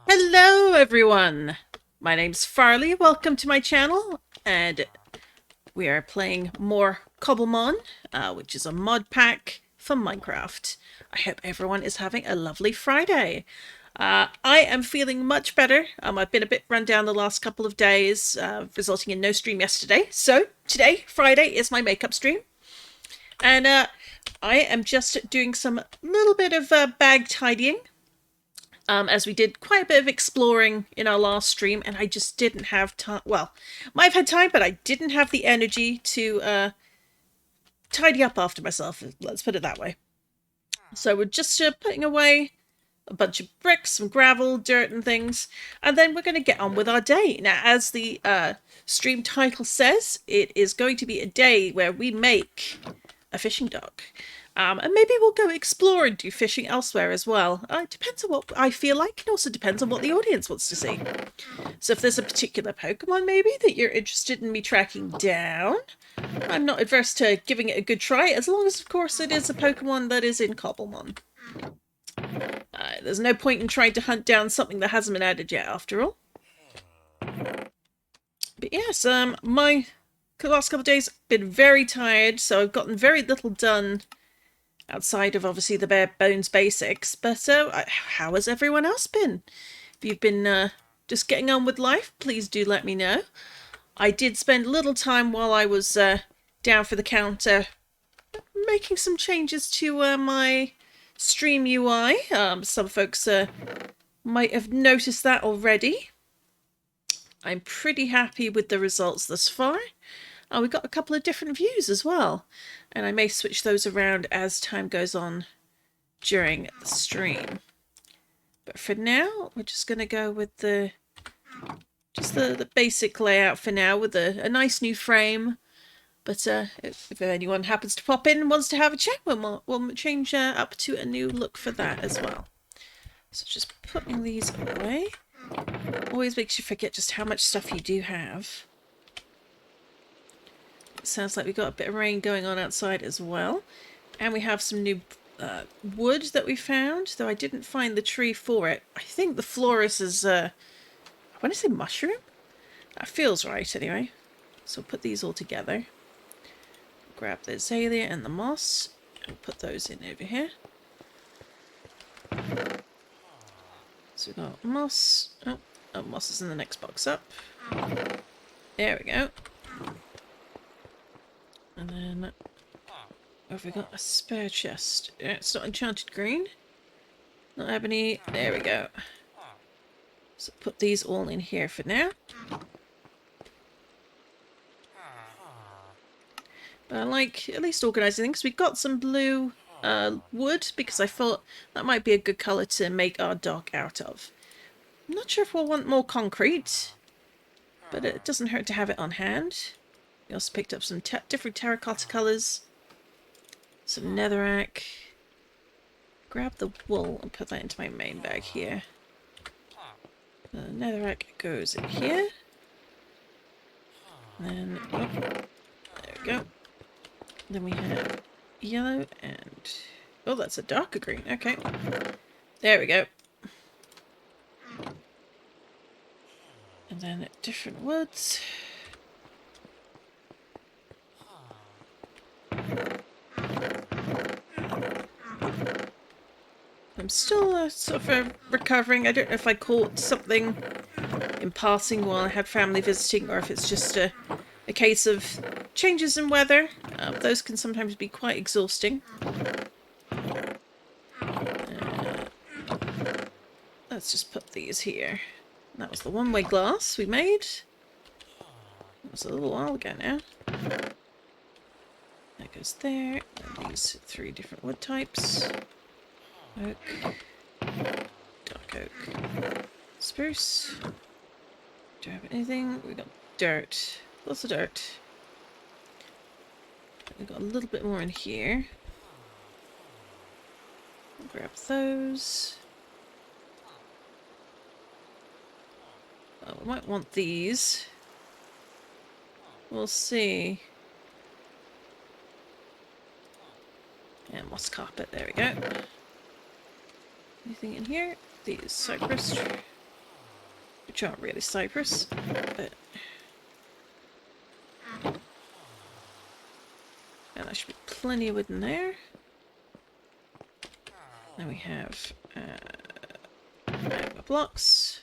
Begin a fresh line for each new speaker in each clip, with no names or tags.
Hello everyone! My name's Farley, welcome to my channel, and we are playing more Cobblemon, which is a mod pack for Minecraft. I hope everyone is having a lovely Friday. I am feeling much better. I've been a bit run down the last couple of days, resulting in no stream yesterday. So today, Friday, is my makeup stream. And I am just doing some little bit of bag tidying. As we did quite a bit of exploring in our last stream, and I just didn't have time. Well, might have had time, but I didn't have the energy to tidy up after myself. Let's put it that way. So we're just putting away a bunch of bricks, some gravel, dirt and things, and then we're going to get on with our day. Now, as the stream title says, it is going to be a day where we make a fishing dock. And maybe we'll go explore and do fishing elsewhere as well. It depends on what I feel like, and also depends on what the audience wants to see. So if there's a particular Pokemon maybe that you're interested in me tracking down, I'm not adverse to giving it a good try, as long as of course it is a Pokemon that is in Cobblemon. There's no point in trying to hunt down something that hasn't been added yet, after all. But yes, my last couple of days have been very tired, so I've gotten very little done outside of obviously the bare bones basics. But how has everyone else been? If you've been just getting on with life, please do let me know. I did spend a little time while I was down for the counter making some changes to my stream UI. Some folks might have noticed that already. I'm pretty happy with the results thus far. We've got a couple of different views as well, and I may switch those around as time goes on during the stream. But for now, we're just going to go with the basic layout for now, with a nice new frame. But if anyone happens to pop in and wants to have a chat, we'll change up to a new look for that as well. So just putting these away. Always makes you forget just how much stuff you do have. Sounds like we've got a bit of rain going on outside as well. And we have some new wood that we found, though I didn't find the tree for it. I think the florist is, I want to say mushroom? That feels right anyway. So we'll put these all together. Grab the azalea and the moss, and put those in over here. So we've got moss. Oh, moss is in the next box up. There we go. And then, have we got a spare chest? Yeah, it's not enchanted green. Not ebony. There we go. So put these all in here for now. But I like at least organising things. We got some blue wood because I thought that might be a good colour to make our dock out of. I'm not sure if we'll want more concrete, but it doesn't hurt to have it on hand. We also picked up some different terracotta colours. Some netherrack. Grab the wool and put that into my main bag here. The netherrack goes in here. And then, there we go. Then we have yellow and... oh, that's a darker green. Okay. There we go. And then different woods. I'm still sort of recovering. I don't know if I caught something in passing while I had family visiting, or if it's just a case of changes in weather. Those can sometimes be quite exhausting. Let's just put these here. That was the one-way glass we made. That was a little while ago now. That goes there. And these 3 different wood types. Oak, dark oak, spruce. Do I have anything? We got dirt. Lots of dirt. We've got a little bit more in here. I'll grab those. Oh, we might want these. We'll see. And moss carpet. There we go. Anything in here? These cypress which aren't really cypress, but... And there should be plenty of wood in there. Then we have blocks.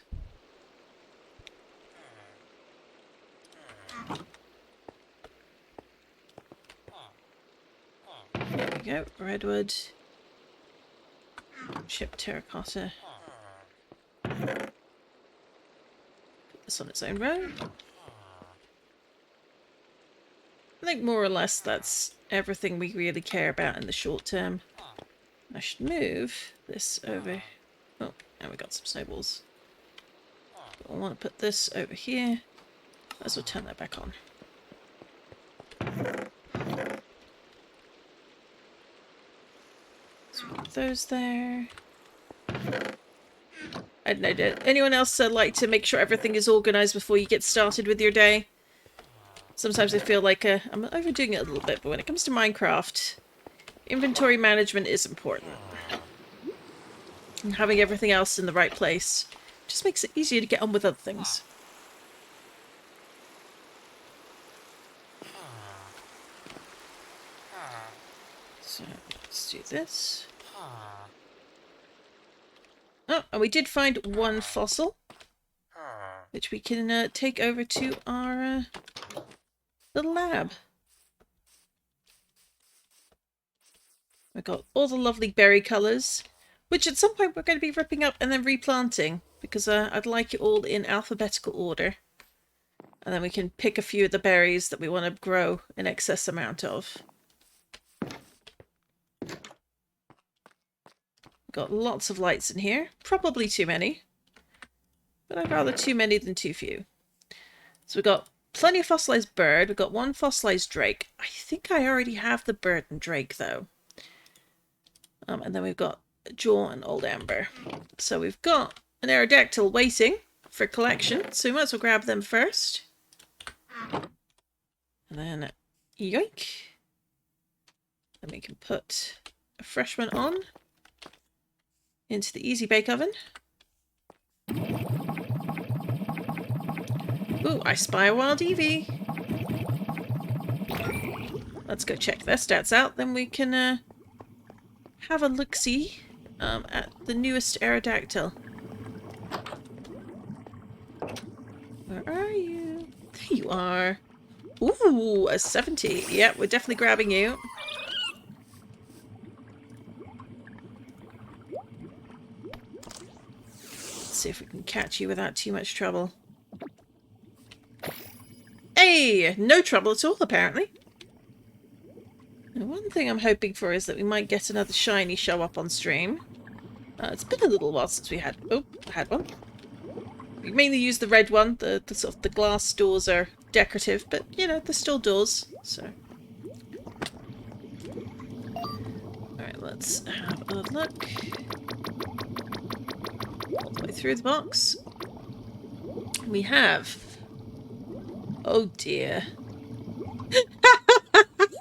There we go, redwood. Chipped terracotta. Put this on its own row. I think more or less that's everything we really care about in the short term. I should move this over. Oh, and we got some snowballs. But I want to put this over here. Might as well turn that back on. So we got those there. I don't know, did anyone else like to make sure everything is organised before you get started with your day? Sometimes I feel like I'm overdoing it a little bit, but when it comes to Minecraft, inventory management is important. And having everything else in the right place just makes it easier to get on with other things. So, let's do this. Oh, and we did find one fossil, which we can take over to our little lab. We've got all the lovely berry colours, which at some point we're going to be ripping up and then replanting, because I'd like it all in alphabetical order. And then we can pick a few of the berries that we want to grow an excess amount of. Got lots of lights in here. Probably too many. But I'd rather too many than too few. So we've got plenty of fossilized bird. We've got one fossilized drake. I think I already have the bird and drake though. And then we've got jaw and old amber. So we've got an aerodactyl waiting for collection. So we might as well grab them first. And then yoink. Then we can put a fresh one on. Into the easy bake oven. Ooh, I spy a wild Eevee. Let's go check their stats out. Then we can have a look-see at the newest Aerodactyl. Where are you? There you are. Ooh, a 70. Yep, we're definitely grabbing you. See if we can catch you without too much trouble. Hey! No trouble at all, apparently. Now, one thing I'm hoping for is that we might get another shiny show up on stream. It's been a little while since we had... Oh, had one. We mainly use the red one. The sort of the glass doors are decorative, but, you know, they're still doors, so... Alright, let's have a look. All the way through the box. We have... Oh dear.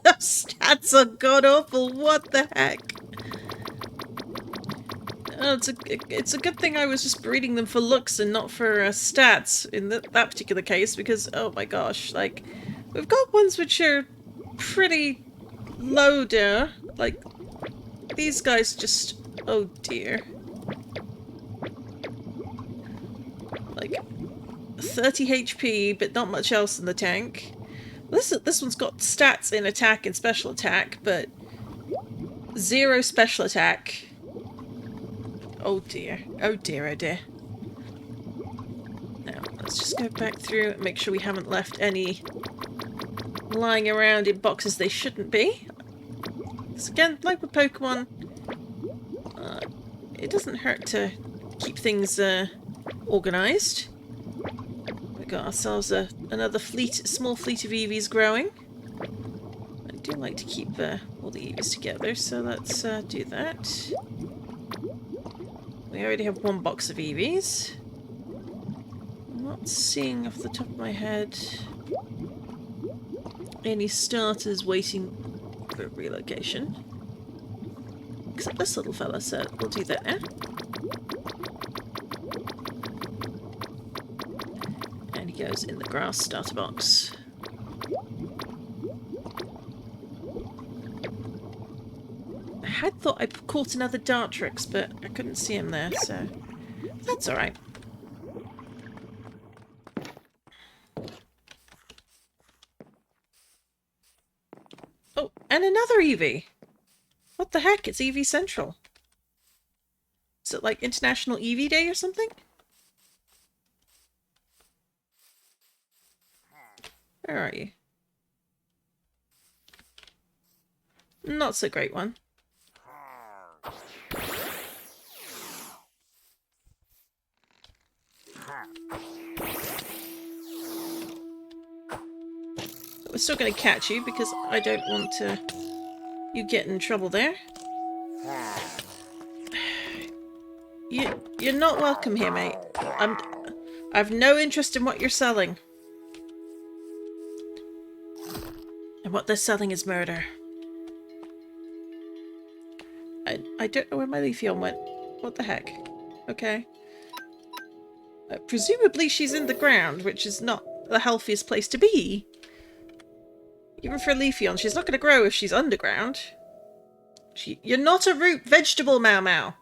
Those stats are god-awful. What the heck? Oh, it's a good thing I was just breeding them for looks and not for stats in that particular case, because, oh my gosh, like, we've got ones which are pretty low there. Like, these guys just... Oh dear. Like, 30 HP, but not much else in the tank. This one's got stats in attack and special attack, but 0 special attack. Oh dear. Oh dear, oh dear. Now, let's just go back through and make sure we haven't left any lying around in boxes they shouldn't be. So again, like with Pokemon, it doesn't hurt to keep things organised. We got ourselves another small fleet of Eevees growing. I do like to keep all the Eevees together, so let's do that. We already have one box of Eevees. I'm not seeing off the top of my head any starters waiting for relocation. Except this little fella, so we'll do that now. goes in the grass starter box. I had thought I caught another Dartrix, but I couldn't see him there, so that's alright. Oh, and another Eevee! What the heck? It's Eevee Central. Is it like International Eevee Day or something? Where are you? Not so great one. We're still going to catch you because I don't want you get in trouble there. You're not welcome here, mate. I've no interest in what you're selling. And what they're selling is murder. I don't know where my Leafeon went. What the heck? Okay. Presumably she's in the ground, which is not the healthiest place to be. Even for a Leafeon, she's not going to grow if she's underground. You're not a root vegetable, Mau Mau.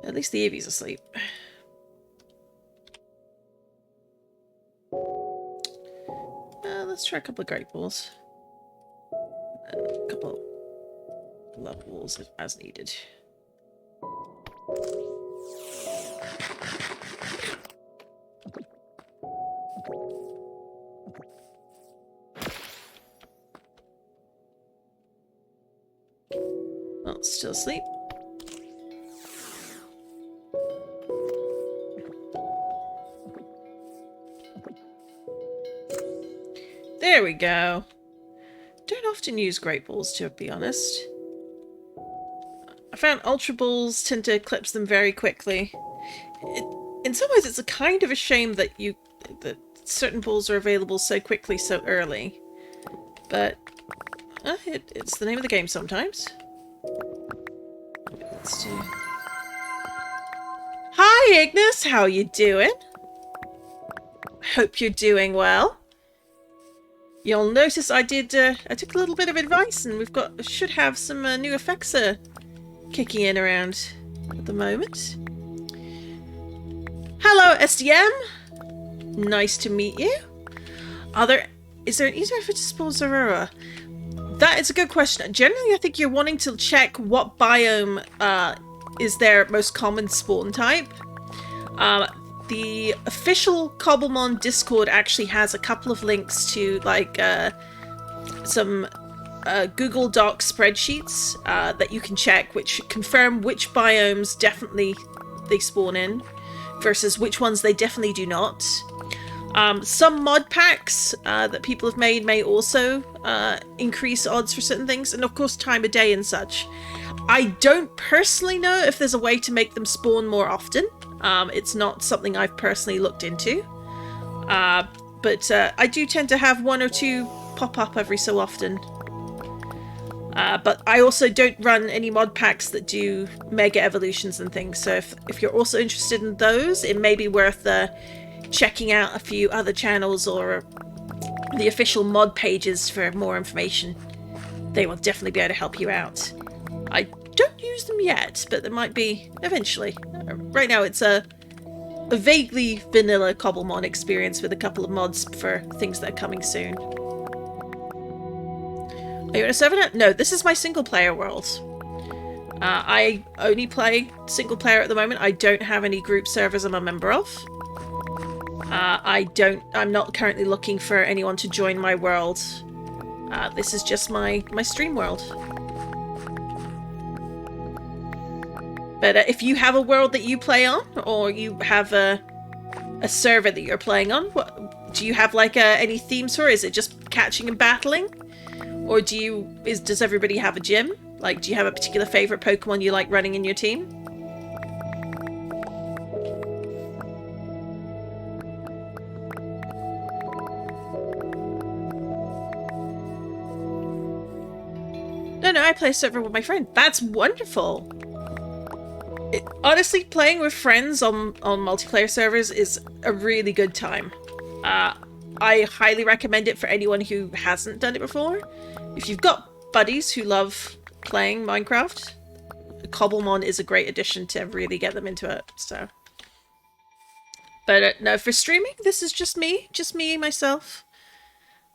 At least the Eevee's asleep. Let's try a couple of Great Balls. And a couple of Love Balls as needed. Well, still asleep. There we go. Don't often use Great Balls, to be honest. I found Ultra Balls tend to eclipse them very quickly. In some ways, it's a kind of a shame that certain balls are available so quickly, so early. But it's the name of the game sometimes. Let's do... Hi, Ignis! How you doing? Hope you're doing well. You'll notice I took a little bit of advice, and should have some new effects kicking in around at the moment. Hello, SDM. Nice to meet you. Is there an easier way to spawn Zorora? That is a good question. Generally, I think you're wanting to check what biome is their most common spawn type. The official Cobblemon Discord actually has a couple of links to like some Google Doc spreadsheets that you can check, which confirm which biomes definitely they spawn in versus which ones they definitely do not. Some mod packs that people have made may also increase odds for certain things, and of course time of day and such. I don't personally know if there's a way to make them spawn more often. It's not something I've personally looked into. But I do tend to have one or two pop up every so often. But I also don't run any mod packs that do mega evolutions and things, so if you're also interested in those, it may be worth checking out a few other channels or the official mod pages for more information. They will definitely be able to help you out. I don't use them yet, but there might be eventually. Right now it's a vaguely vanilla Cobblemon experience with a couple of mods for things that are coming soon. Are you in a server now? No, this is my single player world. I only play single player at the moment. I don't have any group servers I'm a member of. I'm not currently looking for anyone to join my world. This is just my stream world. But if you have a world that you play on, or you have a server that you're playing on, do you have like any themes for it? Is it just catching and battling? Or does everybody have a gym? Like, do you have a particular favorite Pokemon you like running in your team? No, I play a server with my friend. That's wonderful. Honestly, playing with friends on multiplayer servers is a really good time. I highly recommend it for anyone who hasn't done it before. If you've got buddies who love playing Minecraft, Cobblemon is a great addition to really get them into it. So, but no, for streaming, this is just me myself.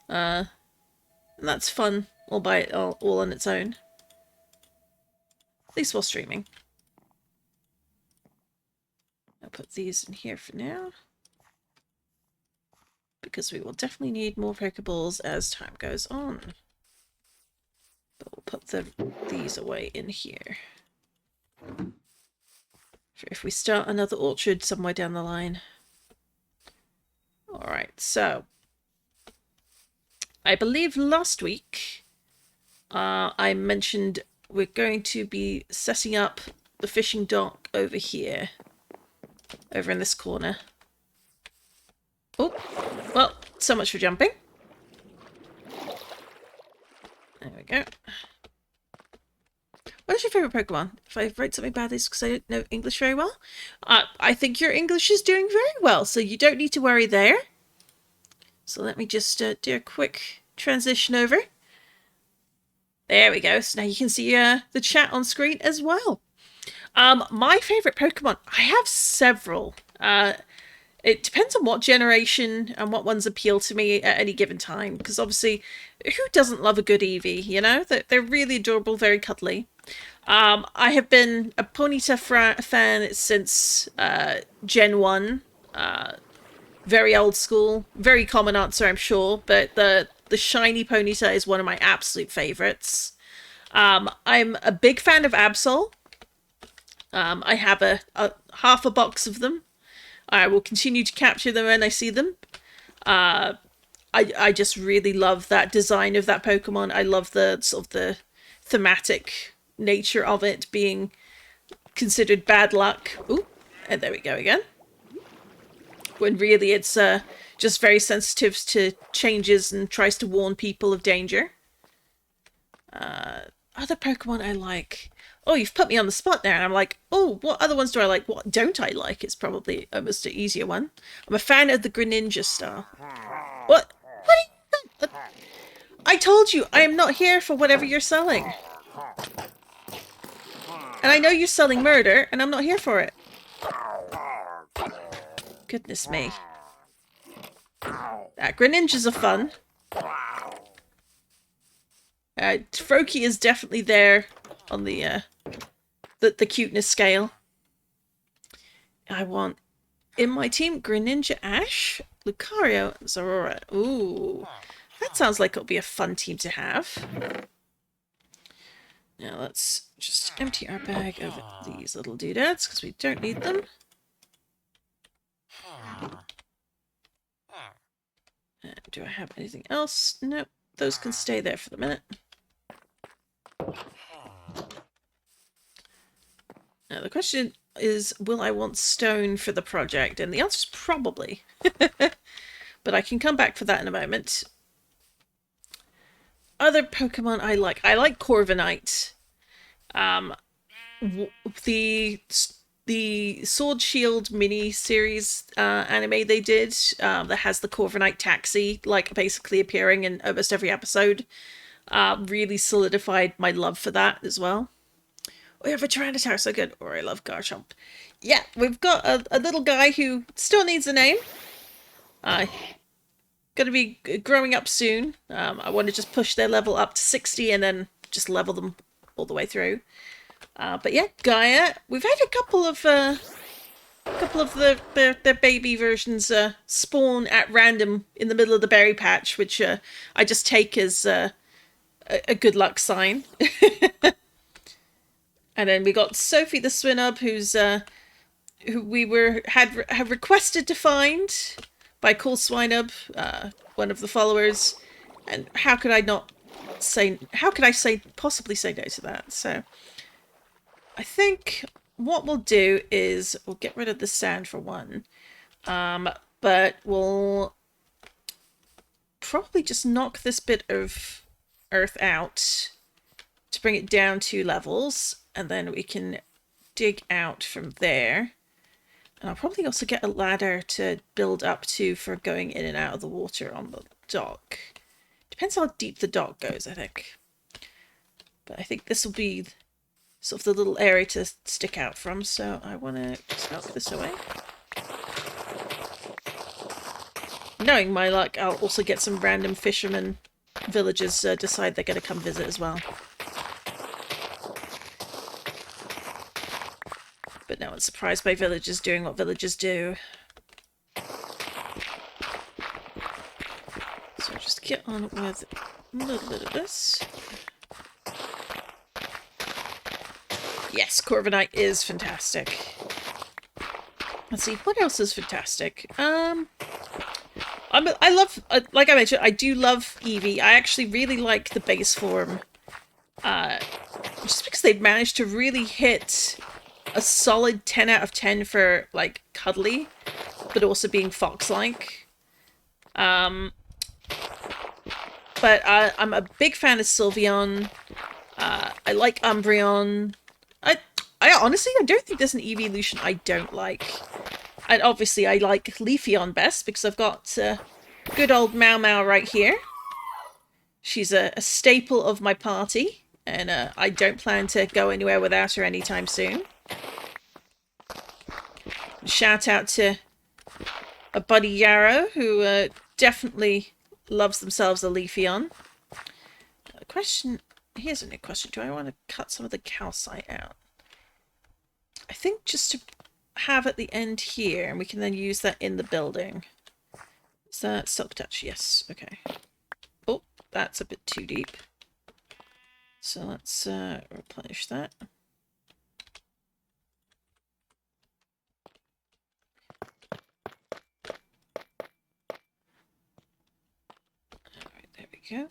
And that's fun all on its own. At least while streaming. I'll put these in here for now, because we will definitely need more Pokeballs as time goes on. But we'll put these away in here for if we start another orchard somewhere down the line. Alright, so I believe last week I mentioned we're going to be setting up the fishing dock over here, over in this corner. Oh, well, so much for jumping. There we go. What is your favourite Pokemon? If I write something bad, it's because I don't know English very well. I think your English is doing very well, so you don't need to worry there. So let me just do a quick transition over. There we go. So now you can see the chat on screen as well. My favourite Pokemon, I have several. It depends on what generation and what ones appeal to me at any given time. Because obviously, who doesn't love a good Eevee, you know? They're really adorable, very cuddly. I have been a Ponyta fan since Gen 1. Very old school. Very common answer, I'm sure. But the shiny Ponyta is one of my absolute favourites. I'm a big fan of Absol. I have a half a box of them. I will continue to capture them when I see them. I just really love that design of that Pokemon. I love the sort of the thematic nature of it being considered bad luck. Ooh, and there we go again. When really it's just very sensitive to changes and tries to warn people of danger. Other Pokemon I like. Oh, you've put me on the spot there, and I'm like, oh, what other ones do I like? What don't I like? It's probably almost an easier one. I'm a fan of the Greninja style. What? What? I told you, I am not here for whatever you're selling. And I know you're selling murder, and I'm not here for it. Goodness me. Greninjas are fun. Froakie is definitely there on the cuteness scale. I want in my team Greninja Ash, Lucario, and Zorora. Ooh, that sounds like it'll be a fun team to have. Now let's just empty our bag of these little doodads because we don't need them. Do I have anything else? Nope, those can stay there for the minute. Now the question is, will I want stone for the project? And the answer is probably. But I can come back for that in a moment. Other Pokemon I like. I like Corviknight. The Sword Shield mini-series anime they did that has the Corviknight taxi like basically appearing in almost every episode really solidified my love for that as well. We have a Tyranitar, so good. Or I love Garchomp. Yeah, we've got a little guy who still needs a name. Gonna be growing up soon. I want to just push their level up to 60 and then just level them all the way through. But yeah, Gaia. We've had a couple of their baby versions spawn at random in the middle of the berry patch, which I just take as a good luck sign. And then we got Sophie the Swinub, who we have requested to find by Cool Swinub, one of the followers. And how could I possibly say no to that? So I think what we'll do is we'll get rid of the sand for one. But we'll probably just knock this bit of earth out to bring it down 2 levels, and then we can dig out from there. And I'll probably also get a ladder to build up to for going in and out of the water on the dock. Depends how deep the dock goes, I think. But I think this will be sort of the little area to stick out from, so I want to smoke this away. Knowing my luck, I'll also get some random fishermen villagers decide they're going to come visit as well. But no one's surprised by villagers doing what villagers do. So just get on with a little bit of this. Yes, Corviknight is fantastic. Let's see, what else is fantastic? I love, like I mentioned, I do love Eevee. I actually really like the base form. Just because they've managed to really hit a solid 10 out of 10 for, like, cuddly, but also being fox-like. But I'm a big fan of Sylveon. I like Umbreon. I honestly, I don't think there's an evolution I don't like. And obviously I like Leafeon best because I've got good old Mau Mau right here. She's a staple of my party, and I don't plan to go anywhere without her anytime soon. Shout out to a buddy Yarrow, who definitely loves themselves a Leafeon. Here's a new question. Do I want to cut some of the calcite out? I think just to have at the end here, and we can then use that in the building. Is that Silk Touch? Yes. Okay. Oh, that's a bit too deep. So let's replenish that. Alright, there we go.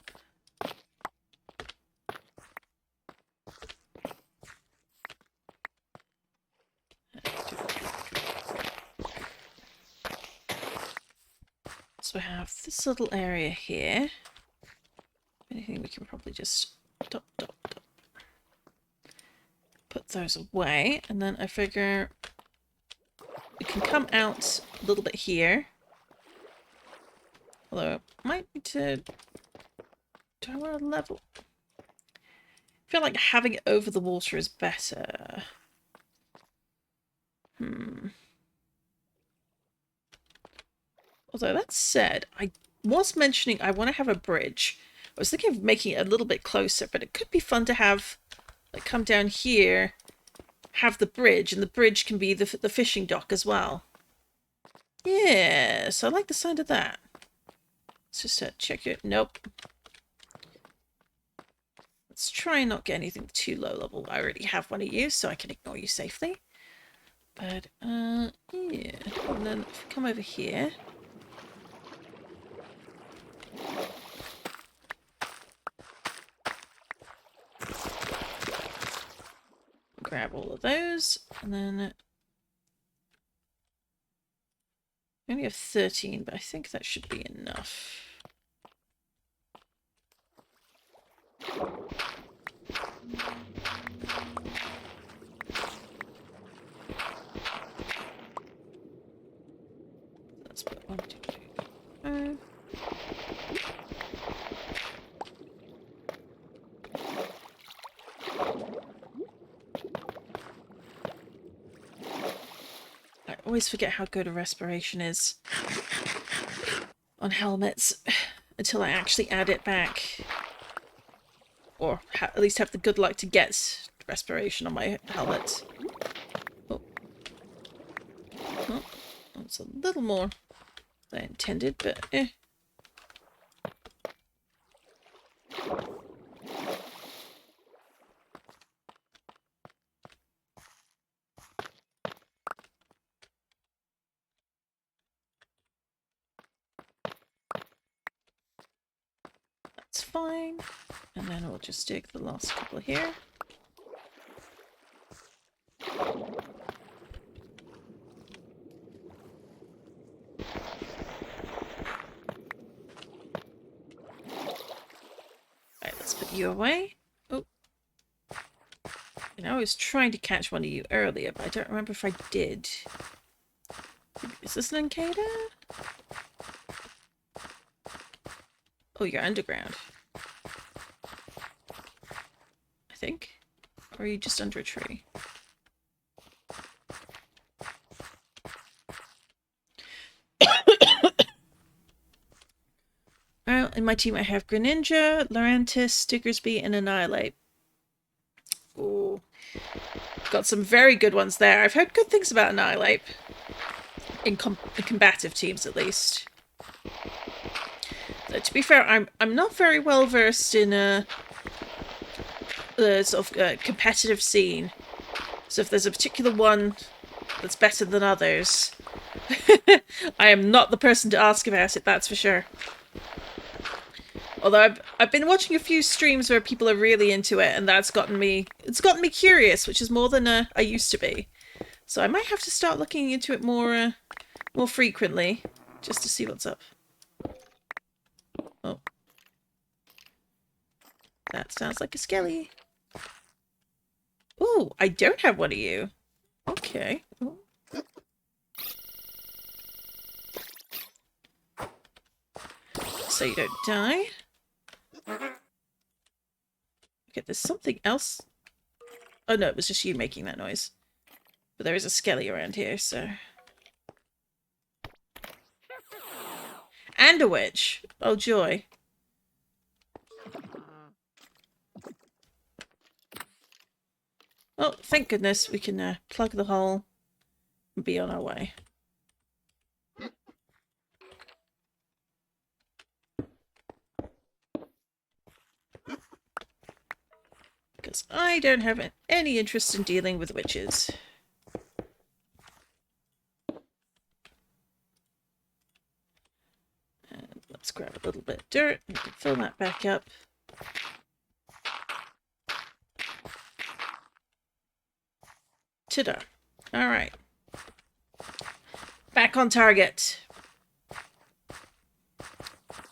So we have this little area here. Anything we can probably just put those away, and then I figure we can come out a little bit here. Although I might need to... Do I want to level? I feel like having it over the water is better. Although that said, I was mentioning I want to have a bridge. I was thinking of making it a little bit closer, but it could be fun to have, like, come down here, have the bridge, and the bridge can be the fishing dock as well. Yes, I like the sound of that. Let's just check it. Nope. Let's try and not get anything too low level. I already have one of you, so I can ignore you safely. But, yeah. And then if we come over here... Grab all of those, and then I only have 13, but I think that should be enough. Let's put 1, 2, 3, 5. I always forget how good a respiration is on helmets until I actually add it back. Or at least have the good luck to get respiration on my helmet. Oh. Oh, that's a little more than I intended, but eh. That's fine. And then we'll just dig the last couple here. Alright, let's put you away. Oh. And I was trying to catch one of you earlier, but I don't remember if I did. Is this an Encada? Oh, you're underground. I think. Or are you just under a tree? Well, in my team I have Greninja, Lurantis, Diggersby, and Annihilate. Ooh. Got some very good ones there. I've heard good things about Annihilate. In combative teams, at least. So, to be fair, I'm not very well versed in the sort of competitive scene. So if there's a particular one that's better than others, I am not the person to ask about it, that's for sure. Although I've been watching a few streams where people are really into it, and it's gotten me curious, which is more than I used to be. So I might have to start looking into it more frequently, just to see what's up. Oh, that sounds like a skelly. Ooh, I don't have one of you. Okay. Ooh. So you don't die. Okay, there's something else. Oh no, it was just you making that noise. But there is a skelly around here, so... And a witch! Oh joy. Oh, thank goodness we can plug the hole and be on our way. Because I don't have any interest in dealing with witches. And let's grab a little bit of dirt and fill that back up. Ta-da. Alright. Back on target.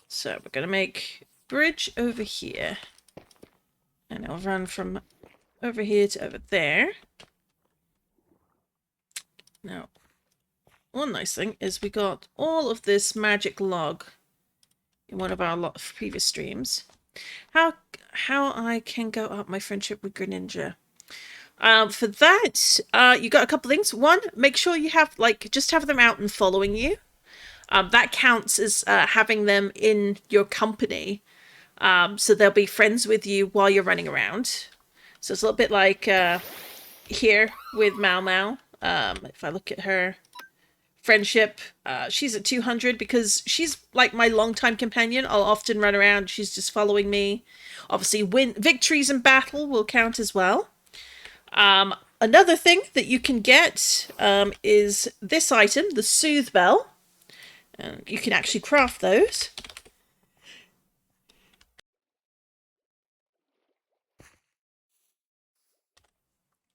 So we're going to make bridge over here. And I'll run from over here to over there. Now, one nice thing is we got all of this magic log in one of our previous streams. How I can go up my friendship with Greninja. For that, you got a couple things. One, make sure you have, just have them out and following you. That counts as having them in your company. So they'll be friends with you while you're running around. So it's a little bit like here with Mau Mau. If I look at her friendship, she's at 200 because she's like my longtime companion. I'll often run around. She's just following me. Obviously, victories in battle will count as well. Another thing that you can get is this item, the Soothe Bell. You can actually craft those.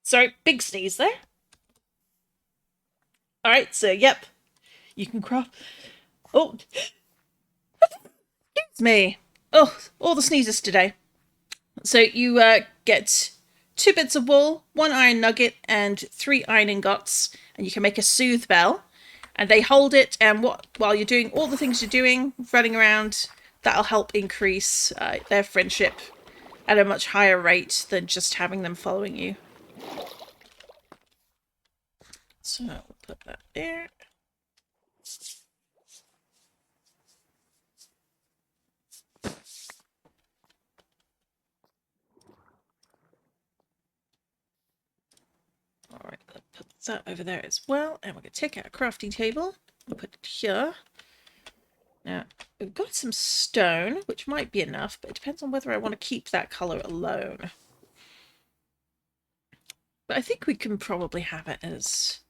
Sorry, big sneeze there. Alright, so yep. You can craft... Oh! It's me! Oh, all the sneezes today. So you get 2 bits of wool, 1 iron nugget, and 3 iron ingots, and you can make a Soothe Bell. And they hold it, and while you're doing all the things you're doing, running around, that'll help increase their friendship at a much higher rate than just having them following you. So we'll put that there. Alright, put that over there as well. And we're going to take out a crafting table. We'll put it here. Now, we've got some stone, which might be enough, but it depends on whether I want to keep that colour alone. But I think we can probably have it as...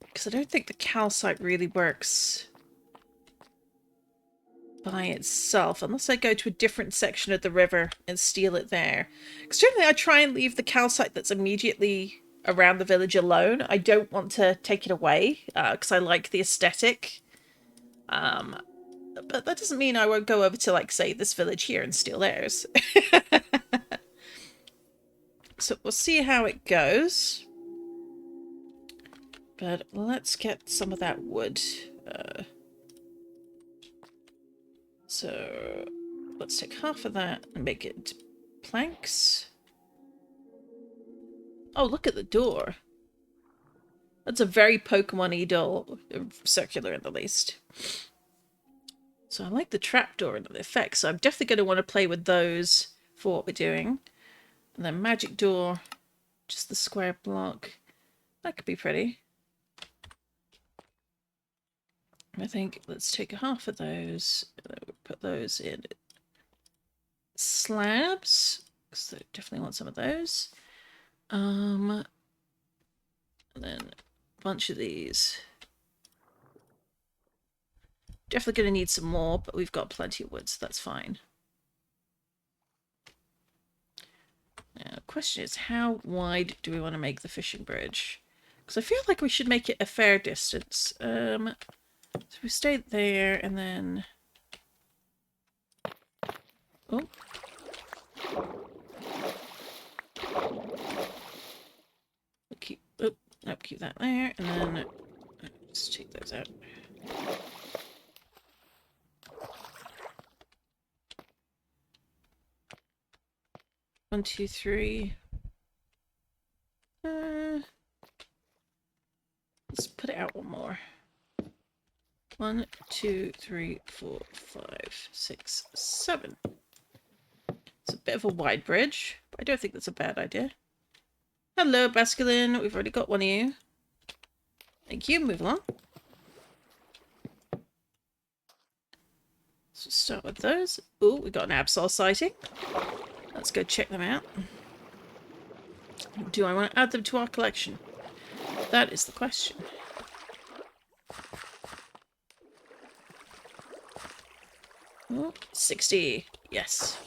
Because I don't think the calcite really works by itself, unless I go to a different section of the river and steal it there. Because generally I try and leave the calcite that's immediately around the village alone. I don't want to take it away, because I like the aesthetic. But that doesn't mean I won't go over to, say, this village here and steal theirs. So we'll see how it goes. But let's get some of that wood. So let's take half of that and make it into planks. Oh, look at the door. That's a very Pokemon-y door, circular at the least. So I like the trapdoor and the effects, so I'm definitely going to want to play with those for what we're doing. And then magic door, just the square block. That could be pretty. I think let's take half of those, and we'll put those in slabs, because I definitely want some of those. And then a bunch of these. Definitely going to need some more, but we've got plenty of wood, so that's fine. Now, the question is, how wide do we want to make the fishing bridge? Because I feel like we should make it a fair distance. So we stay there, and then... Oh. We'll keep... Oh, nope, keep that there, and then... Let's take those out. One, two, three. Let's put it out one more. 1, 2, 3, 4, 5, 6, 7. It's a bit of a wide bridge, but I don't think that's a bad idea. Hello, Basculin. We've already got one of you. Thank you. Move along. So start with those. Oh, we got an Absol sighting. Let's go check them out. Do I want to add them to our collection? That is the question. Oh, 60. Yes.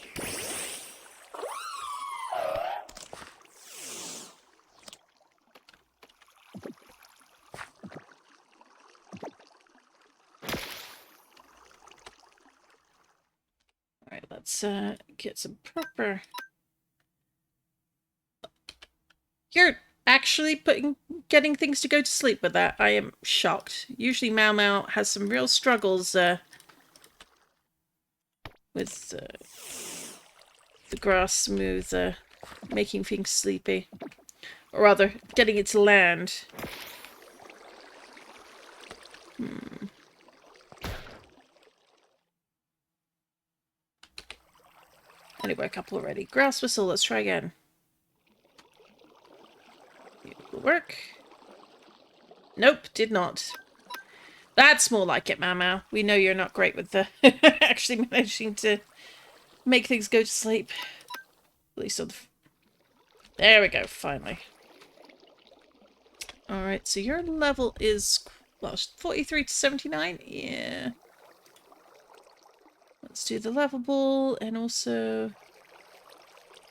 Alright, let's get some proper... You're actually getting things to go to sleep with that. I am shocked. Usually Mau Mau has some real struggles with the grass smooth, making things sleepy. Or rather, getting it to land. Anyway, a couple already. Grass whistle, let's try again. It will work. Nope, did not. That's more like it, Mau Mau. We know you're not great with the actually managing to make things go to sleep. At least on the... There we go, finally. Alright, so your level is, well, 43 to 79? Yeah. Let's do the level ball, and also...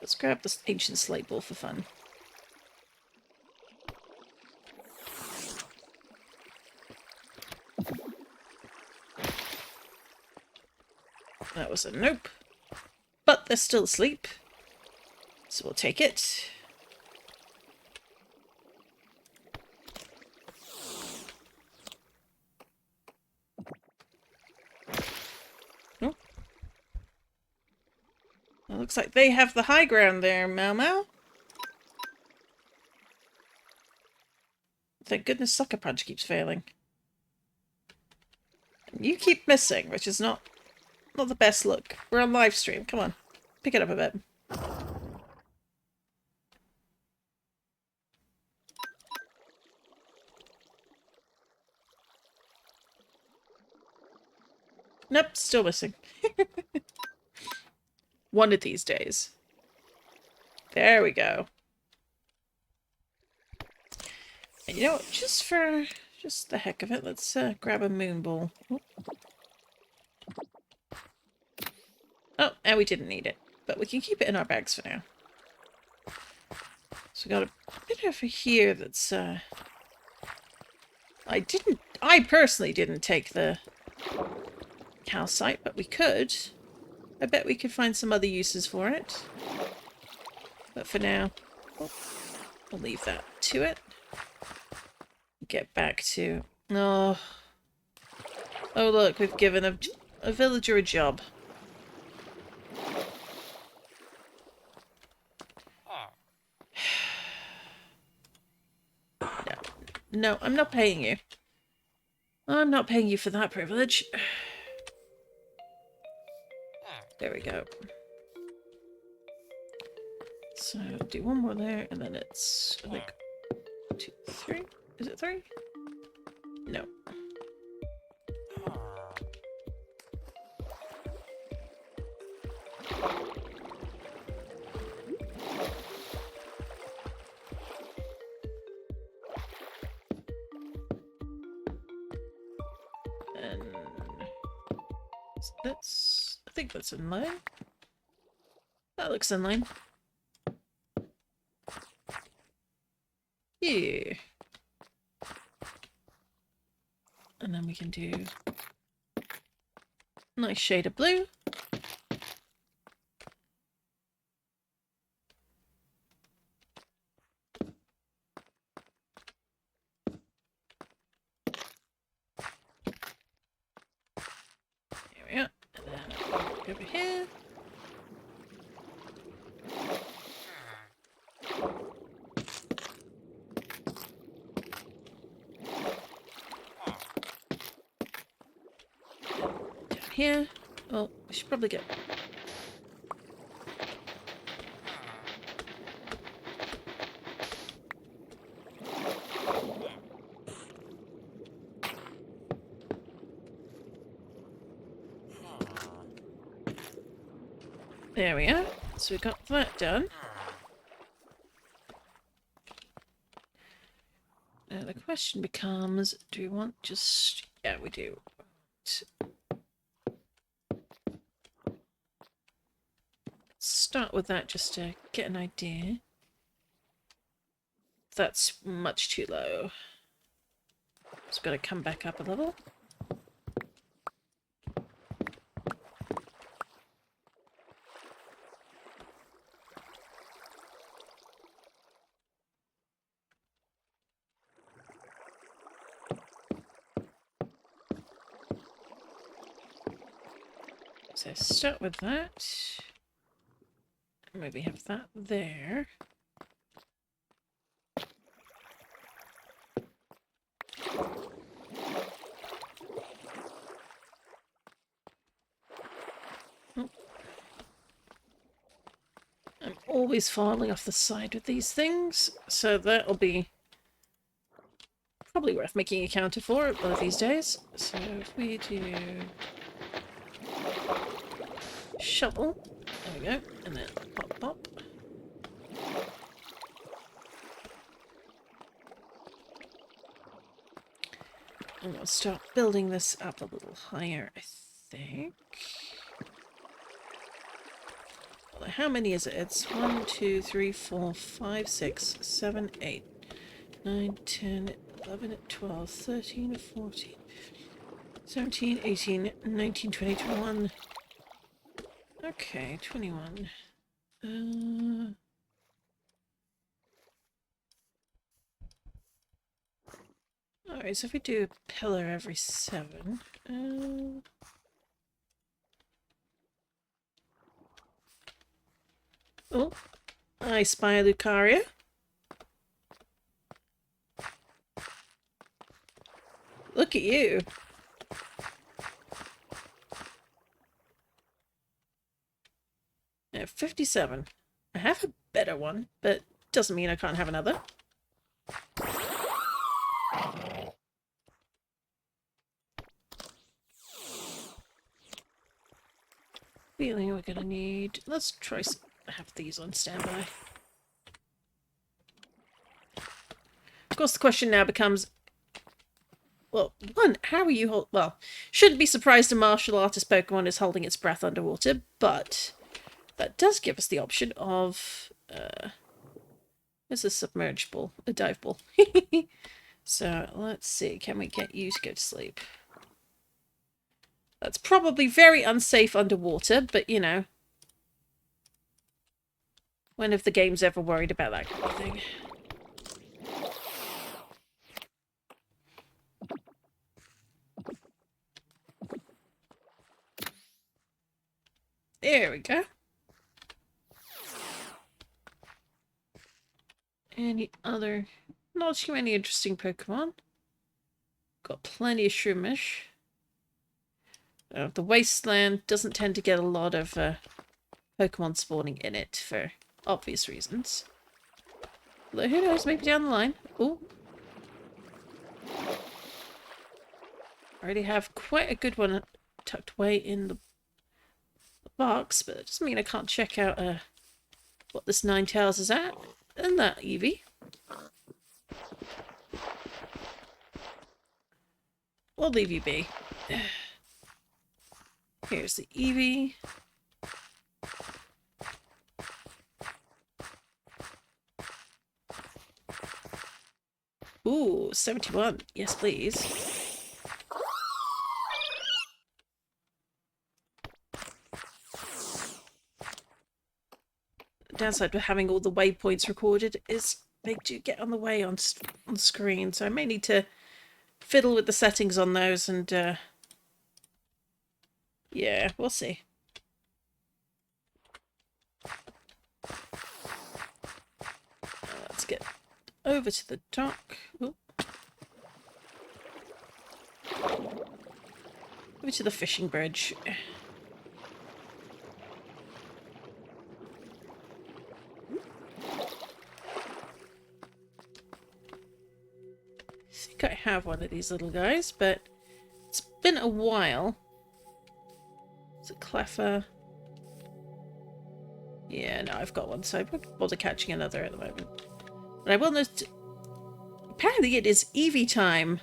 Let's grab this ancient slate ball for fun. That was a nope. But they're still asleep. So we'll take it. Oh. It looks like they have the high ground there, Mau Mau. Thank goodness Sucker Punch keeps failing. You keep missing, which is not the best look. We're on live stream. Come on. Pick it up a bit. Nope, still missing. One of these days. There we go. And you know what? Just the heck of it, let's grab a moon ball. Oh, and we didn't need it. But we can keep it in our bags for now. So we got a bit over here that's I personally didn't take the calcite, but we could. I bet we could find some other uses for it. But for now, We'll leave that to it. Get back to... Oh. Oh, look, we've given a villager a job. No, I'm not paying you. I'm not paying you for that privilege. There we go. So, do one more there, and then it's, I think, 2, 3? Is it 3? No. And that's, I think that's in line. That looks in line. Yeah. And then we can do a nice shade of blue. There we are. And then over here. Here. Oh, we should probably get... There we are. So we got that done. Now the question becomes, do we want just... Yeah, we do. Start with that just to get an idea. That's much too low. Just got to come back up a level. So start with that. Maybe have that there. Oh. I'm always falling off the side with these things, so that'll be probably worth making a counter for one of these days. So if we do shovel, there we go, and then pop pop. And we'll start building this up a little higher, I think. Well, how many is it? It's 1, 2, 3, 4, 5, 6, 7, 8, 9, 10, 11, 12, 13, 14, 17, 18, 19, 20, 21. Okay, 21. Alright, so if we do a pillar every 7... Oh, I spy a Lucaria. Look at you. I have 57. I have a better one, but doesn't mean I can't have another. Feeling we're gonna need... Let's try have these on standby. Of course, the question now becomes... Well, one, how are you well, shouldn't be surprised a martial artist Pokemon is holding its breath underwater, but that does give us the option of... It's a submergible, a dive ball. So, let's see, can we get you to go to sleep? That's probably very unsafe underwater, but you know. When have the games ever worried about that kind of thing? There we go. Any other... Not too many interesting Pokemon. Got plenty of Shroomish. The Wasteland doesn't tend to get a lot of Pokemon spawning in it for obvious reasons. Although who knows, maybe down the line. Oh. I already have quite a good one tucked away in the box, but it doesn't mean I can't check out what this Ninetales is at. And that Eevee. We'll leave you be. Here's the Eevee. Ooh, 71. Yes, please. The downside with having all the waypoints recorded is they do get on the way on screen, so I may need to fiddle with the settings on those and yeah, we'll see. Let's get over to the dock. Ooh. Over to the fishing bridge. I think I have one of these little guys, but it's been a while. Is it Cleffer? Yeah, no, I've got one, so I won't bother catching another at the moment. But I will note... Apparently it is Eevee time.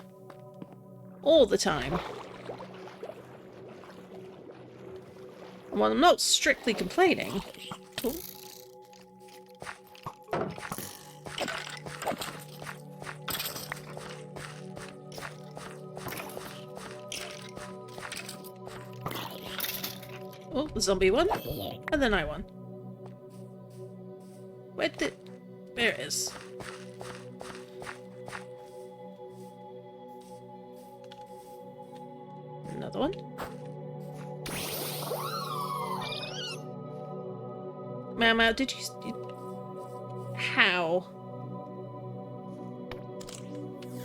All the time. And while I'm not strictly complaining... Ooh. Oh, the zombie won. And then I won. Where did... There it is. Another one. Mama, did you... How?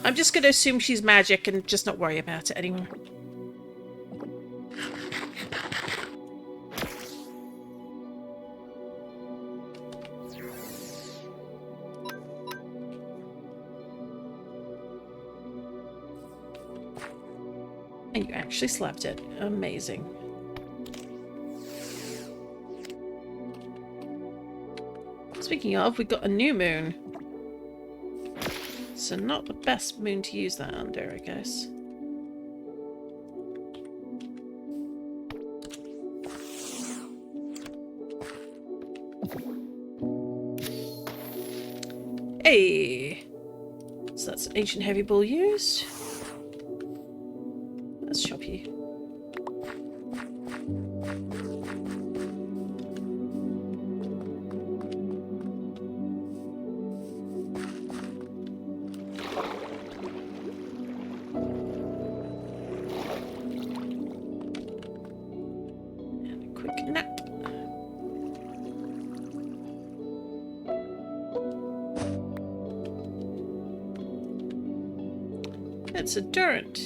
I'm just going to assume she's magic and just not worry about it anymore. And you actually slapped it. Amazing. Speaking of, we got a new moon. So not the best moon to use that under, I guess. Hey! So that's an ancient heavy ball used. Let's shop you. And a quick nap. It's a Durant.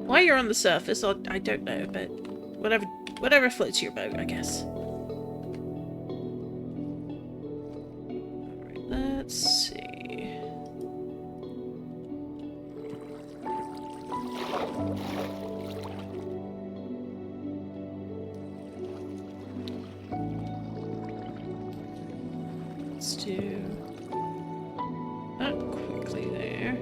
Why you're on the surface, I don't know, but whatever floats your boat, I guess. Alright, let's see. Let's do that quickly there.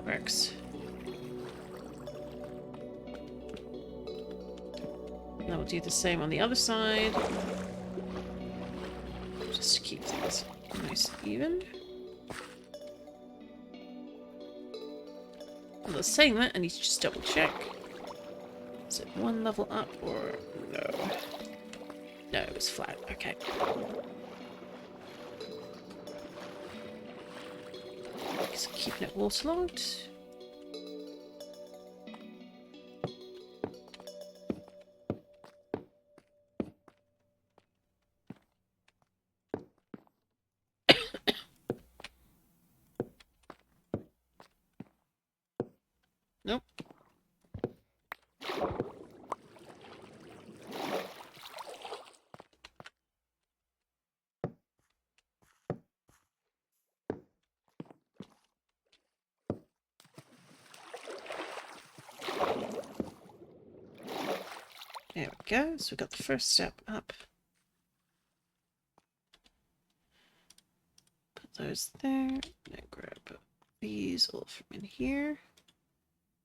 that works. Now we'll do the same on the other side. Just to keep things nice and even. Although saying that, I need to just double check. Is it one level up or no? No, it was flat. Okay. Just keeping it waterlogged. Nope. There we go. So we got the first step up. Put those there. Now grab these all from in here.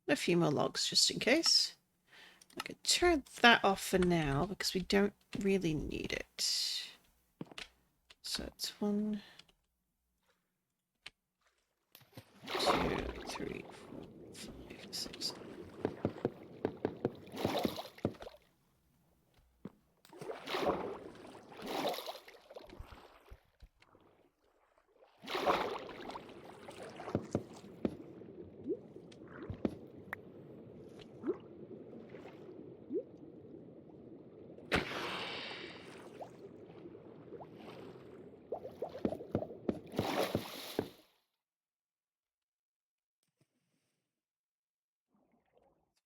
A few more logs just in case. I could turn that off for now because we don't really need it. So it's 1, 2, 3, 4, 5, 6.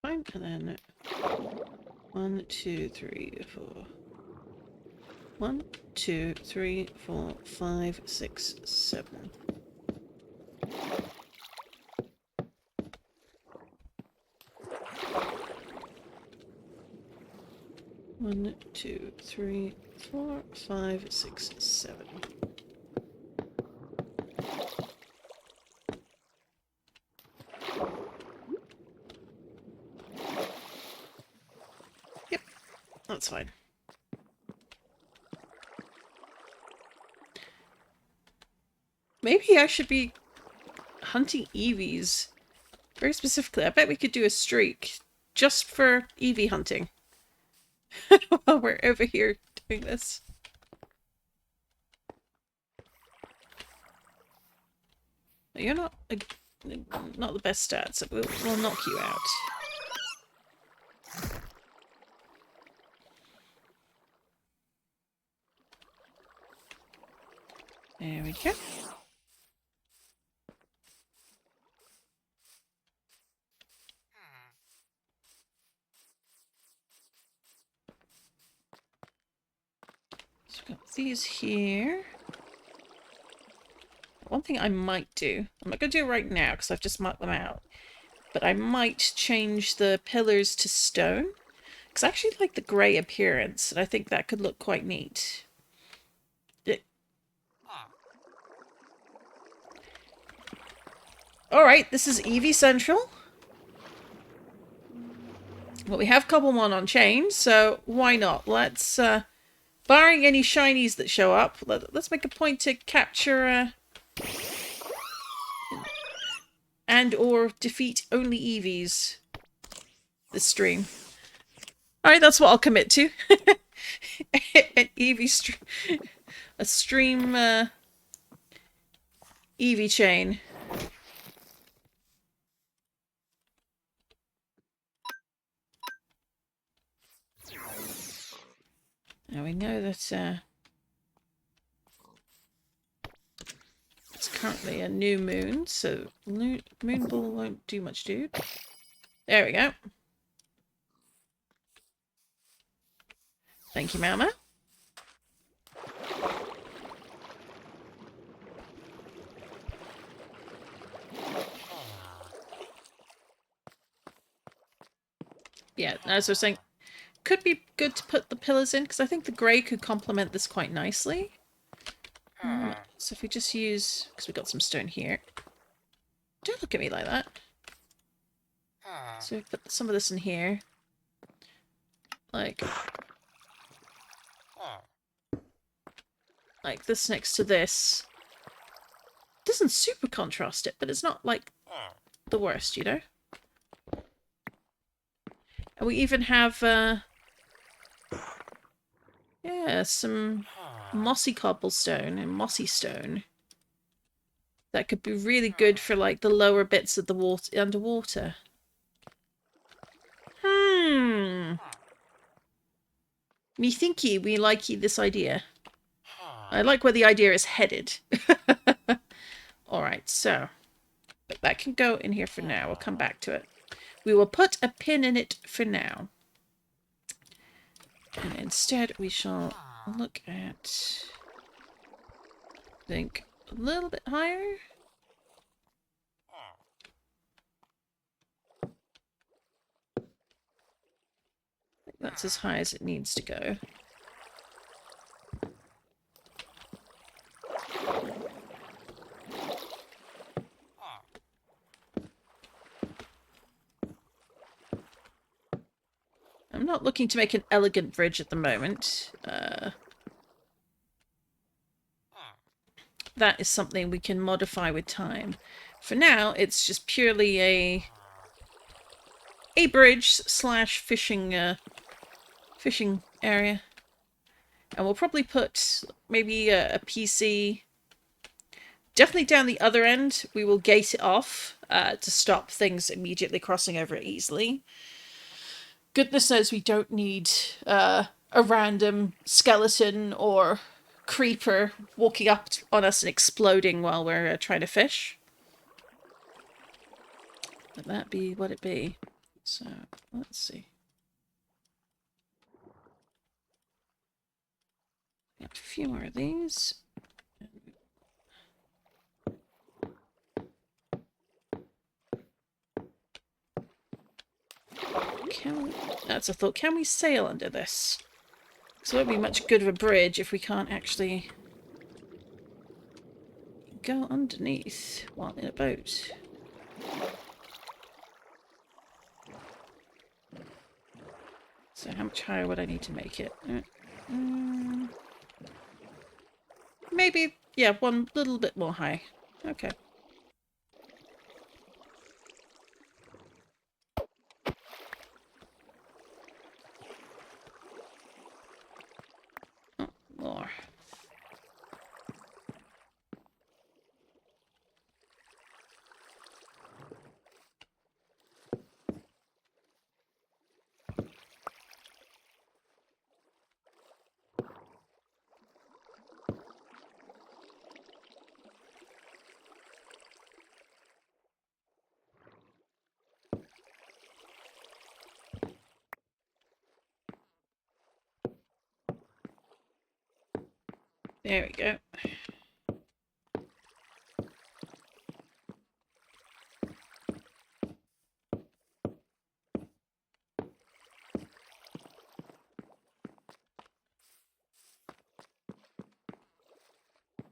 Fine, and then 1, 2, 3, 4. 1, 2, 3, 4, 5, 6, 7. One, 2, 3, 4, 5, 6, 7. Yep, that's fine. Maybe I should be hunting EVs. Very specifically. I bet we could do a streak just for EV hunting. While we're over here doing this. You're not the best stats, so we'll knock you out. There we go. So we've got these here. One thing I might do, I'm not going to do it right now because I've just marked them out, but I might change the pillars to stone because I actually like the grey appearance and I think that could look quite neat. Alright, this is Eevee Central. Well, we have Cobblemon on chain, so why not? Let's, barring any shinies that show up, let's make a point to capture, and or defeat only Eevees this stream. Alright, that's what I'll commit to. An Eevee stream. A stream, Eevee chain. Now we know that it's currently a new moon, so moon ball won't do much, dude. There we go. Thank you, Mama. Yeah, as I was saying, could be good to put the pillars in, because I think the grey could complement this quite nicely. So if we just use, because we've got some stone here. Don't look at me like that. So put some of this in here. Like this next to this. Doesn't super contrast it, but it's not like the worst, you know? And we even have yeah, some mossy cobblestone and mossy stone. That could be really good for like the lower bits of the water underwater. Me thinky we likey this idea. I like where the idea is headed. Alright, so that can go in here for now. We'll come back to it. We will put a pin in it for now. And instead we shall look at, I think, a little bit higher. I think that's as high as it needs to go. I'm not looking to make an elegant bridge at the moment. That is something we can modify with time. For now, it's just purely a bridge slash fishing fishing area. And we'll probably put maybe a PC definitely down the other end. We will gate it off to stop things immediately crossing over it easily. Goodness knows we don't need a random skeleton or creeper walking up on us and exploding while we're trying to fish. Let that be what it be. So, let's see. Got a few more of these. That's a thought. Can we sail under this? Because it won't be much good of a bridge if we can't actually go underneath while in a boat. So how much higher would I need to make it? Maybe, yeah, one little bit more high. Okay. Oh, more. There we go.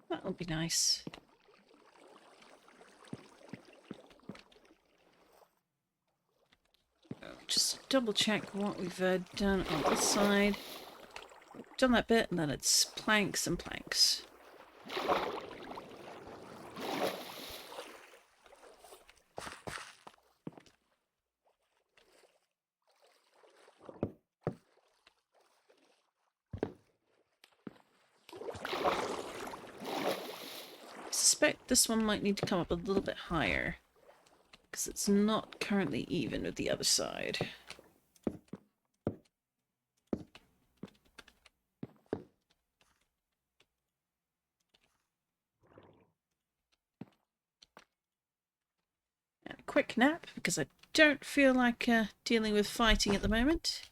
That'll be nice. Just double check what we've done on this side. Done that bit, and then it's planks and planks. I suspect this one might need to come up a little bit higher, because it's not currently even with the other side. And a quick nap, because I don't feel like dealing with fighting at the moment.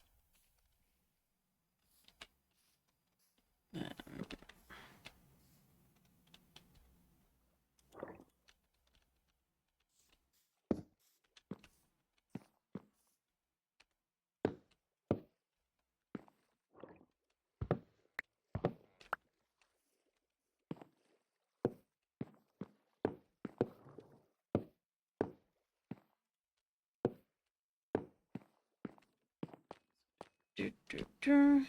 Do, do, do.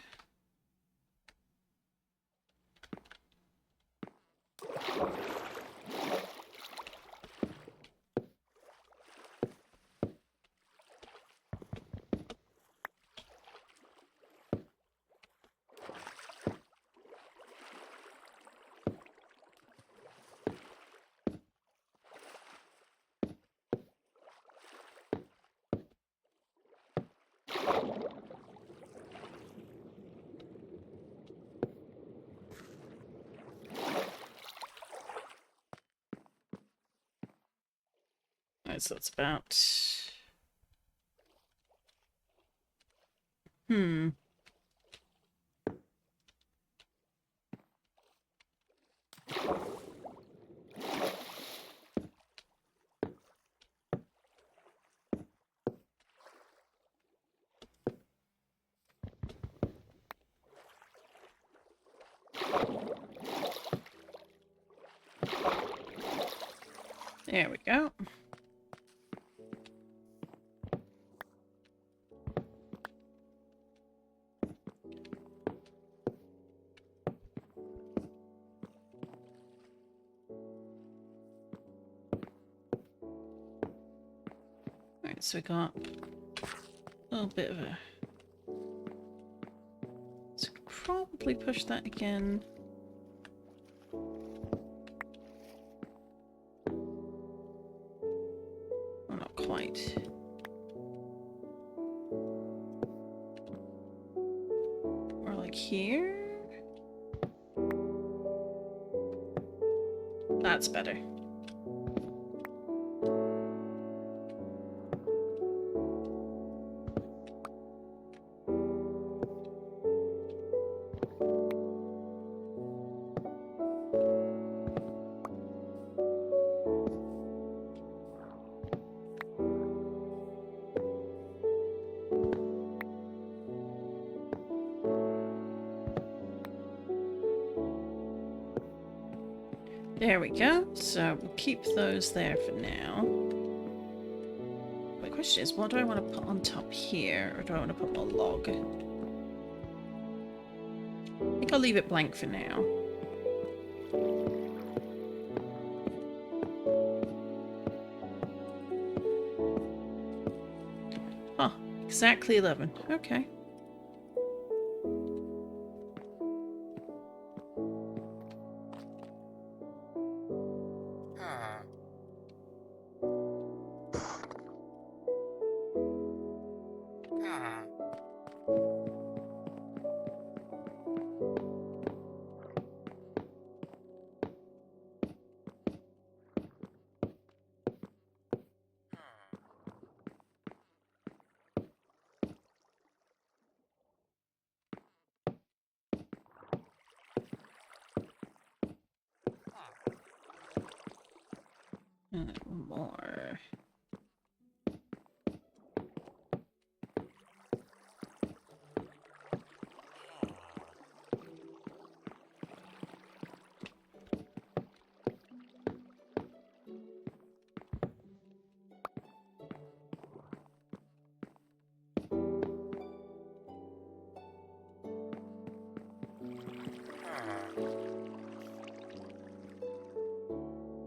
Alright, so that's about... There we go. Alright, so we got a little bit of a... So we could probably push that again. Oh, not quite. Or like here? That's better. There we go. So we'll keep those there for now. My question is, what do I want to put on top here? Or do I want to put more log? I think I'll leave it blank for now. Oh, exactly 11. Okay. More.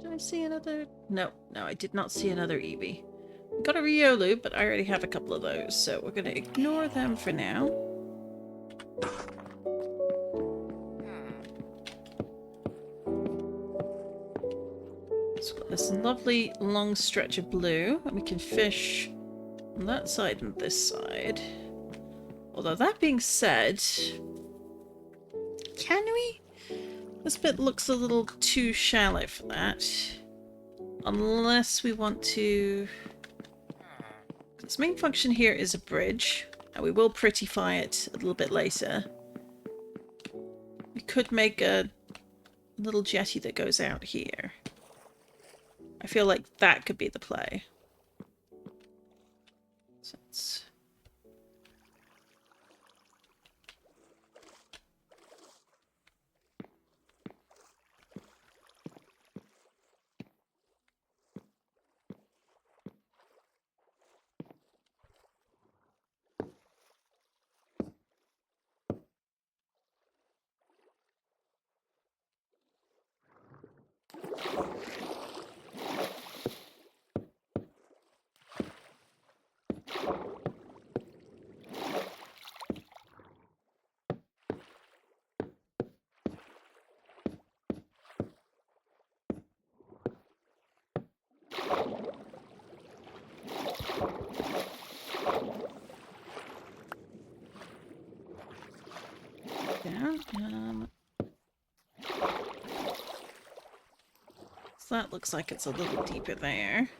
Did I see another? No, I did not see another Eevee. Got a Riolu, but I already have a couple of those, so we're going to ignore them for now. So we've got this lovely long stretch of blue, and we can fish on that side and this side. Although that being said, can we? This bit looks a little too shallow for that. Unless we want to... Its main function here is a bridge, and we will prettify it a little bit later. We could make a little jetty that goes out here. I feel like that could be the play. So it's... So that looks like it's a little deeper there.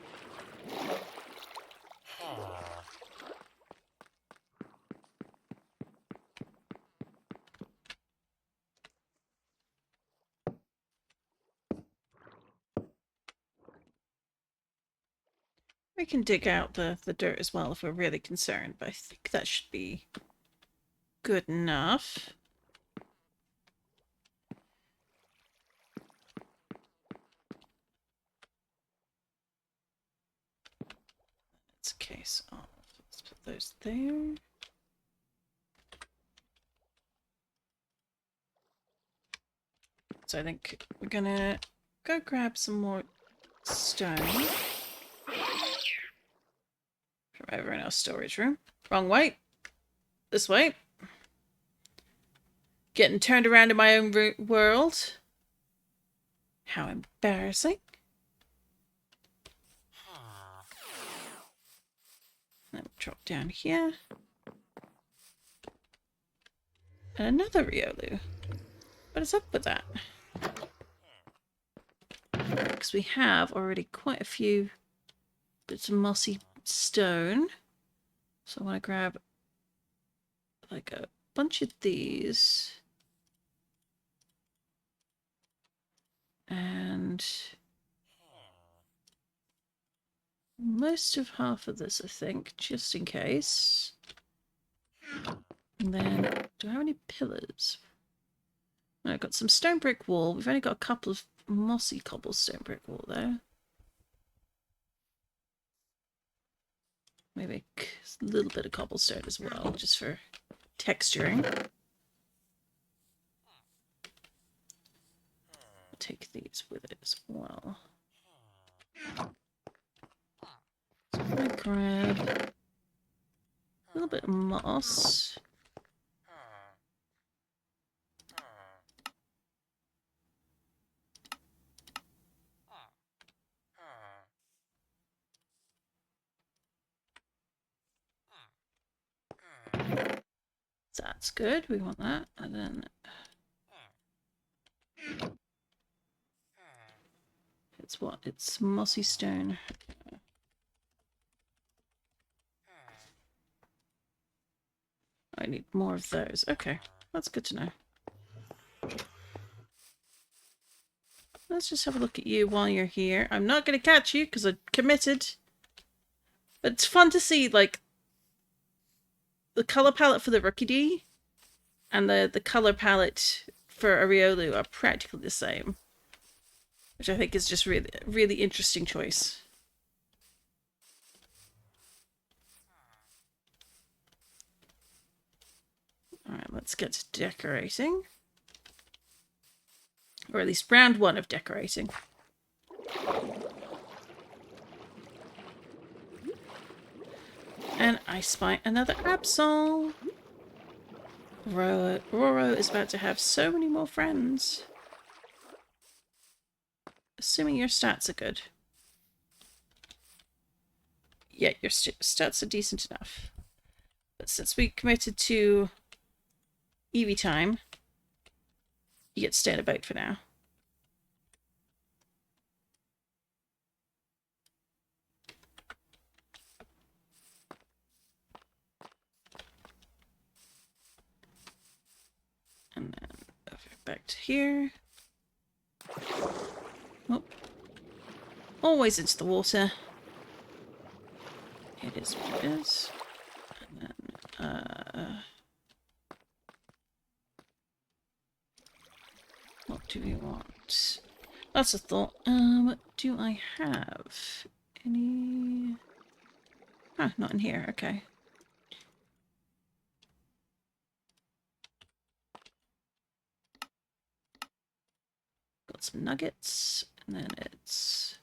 We can dig out the dirt as well if we're really concerned, but I think that should be good enough. It's a case of, let's put those there. So I think we're gonna go grab some more stone from over in our storage room. Wrong way. This way. Getting turned around in my own world. How embarrassing. Then we'll drop down here. And another Riolu. What is up with that? Because we have already quite a few bits of mossy stone. So I want to grab like a bunch of these. And most of half of this, I think, just in case. And then, do I have any pillars? I've got some stone brick wall. We've only got a couple of mossy cobblestone brick wall there. Maybe a little bit of cobblestone as well, just for texturing. I'll take these with it as well. So I'm going to grab a little bit of moss. That's good, we want that. And then it's what? It's mossy stone. I need more of those. Okay, that's good to know. Let's just have a look at you while you're here. I'm not going to catch you because I'm committed. But it's fun to see, like, the colour palette for the Rookidee and the colour palette for a Riolu are practically the same. Which I think is just really, really interesting choice. Alright, let's get to decorating. Or at least round one of decorating. And I spy another Absol. Roro is about to have so many more friends. Assuming your stats are good. Yeah, your stats are decent enough. But since we committed to Eevee time, you get to stay in a boat for now. And then over back to here. Oh. Always into the water. It is what it is. And then, what do we want? That's a thought. Do I have any? Ah, not in here. Okay. Got some nuggets, and then it's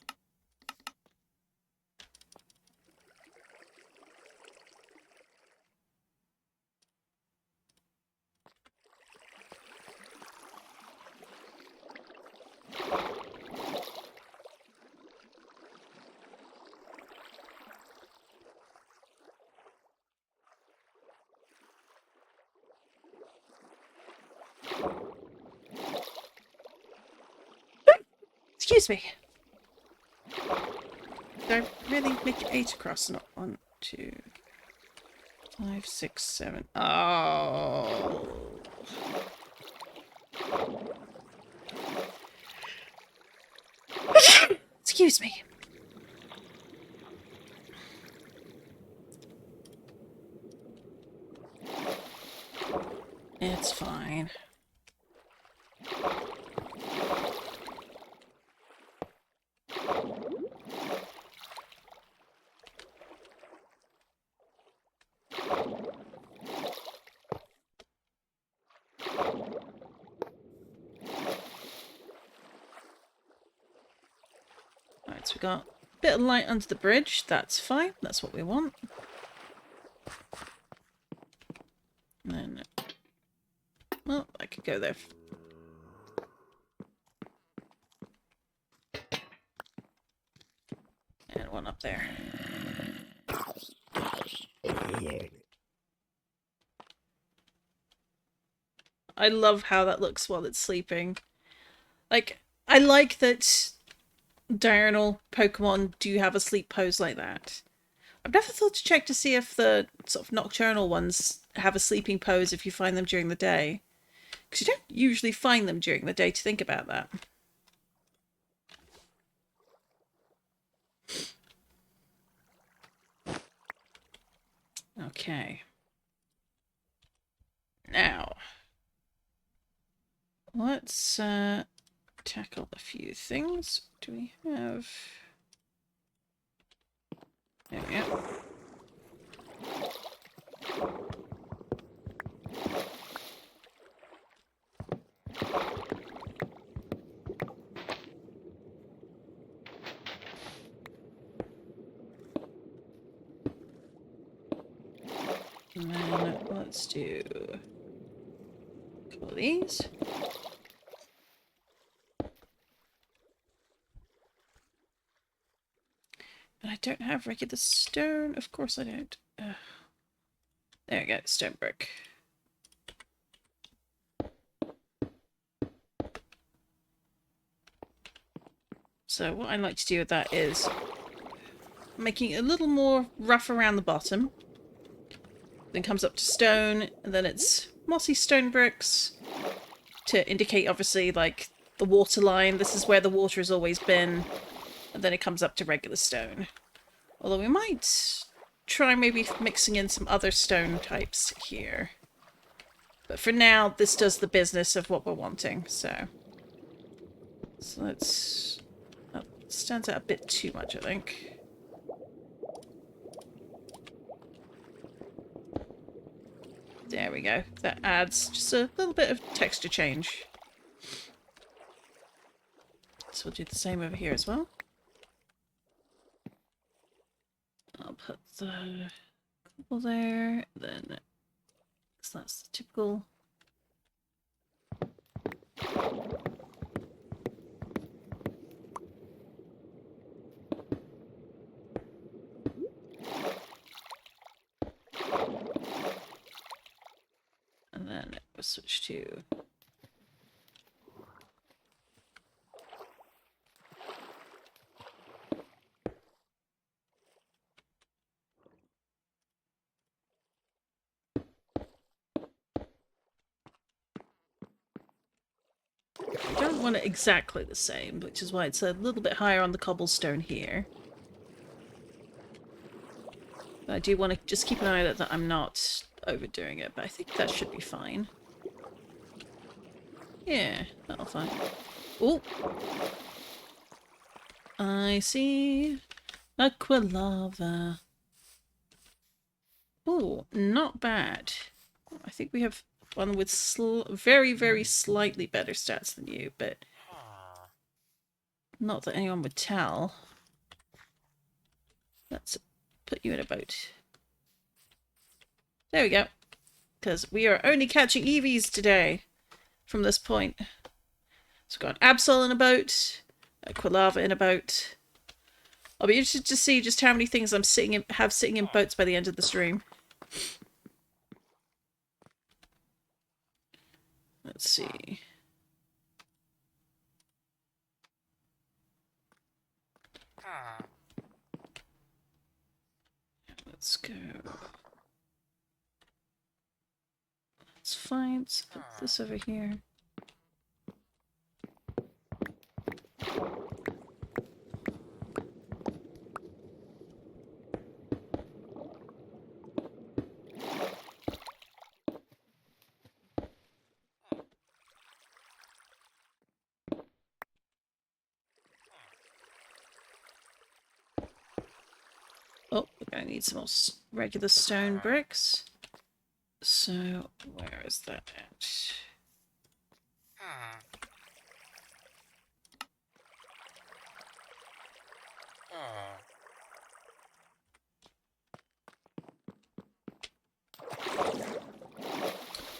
excuse me. Did I really make it 8 across? Not 1, 2, 5, 6, 7. Oh. Excuse me. It's fine. Alright, so we got a bit of light under the bridge. That's fine. That's what we want. And then, well, I could go there. And one up there. I love how that looks while it's sleeping. Like, I like that diurnal Pokemon do have a sleep pose like that. I've never thought to check to see if the sort of nocturnal ones have a sleeping pose if you find them during the day. Because you don't usually find them during the day to think about that. Okay. Now, let's tackle a few things. Do we have... There we go. And then let's do a couple of these. And I don't have regular stone. Of course I don't. There we go, stone brick. So what I like to do with that is making it a little more rough around the bottom. Then comes up to stone, and then it's mossy stone bricks to indicate, obviously, like the water line. This is where the water has always been. And then it comes up to regular stone. Although we might try maybe mixing in some other stone types here. But for now, this does the business of what we're wanting, so let's... That stands out a bit too much, I think. There we go. That adds just a little bit of texture change. So we'll do the same over here as well. I'll put the couple there, then so that's the typical. And then we'll switch to I don't want it exactly the same, which is why it's a little bit higher on the cobblestone here. But I do want to just keep an eye on that I'm not overdoing it, but I think that should be fine. Yeah, that'll fine. Oh! I see Aqualava. Oh, not bad. I think we have one with very, very slightly better stats than you, but not that anyone would tell. Let's put you in a boat. There we go. Because we are only catching EVs today from this point. So we've got Absol in a boat, Aqualava in a boat. I'll be interested to see just how many things I'm sitting in boats by the end of the stream. Let's see. let's go. It's fine. Let's put this over here. Oh, we're going to need some more regular stone bricks. So, where is that at?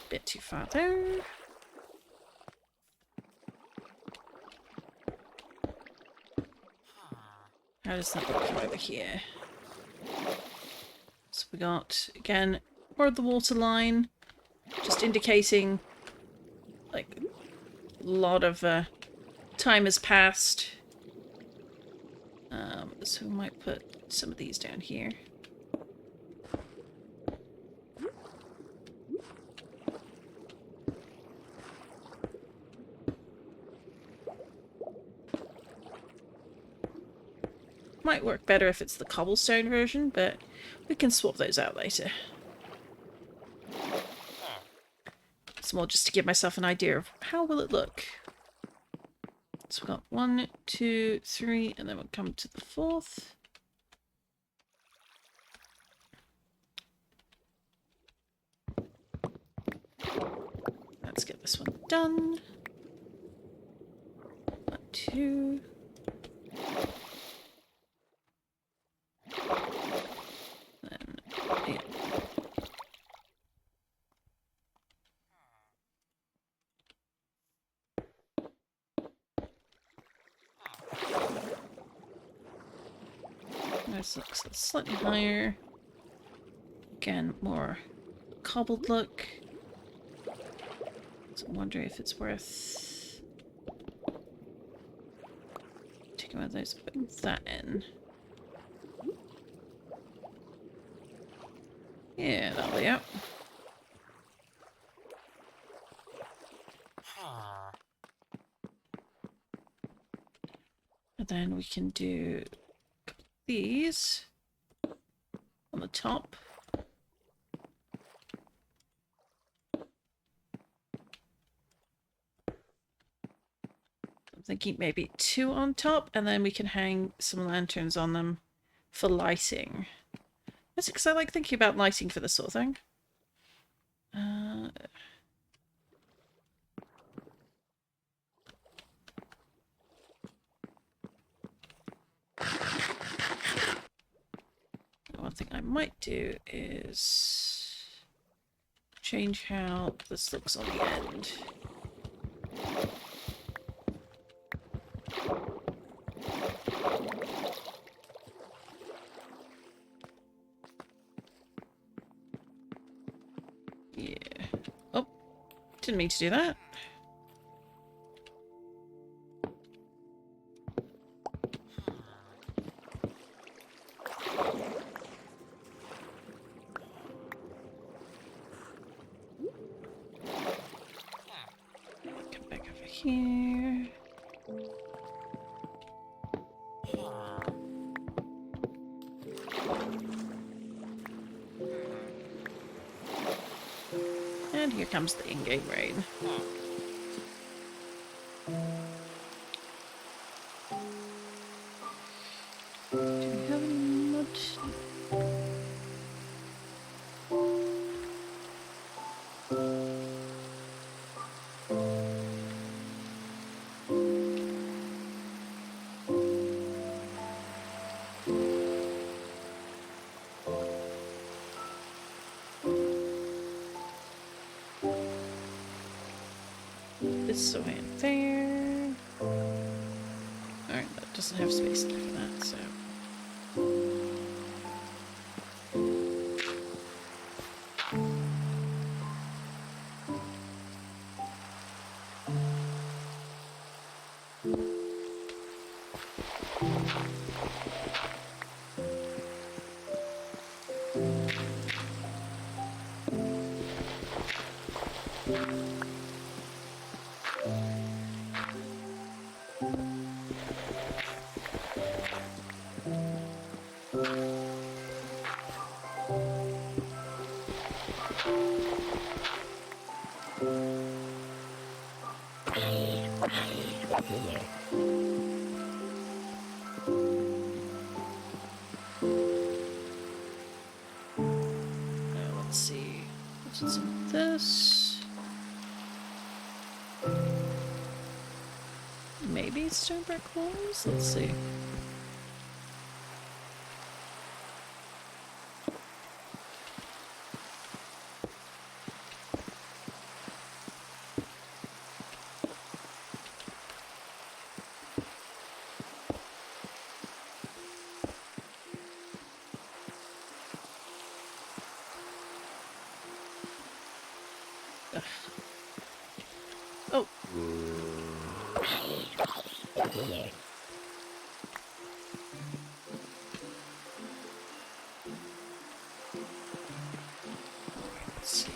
Bit too far there. How does that look from over here? So we got, again, more of the water line, just indicating, like, a lot of time has passed. So we might put some of these down here. Might work better if it's the cobblestone version, but we can swap those out later. It's more just to give myself an idea of how will it look. So we've got 1, 2, 3, and then we'll come to the 4th. Let's get this one done. 1, 2. Then, yeah. This looks slightly higher. Again, more cobbled look. So I'm wondering if it's worth taking one of those, putting that in. Yeah, that'll be out. And then we can do these on the top. I'm thinking maybe 2 on top, and then we can hang some lanterns on them for lighting. That's because I like thinking about lighting for this sort of thing. One thing I might do is change how this looks on the end. Yeah. Oh, didn't mean to do that. Come back over here. And here comes the in-game rain. Do we have any mud? This away in there. Alright, that doesn't have space enough for that, so. Let's see. What's some of this? Maybe stone brick walls? Let's see. Ugh. Oh. Let's see.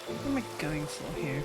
What am I going for here?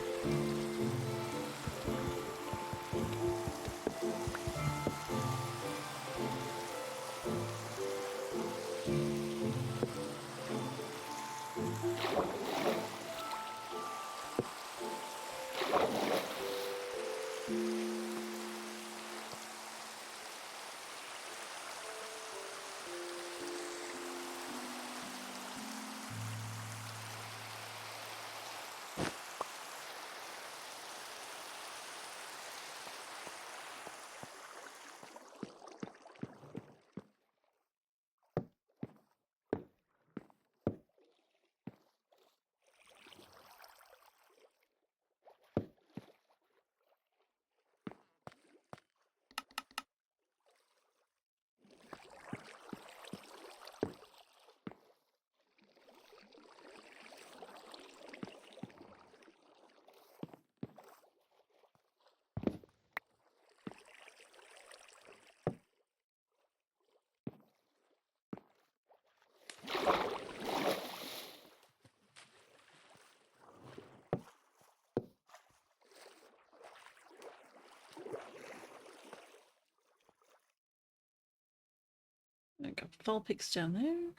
I got Vulpix down there.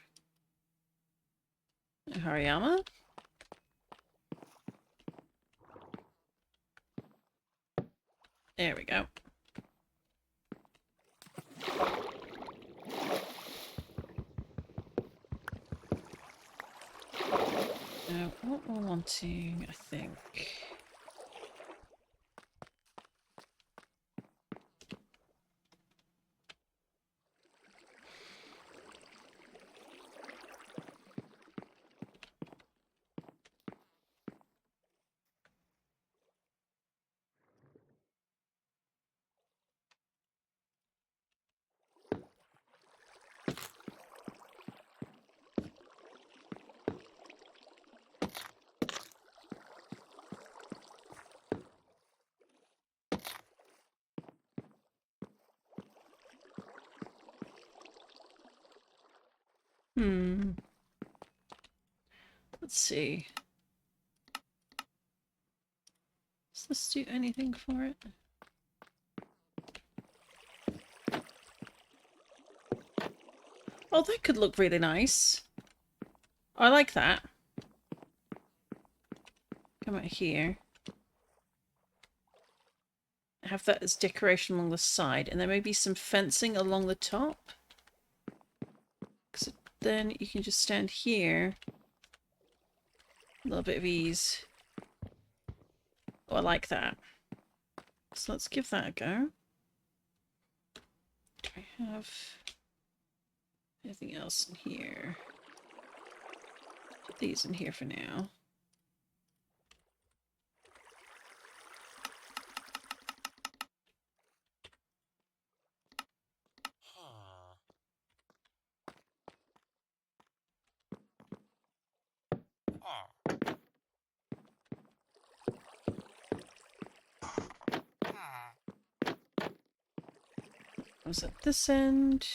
Hariyama. There we go. Now, what we're wanting, I think. Let's see. Does this do anything for it? Oh, that could look really nice. I like that. Come out here. Have that as decoration along the side, and there may be some fencing along the top. Because then you can just stand here. A little bit of ease. Oh, I like that. So let's give that a go. Do I have anything else in here? Put these in here for now. Was at this end?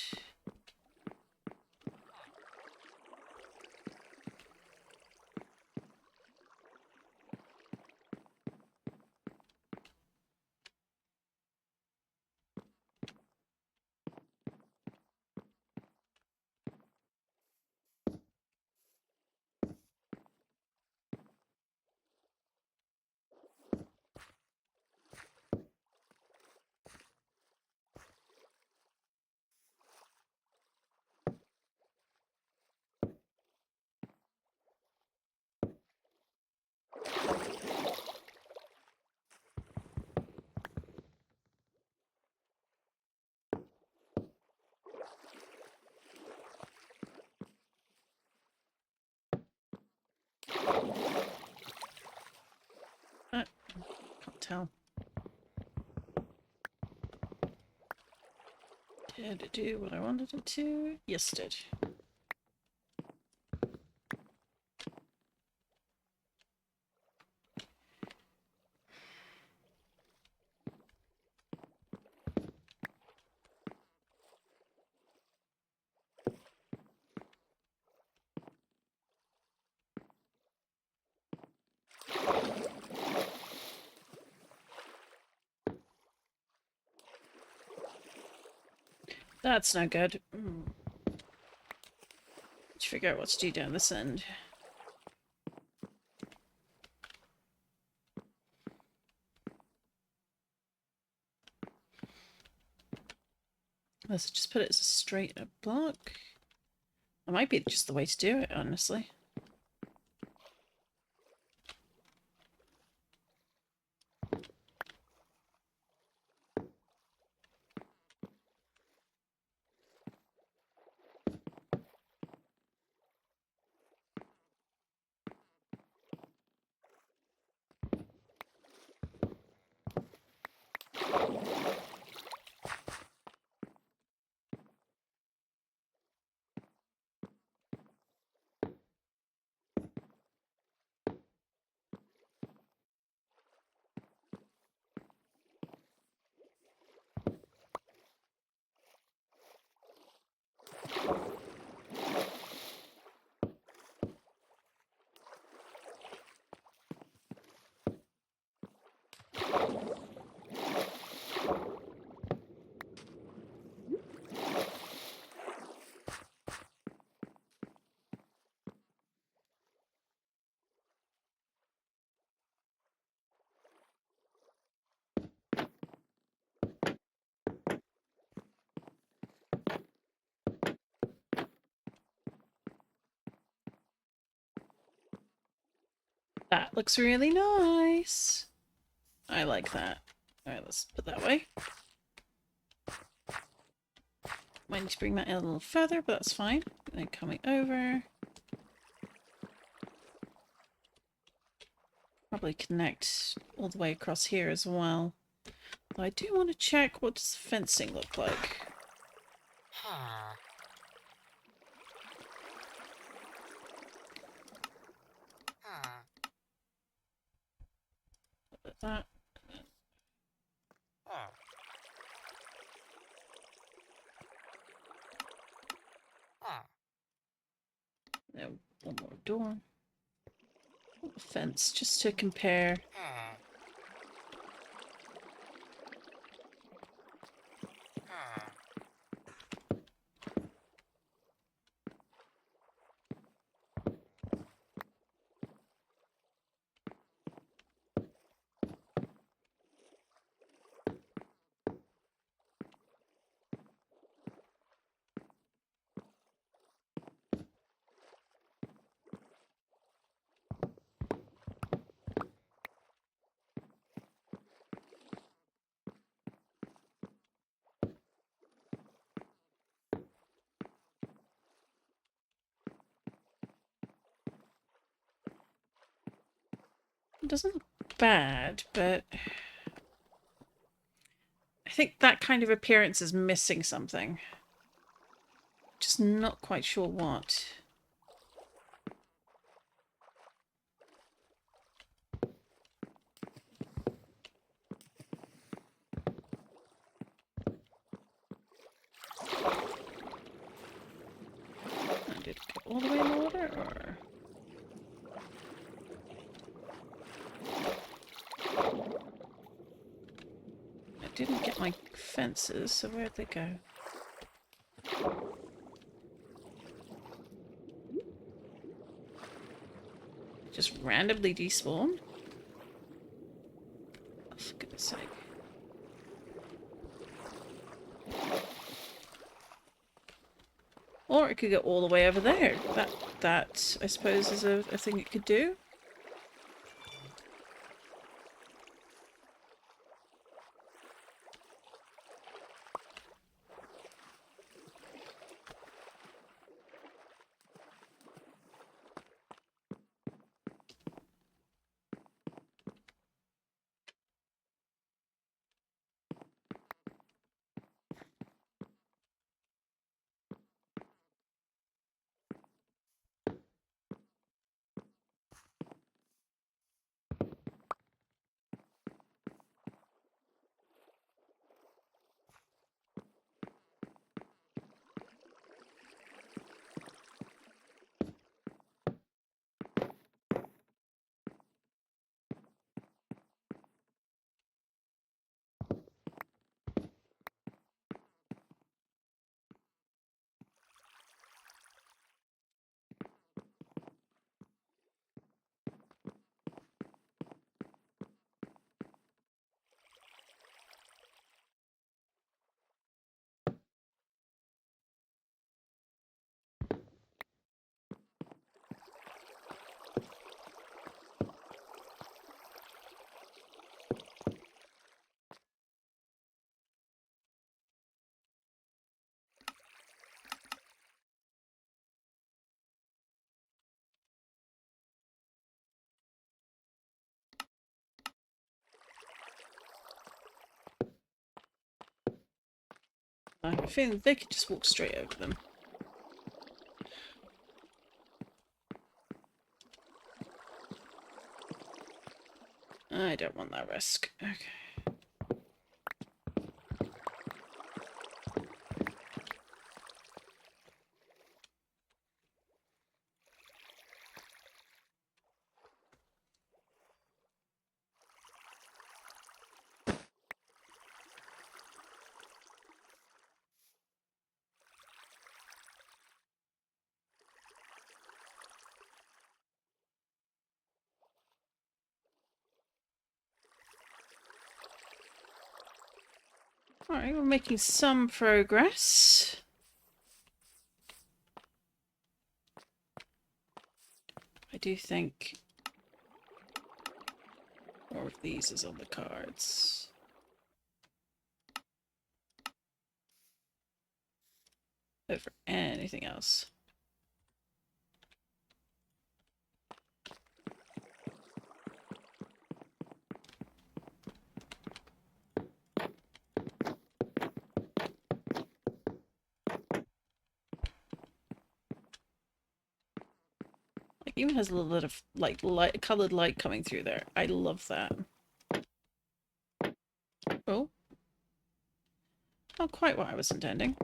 Can't tell. Did it do what I wanted it to? Yes, it did. That's no good. Let's figure out what to do down this end. Let's just put it as a straight up block. That might be just the way to do it, honestly. That looks really nice. I like that. Alright, let's put that away. Might need to bring that in a little further, but that's fine. And then coming over. Probably connect all the way across here as well. But I do want to check what does the fencing look like. Put that. There, one more door. A fence, just to compare. It doesn't look bad, but I think that kind of appearance is missing something. Just not quite sure what. Did it get all the way in the water, or...? I didn't get my fences, so where'd they go? Just randomly despawn? Oh, for goodness sake. Or it could go all the way over there. That I suppose, is a thing it could do. I have a feeling they could just walk straight over them. I don't want that risk. Okay. Alright, we're making some progress. I do think more of these is on the cards. Over anything else. It even has a little bit of like light, colored light coming through there. I love that. Oh. Not quite what I was intending.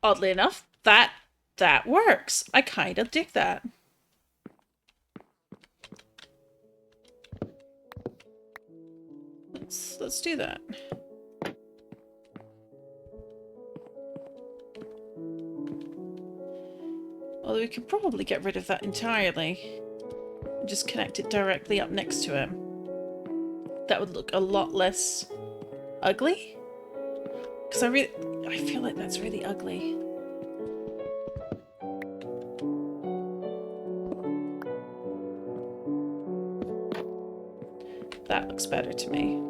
Oddly enough, that works. I kind of dig that. Let's do that. Although we could probably get rid of that entirely and just connect it directly up next to him. That would look a lot less ugly. Because I feel like that's really ugly. That looks better to me.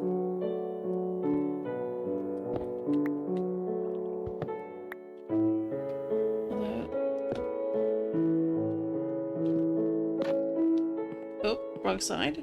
outside.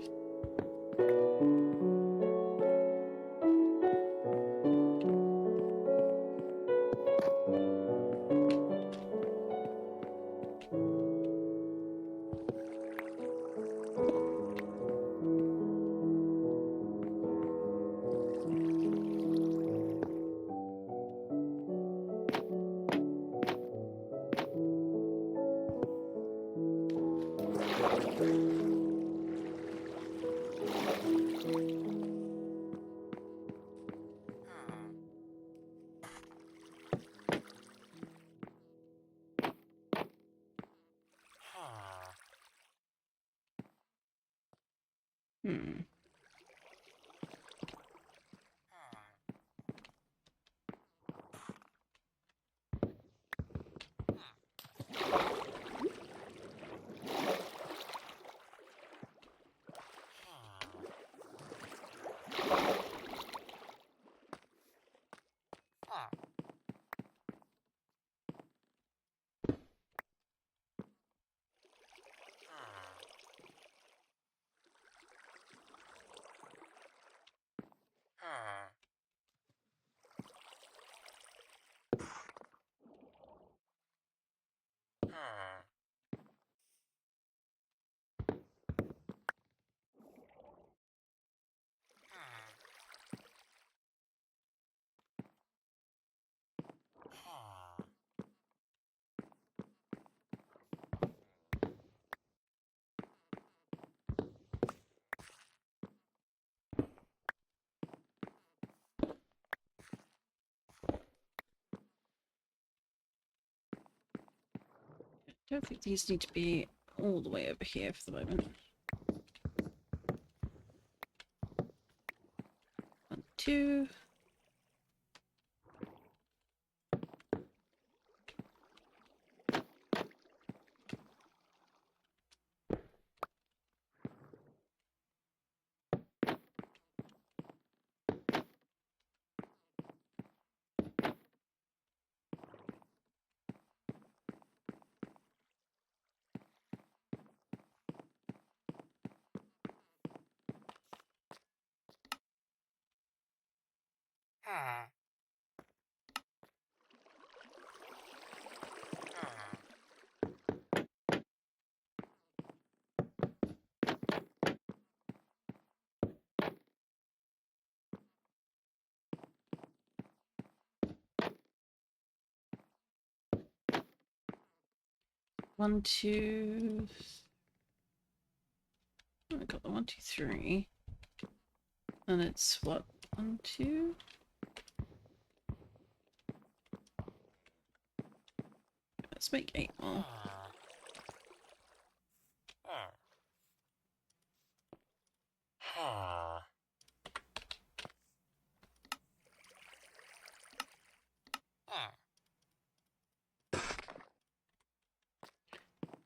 Hmm. I don't think these need to be all the way over here for the moment. 1, 2. One, two. I got the 1, 2, 3. And it's what? 1, 2. Let's make 8 more.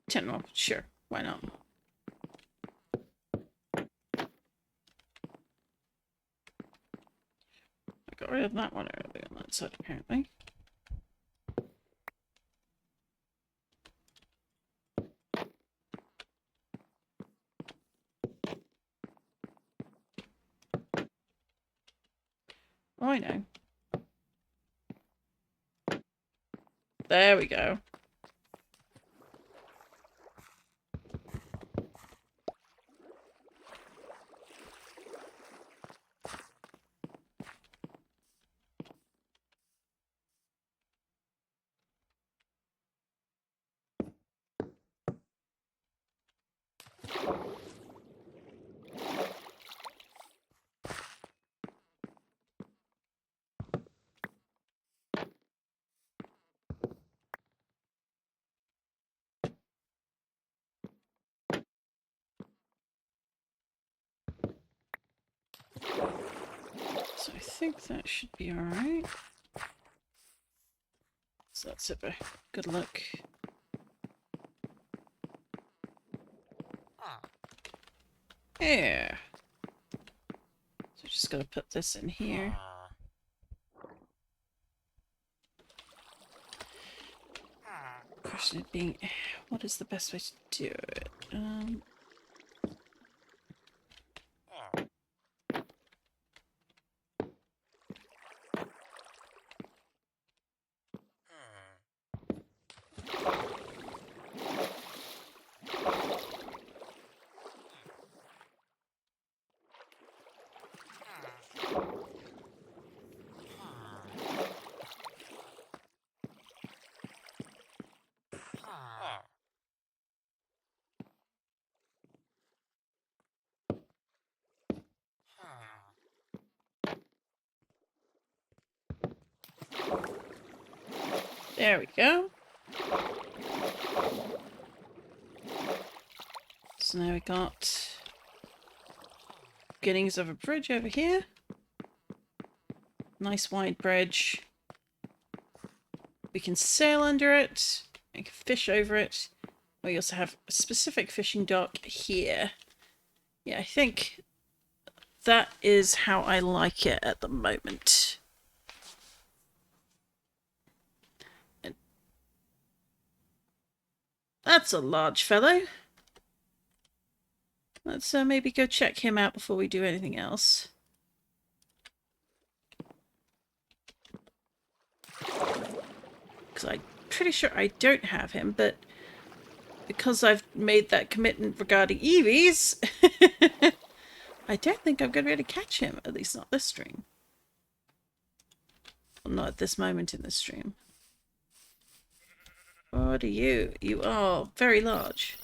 Ten more, sure. Why not? I got rid of that one earlier on that side, apparently. Oh, I know. There we go. So I think that should be alright. So that's it. Good luck. Yeah. So just gotta put this in here. Question being, what is the best way to do it? There we go. So now we got beginnings of a bridge over here. Nice wide bridge. We can sail under it. We can fish over it. We also have a specific fishing dock here. Yeah, I think that is how I like it at the moment. And that's a large fellow. Let's maybe go check him out before we do anything else. Because I'm pretty sure I don't have him, but because I've made that commitment regarding EVs, I don't think I'm going to be able to catch him, at least not this stream. Well, not at this moment in the stream. What are you? You are very large.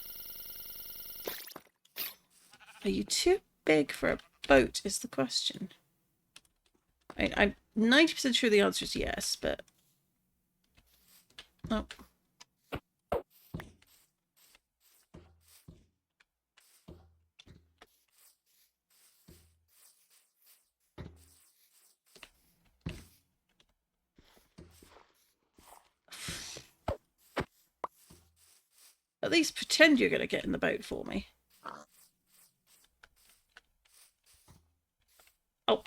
Are you too big for a boat is the question. I'm 90% sure the answer is yes, but... Oh. At least pretend you're going to get in the boat for me. Oh.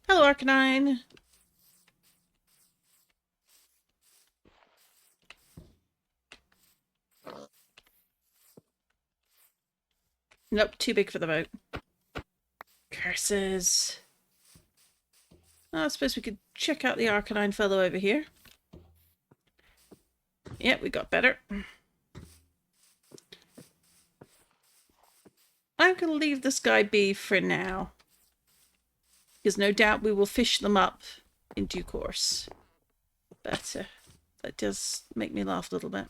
Hello, Arcanine. Nope, too big for the boat. Curses. Oh, I suppose we could check out the Arcanine fellow over here. Yeah, we got better. I'm going to leave this guy be for now. Because no doubt we will fish them up in due course. But that does make me laugh a little bit.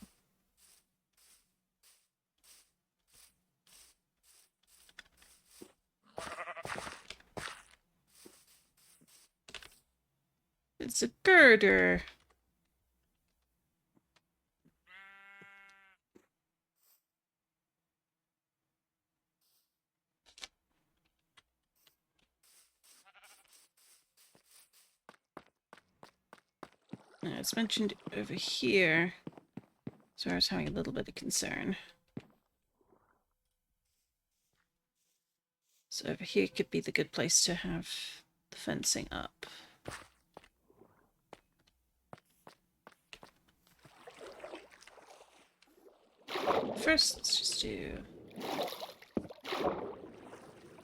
It's a girder. It's mentioned over here. So I was having a little bit of concern. So over here could be the good place to have the fencing up. First, let's just do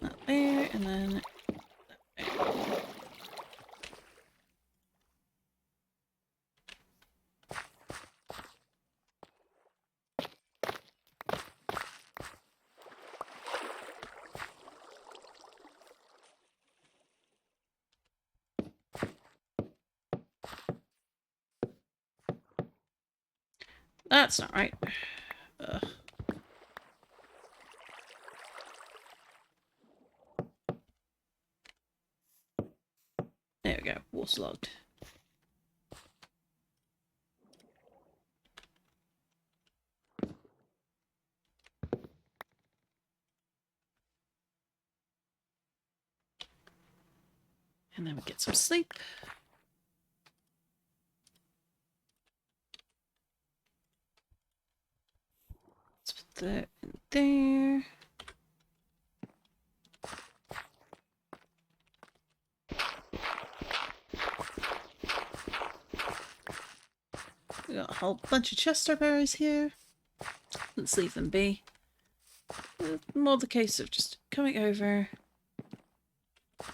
that there, and then that there. That's not right. Ugh. There we go, waterlogged. And then we get some sleep. Let's put that in there. We got a whole bunch of chester berries here. Let's leave them be. More the case of just coming over.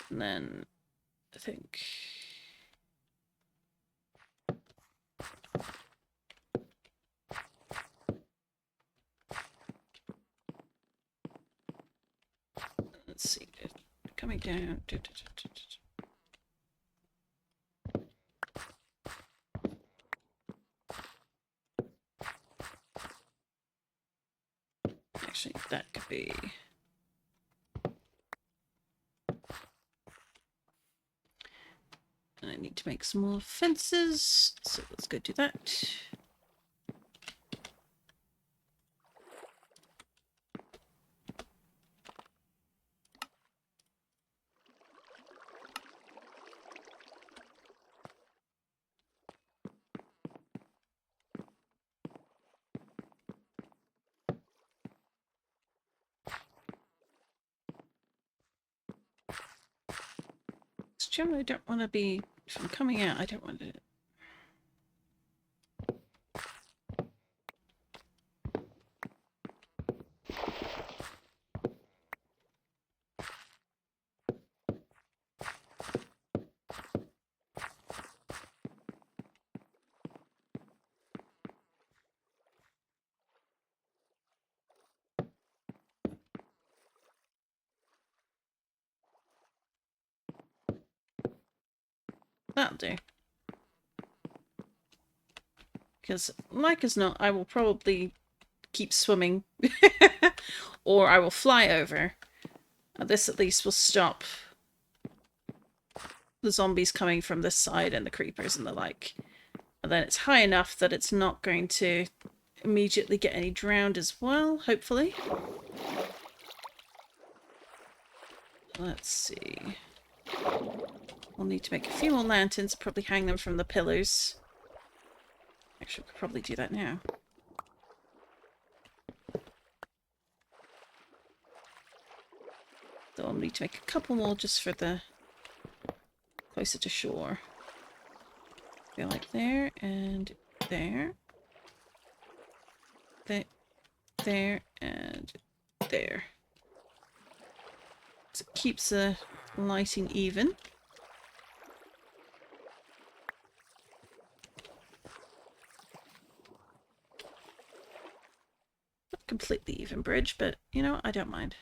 And then I think let's see. Coming down. Actually, that could be. I need to make some more fences, so let's go do that. Generally, I don't want to be, if I'm coming out, I don't want to. That'll do. Because, like as not, I will probably keep swimming. Or I will fly over. This at least will stop the zombies coming from this side and the creepers and the like. And then it's high enough that it's not going to immediately get any drowned as well, hopefully. Let's see. We'll need to make a few more lanterns, probably hang them from the pillars. Actually, we could probably do that now. So I'll need to make a couple more just for the closer to shore. Go like there and there. There and there. So it keeps the lighting even. Not completely even bridge, but you know, I don't mind.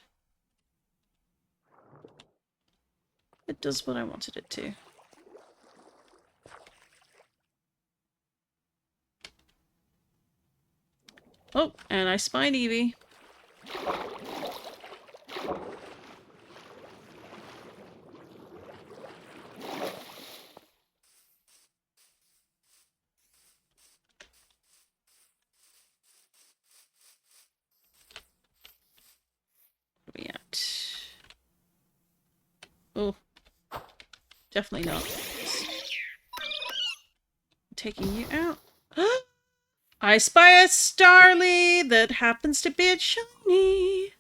It does what I wanted it to. Oh, and I spy an Eevee. Where are we at? Oh, definitely not. Taking you out. I spy a Starly that happens to be a shiny.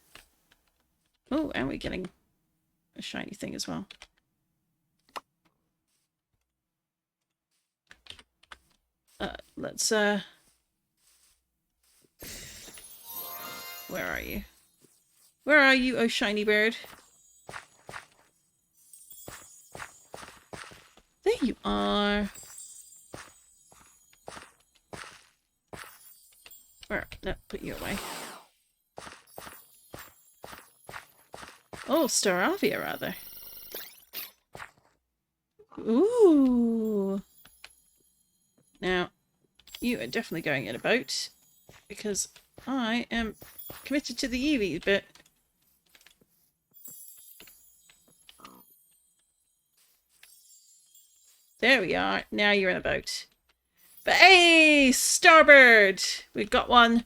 Oh, and we're getting a shiny thing as well. Let's where are you? Where are you, oh shiny bird? There you are. Where? No, put you away. Oh, Staravia, rather. Ooh. Now, you are definitely going in a boat, because I am committed to the Eevee bit. There we are. Now you're in a boat. But hey, Starbird! We've got one.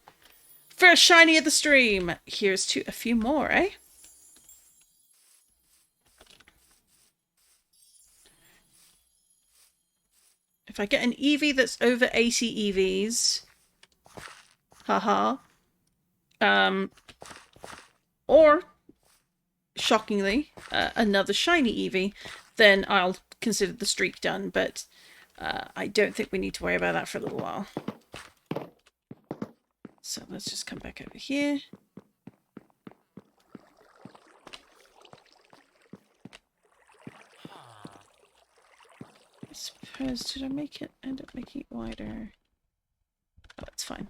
First shiny of the stream. Here's to a few more, eh? If I get an Eevee that's over 80 EVs, haha. Or, shockingly, another shiny Eevee, then I'll consider the streak done, but I don't think we need to worry about that for a little while. So let's just come back over here. I suppose, did I make it, end up making it wider? Oh, it's fine.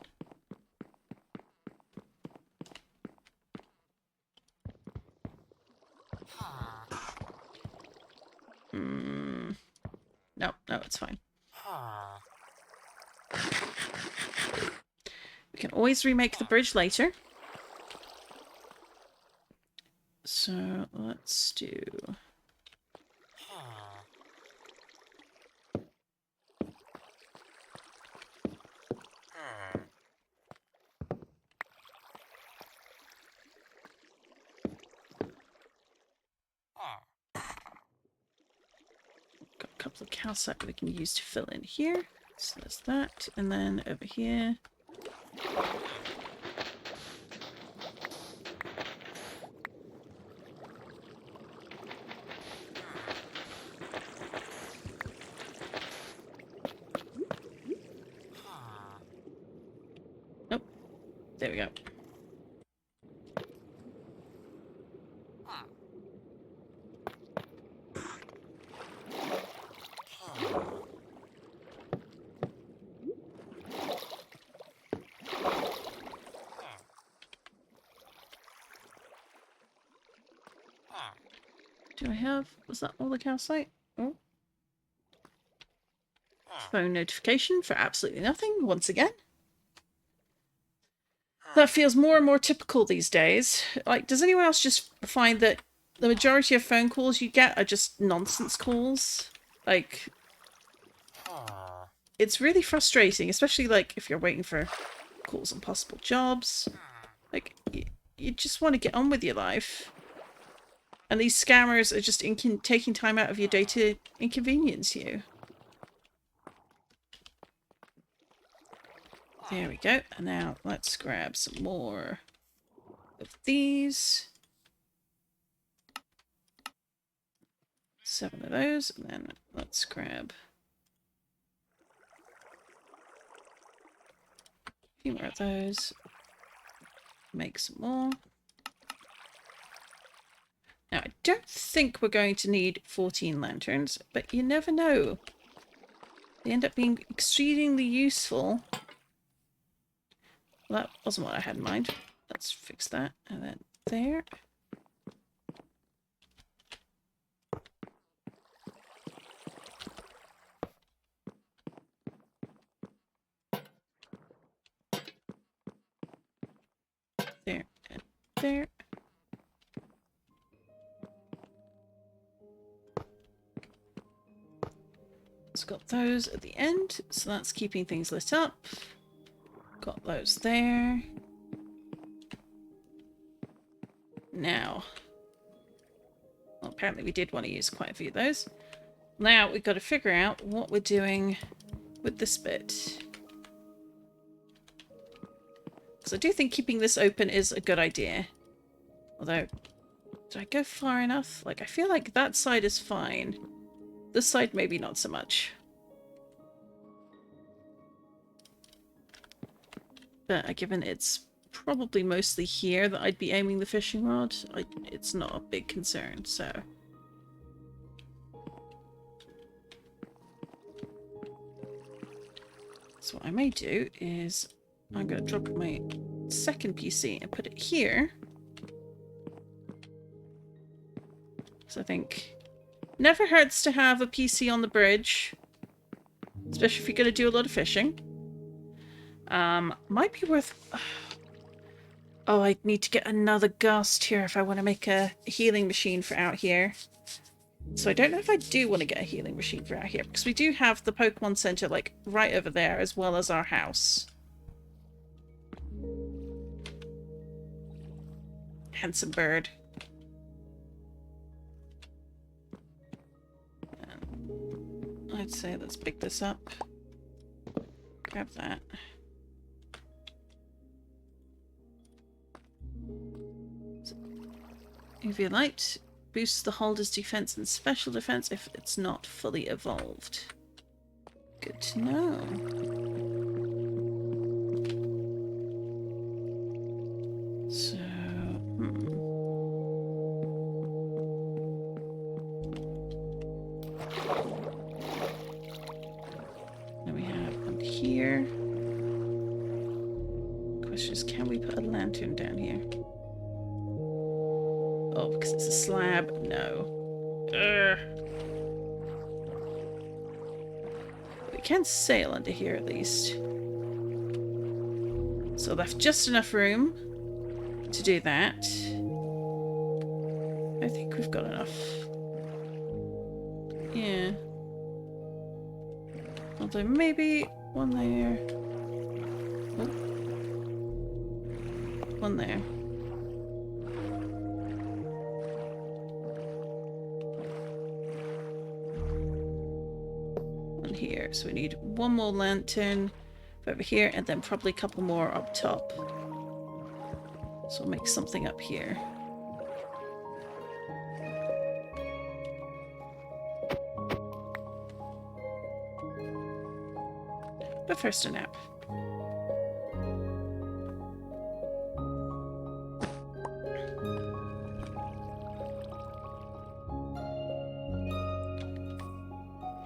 No, it's fine. We can always remake the bridge later. So let's do... couple of calcite we can use to fill in here. So there's that. And then over here. Nope. There we go. Do I have... Was that all the calcite? Oh. Phone notification for absolutely nothing, once again. That feels more and more typical these days. Like, does anyone else just find that the majority of phone calls you get are just nonsense calls? Like, it's really frustrating, especially, like, if you're waiting for calls on possible jobs. Like, you just want to get on with your life. And these scammers are just taking time out of your day to inconvenience you. There we go. And now let's grab some more of these. 7 of those. And then let's grab a few more of those. Make some more. Now, I don't think we're going to need 14 lanterns, but you never know. They end up being exceedingly useful. Well, that wasn't what I had in mind. Let's fix that. And then there. There and there. It's got those at the end, so that's keeping things lit up. Got those there. Now, well, apparently we did want to use quite a few of those. Now we've got to figure out what we're doing with this bit. Because I do think keeping this open is a good idea. Although, did I go far enough? Like, I feel like that side is fine. This side, maybe not so much. But given it's probably mostly here that I'd be aiming the fishing rod, it's not a big concern, so... So what I may do is I'm going to drop my second PC and put it here. So I think... Never hurts to have a PC on the bridge, especially if you're going to do a lot of fishing. Might be worth... Oh, I need to get another gust here if I want to make a healing machine for out here. So I don't know if I do want to get a healing machine for out here, because we do have the Pokemon Center, like, right over there, as well as our house. Handsome bird. I'd say let's pick this up. Grab that. UV light boosts the holder's defense and special defense if it's not fully evolved. Good to know. So, Then we have one here. Question is, can we put a lantern down here? Oh, because it's a slab? No. We can sail under here at least. So left just enough room to do that. I think we've got enough. Yeah. Although maybe one there. Oh. One there. here. So we need one more lantern over here, and then probably a couple more up top. So we'll make something up here. But first a nap.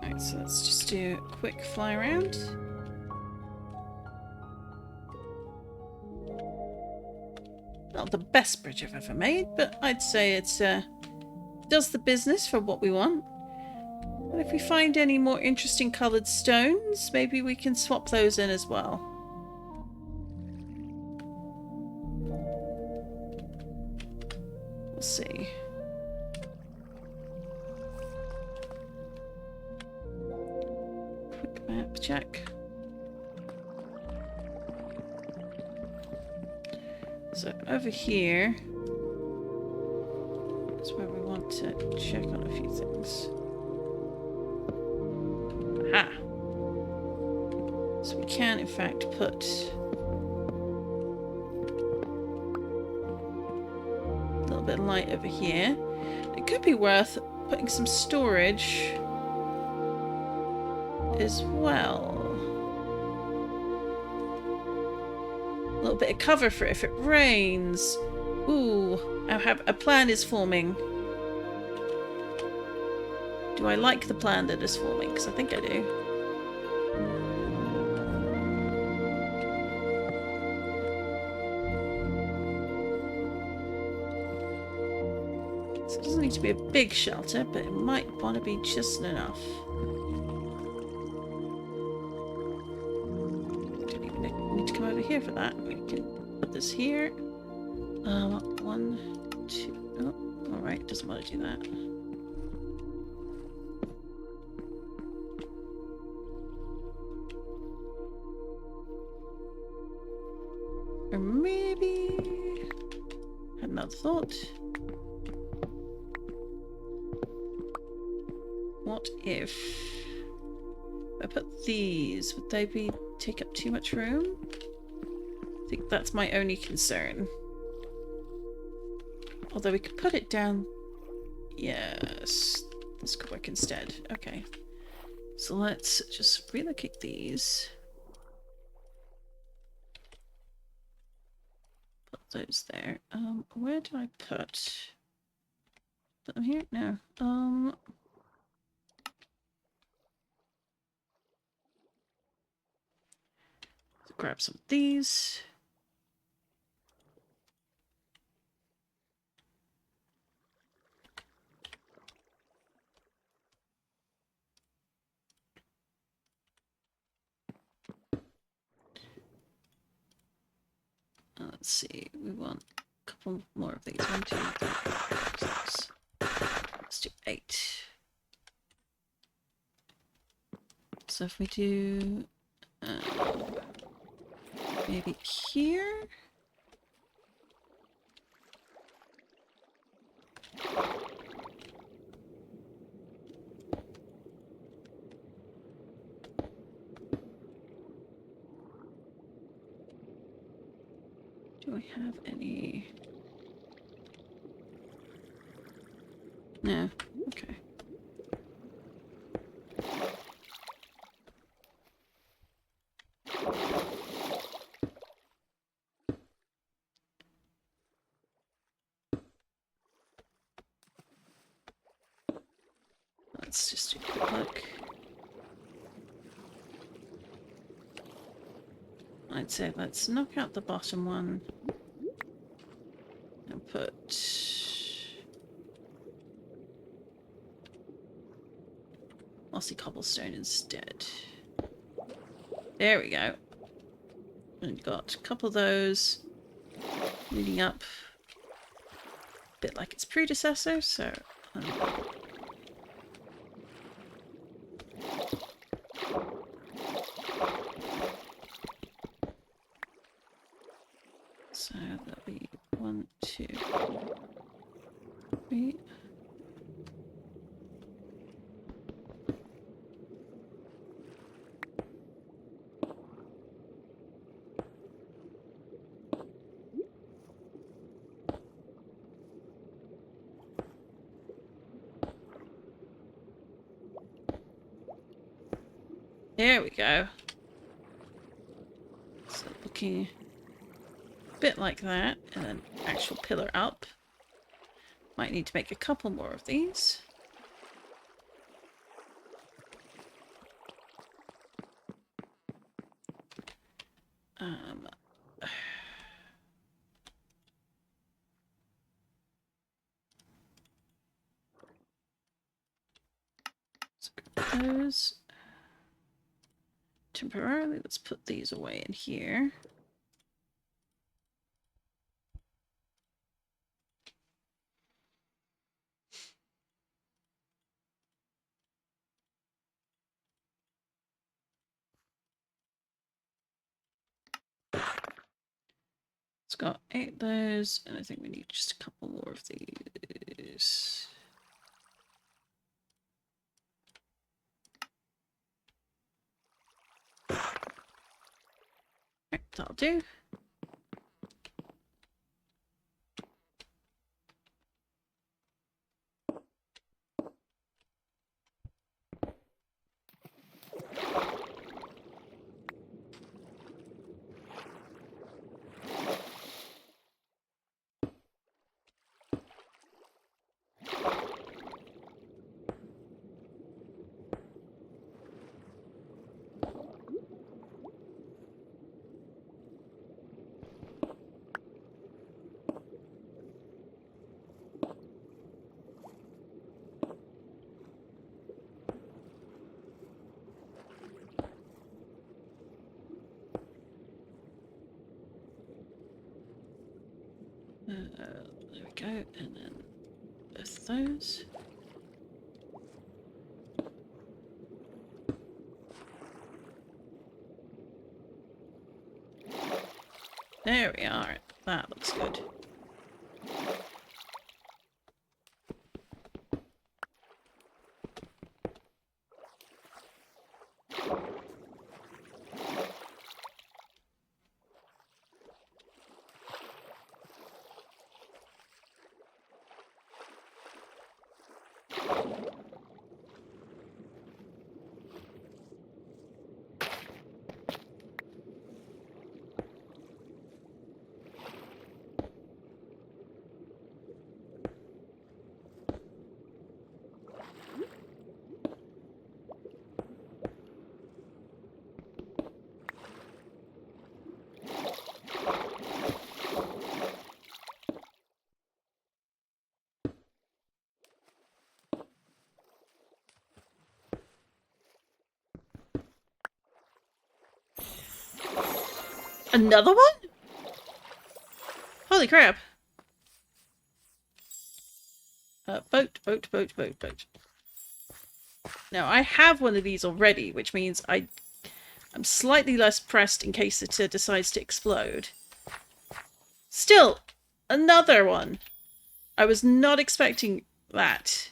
Alright, so let's just do a quick fly around. Not the best bridge I've ever made, but I'd say it's does the business for what we want. And if we find any more interesting coloured stones, maybe we can swap those in as well. We'll see. Quick map check. So over here is where we want to check on a few things. Aha! So we can in fact put a little bit of light over here. It could be worth putting some storage as well. A little bit of cover for if it rains. Ooh, I have a plan is forming. Do I like the plan that is forming? Because I think I do. So it doesn't need to be a big shelter, but it might want to be just enough. Don't even need to come over here for that. We can put this here. 1, 2. Oh, alright, doesn't want to do that. Or maybe... had another thought. What if I put these? Would they take up too much room? I think that's my only concern. Although we could put it down... Yes. This could work instead. Okay. So let's just relocate these. Put those there. Where do I put them here? No. Grab some of these. Let's see, we want a couple more of these. 1, 2, 3, 4, 5, 6. Let's do 8. So if we do maybe here. Do I have any? No. Okay. Let's just do a quick look. I'd say let's knock out the bottom one and put mossy cobblestone instead. There we go. And got a couple of those leading up, a bit like its predecessor, so so that'll be 1, 2, 3. There we go. So looking a bit like that, and then actual pillar up. Might need to make a couple more of these. So those. Temporarily, let's put these away in here. It's got 8 of those, and I think we need just a couple more of these. Right, that'll do. There we go, and then both those. There we are. That looks good. Another one? Holy crap. Boat. Now, I have one of these already, which means I'm slightly less pressed in case it decides to explode. Still, another one. I was not expecting that.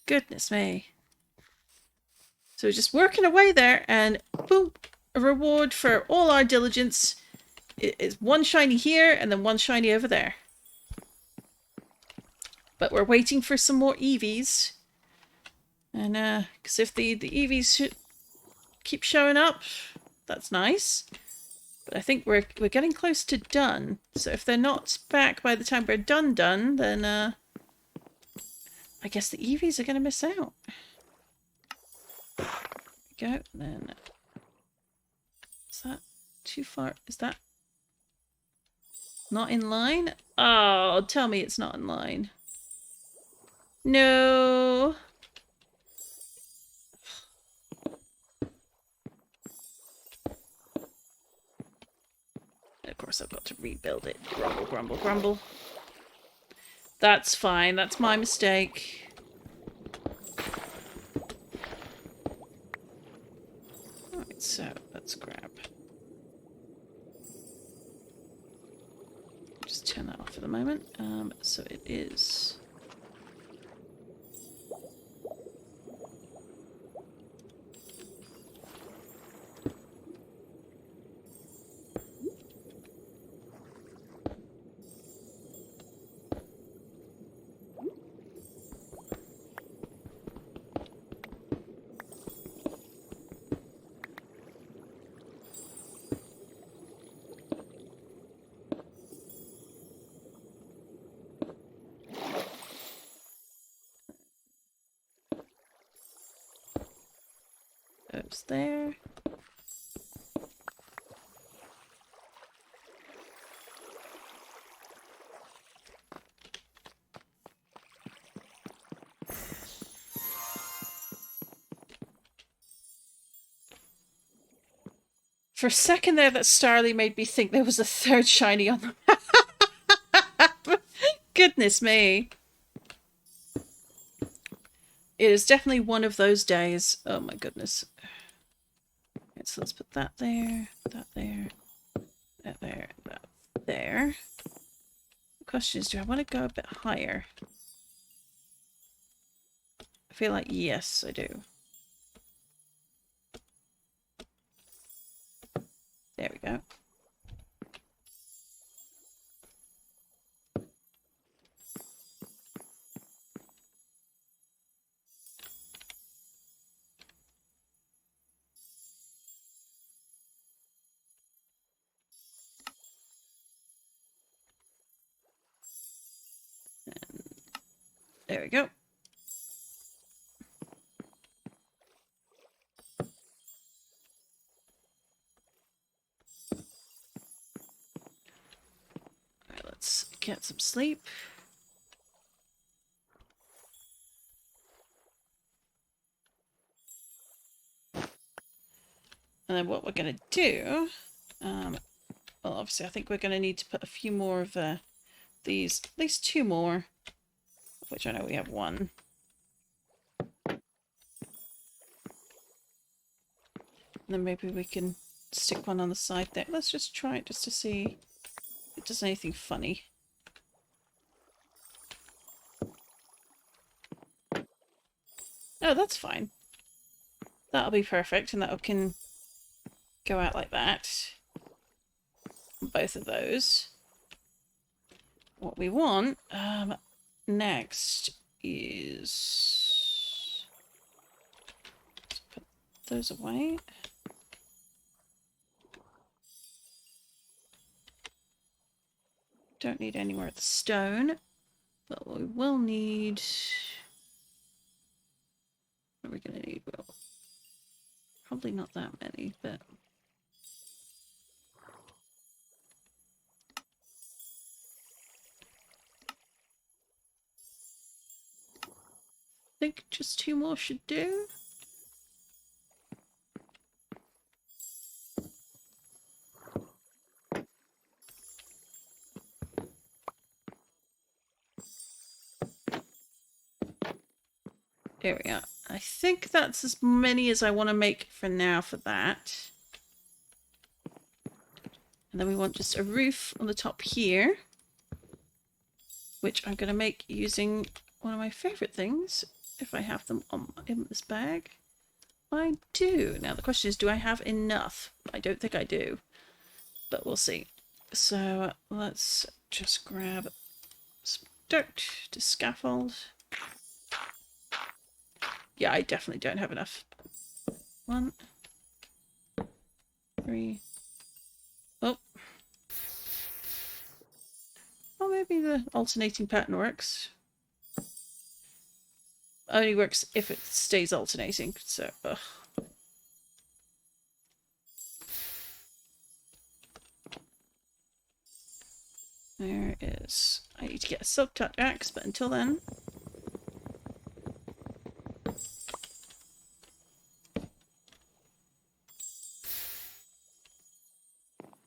Goodness me. So just working away there, and boom, a reward for all our diligence. It is one shiny here, and then one shiny over there. But we're waiting for some more EVs. And, because if the EVs should keep showing up, that's nice. But I think we're getting close to done. So if they're not back by the time we're done, then, I guess the EVs are going to miss out. There we go, then... Is that too far? Is that not in line? Oh, tell me it's not in line. No. Of course, I've got to rebuild it. Grumble, grumble, grumble. That's fine. That's my mistake. Alright, so let's grab. Just turn that off for the moment. So it is. Oops, there. For a second there, that Starly made me think there was a third shiny on the map. Goodness me. It is definitely one of those days. Oh my goodness. Okay, so let's put that there, that there, that there, that there. The question is, do I want to go a bit higher? I feel like yes, I do. There we go. There we go. Alright, let's get some sleep. And then what we're going to do, well, obviously I think we're going to need to put a few more of these, at least 2 more, of which I know we have 1. And then maybe we can stick 1 on the side there. Let's just try it just to see if it does anything funny. Oh, that's fine. That'll be perfect, and that can go out like that. Both of those. What we want next is... let's put those away. Don't need any more of the stone, but we will need... what are we going to need? Well, probably not that many, but... I think just 2 more should do. There we are. I think that's as many as I want to make for now for that. And then we want just a roof on the top here, which I'm going to make using one of my favourite things, if I have them in this bag. I do. Now the question is, do I have enough? I don't think I do, but we'll see. So let's just grab some dirt to scaffold. Yeah, I definitely don't have enough. 1, 3. Oh. Well, maybe the alternating pattern works. Only works if it stays alternating, so... ugh. There is... I need to get a silk touch axe, but until then...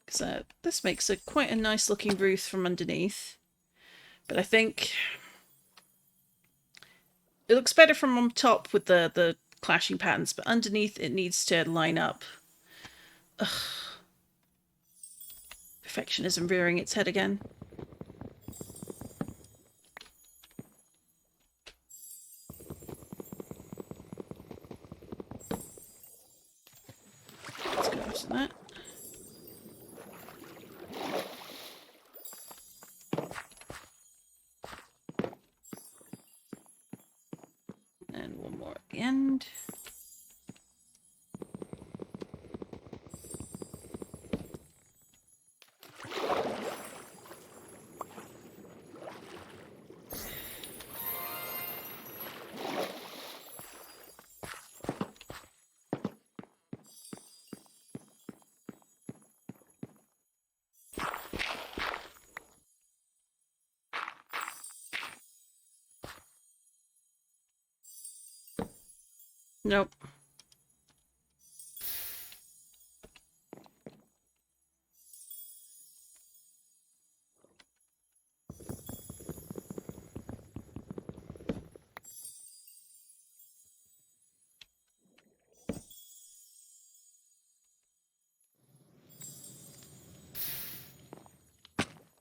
because this makes quite a nice looking roof from underneath. But I think... it looks better from on top with the clashing patterns, but underneath it needs to line up. Ugh. Perfectionism rearing its head again. Let's go after that. And 1 more at the end. Nope.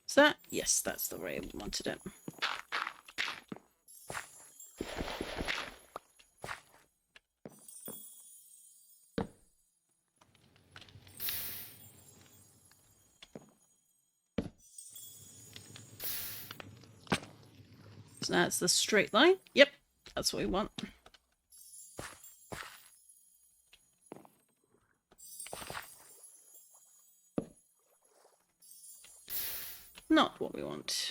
Is that? Yes, that's the way we wanted it. So that's the straight line. Yep, that's what we want. Not what we want.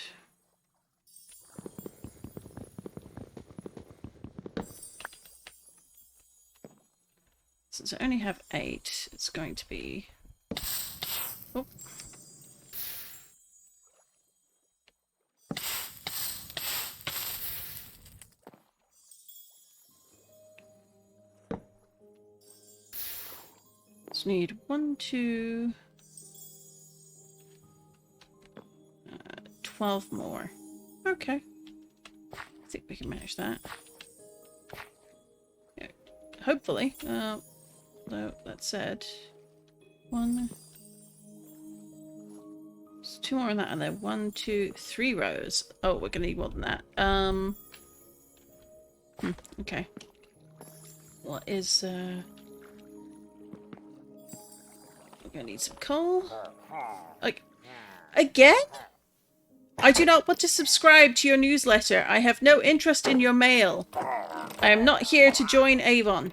Since I only have 8, it's going to be... Oh. Just need 1, 2... 12 more. Okay. I think we can manage that. Yeah. Hopefully. Though, that said... 1... There's 2 more on that, and then 1, 2, 3 rows. Oh, we're gonna need more than that. Okay. What is, we're gonna need some coal. Like, again? I do not want to subscribe to your newsletter. I have no interest in your mail. I am not here to join Avon.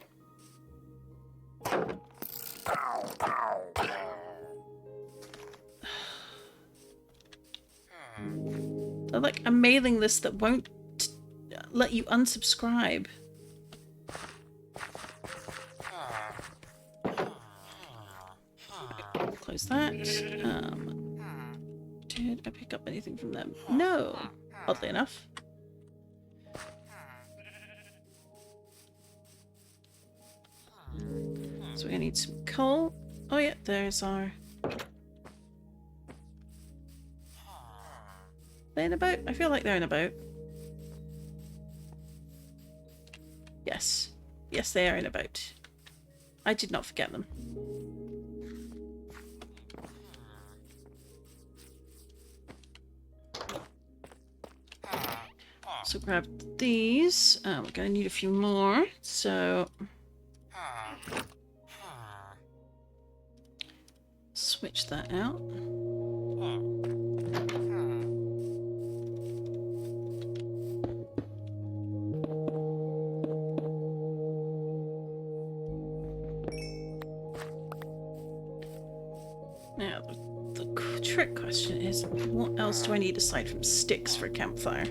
They're like a mailing list that won't let you unsubscribe. Close that. Did I pick up anything from them? No, oddly enough. So we're gonna need some coal. Oh yeah, there's our... They in a boat? I feel like they're in a boat. Yes. Yes, they are in a boat. I did not forget them. So grab these. We're going to need a few more. So... switch that out. Now, the trick question is, what else do I need aside from sticks for a campfire?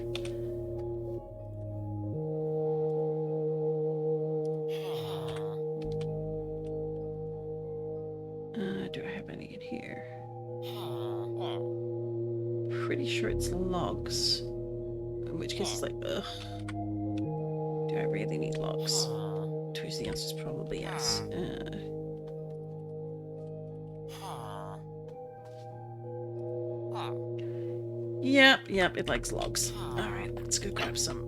Do I have any in here? Pretty sure it's logs. In which case it's like, ugh. Do I really need logs? To which the answer is probably yes. Yep, it likes logs. Alright, let's go grab some.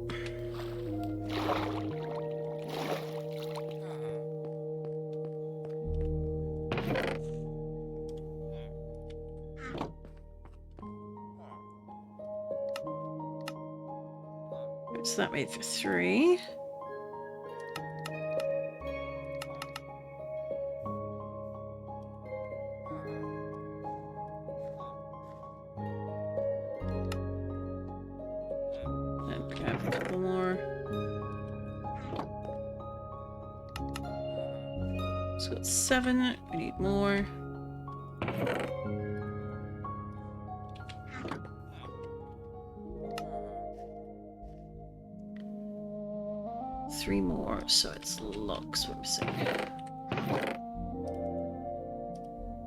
So that made for 3. And grab a couple more. So it's 7. We need more. Three more, so it's logs we're missing.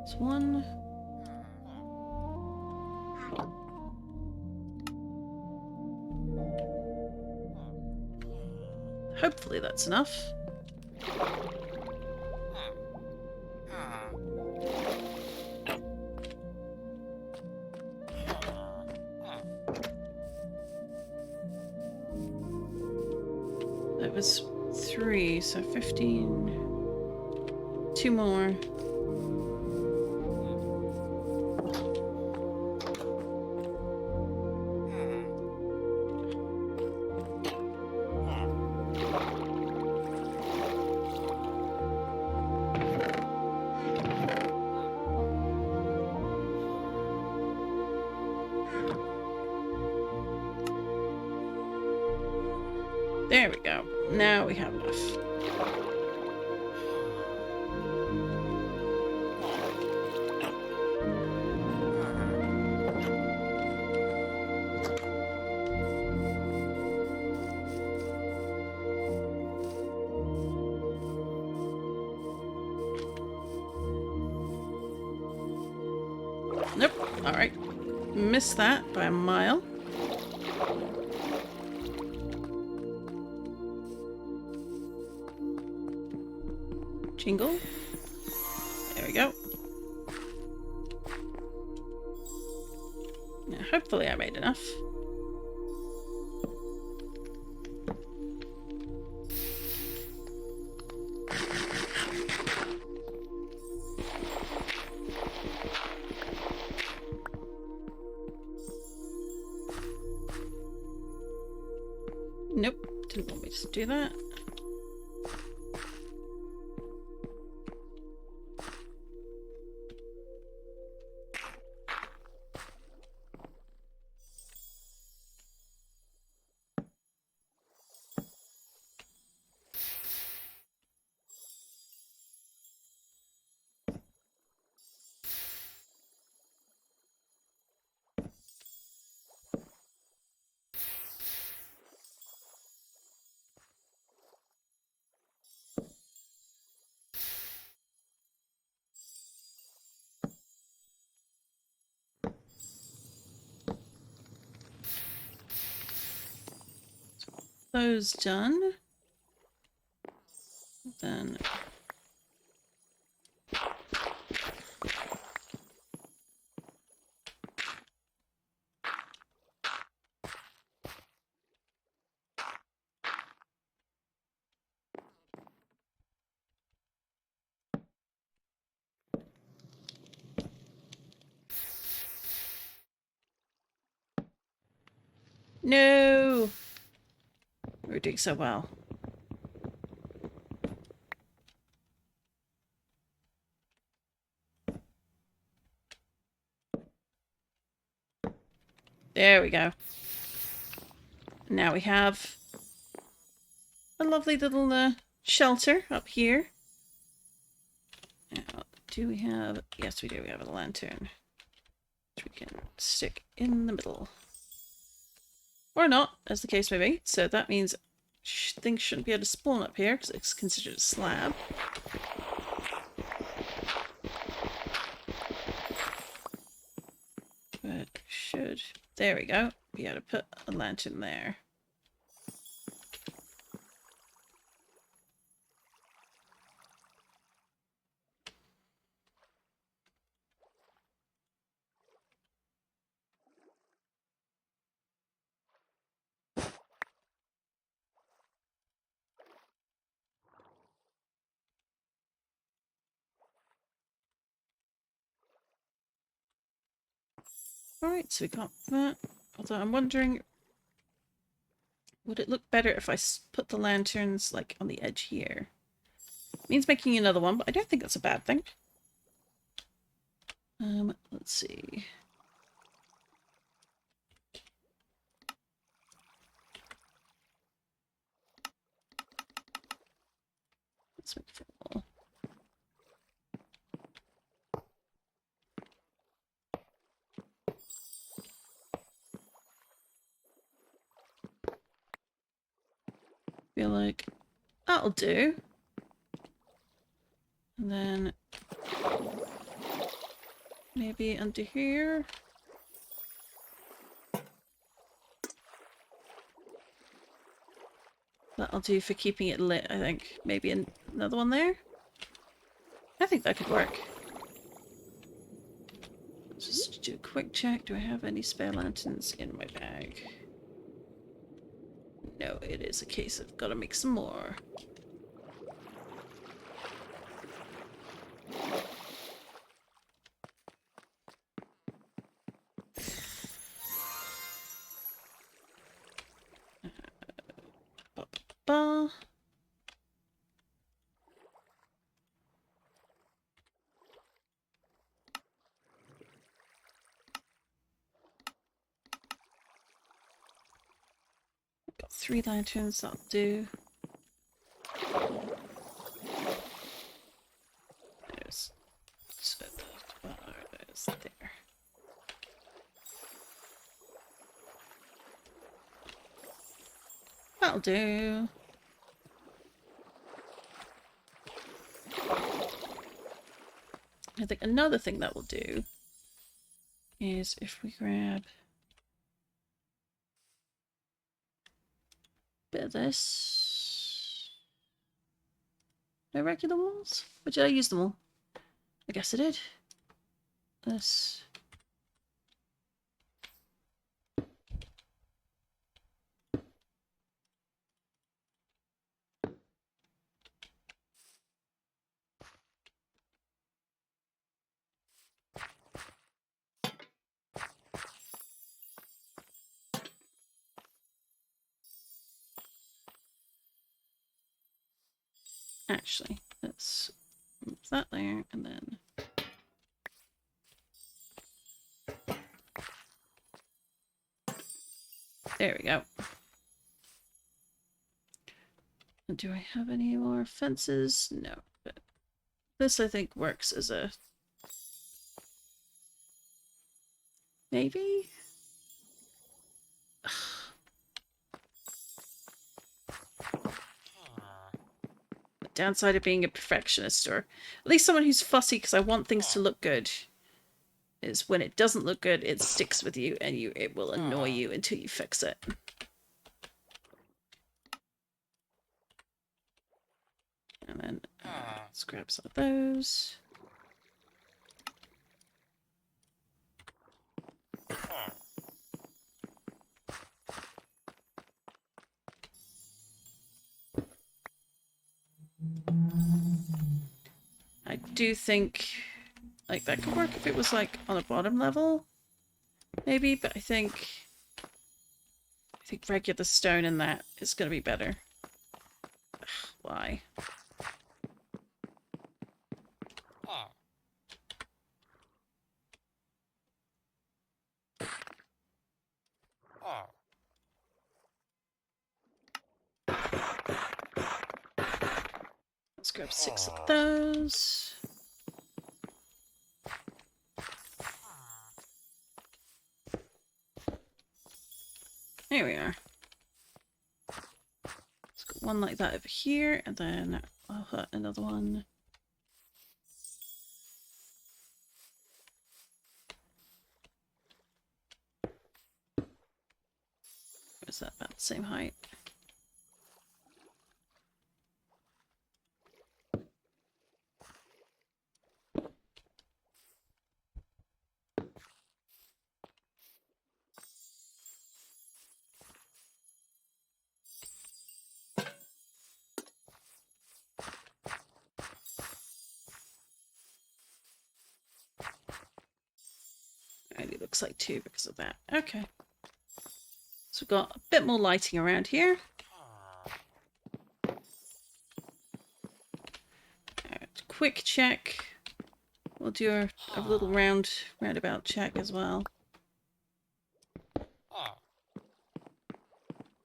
It's 1. Hopefully that's enough. That was 3, so 15. 2 more. There we go. Now we have enough. Nope. Alright. Missed that by a mile. Jingle. There we go. Yeah, hopefully I made enough. Nope, didn't want me to do that. Those done. Then no! We're doing so well. There we go. Now we have a lovely little shelter up here. Now, do we have... Yes, we do. We have a lantern, which we can stick in the middle. Or not, as the case may be. So that means things shouldn't be able to spawn up here, because it's considered a slab. But should... There we go. Be able to put a lantern there. Alright, so we got that. Although I'm wondering, would it look better if I put the lanterns, like, on the edge here? It means making another one, but I don't think that's a bad thing. Let's see. Let's make it full. Feel like that'll do. And then maybe under here. That'll do for keeping it lit, I think. Maybe another one there? I think that could work. Just do a quick check. Do I have any spare lanterns in my bag? No, it is a case of gotta make some more. Ba. Got 3 lanterns, that'll do. There's there. That'll do. I think another thing that will do is if we grab a bit of this. No regular walls? Or did I use them all? I guess I did. This. Actually, let's move that there and then there we go. And do I have any more fences? No, but this I think works as a maybe. The downside of being a perfectionist, or at least someone who's fussy because I want things to look good, is when it doesn't look good, it sticks with you and it will annoy you until you fix it. And then let's grab some of those. I do think like that could work if it was like on a bottom level, maybe, but I think regular stone in that is going to be better. Ugh, why? Let's grab 6 of those. Here we are. Let's got one like that over here, and then I'll put another one. Is that about the same height? It looks like 2 because of that. Okay. So we've got a bit more lighting around here. Quick check. We'll do a little roundabout check as well.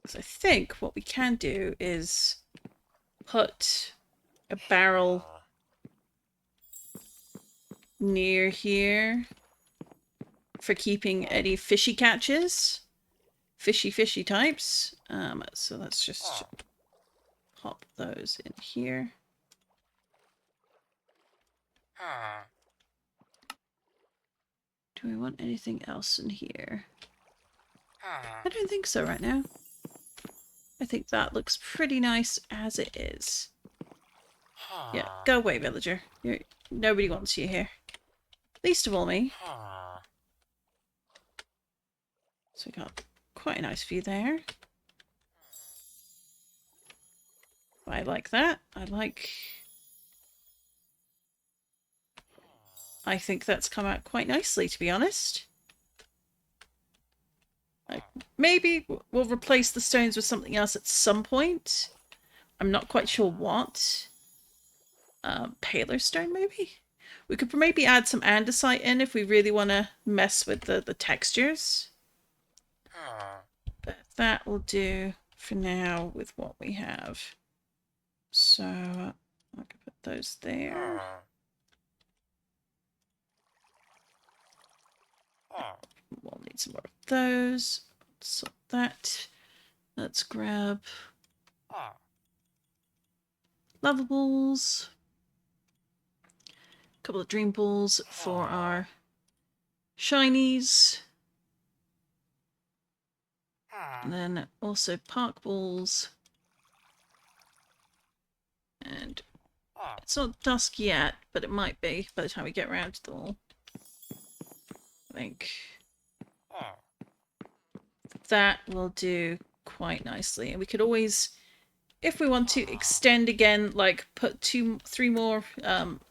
So I think what we can do is put a barrel near here for keeping any fishy catches. Fishy types. So let's just pop those in here. Do we want anything else in here? I don't think so right now. I think that looks pretty nice as it is. Yeah, go away, villager. Nobody wants you here. Least of all me. So we got quite a nice view there. I like that. I think that's come out quite nicely, to be honest. Maybe we'll replace the stones with something else at some point. I'm not quite sure what. Paler stone, maybe? We could maybe add some andesite in if we really want to mess with the textures. But that will do for now with what we have. So I can put those there. We'll need some more of those. So that. Let's grab lava balls. A couple of dream balls for our shinies. And then also park balls. And it's not dusk yet, but it might be by the time we get around to them all. I think that will do quite nicely. And we could always, if we want to extend again, like put 3 more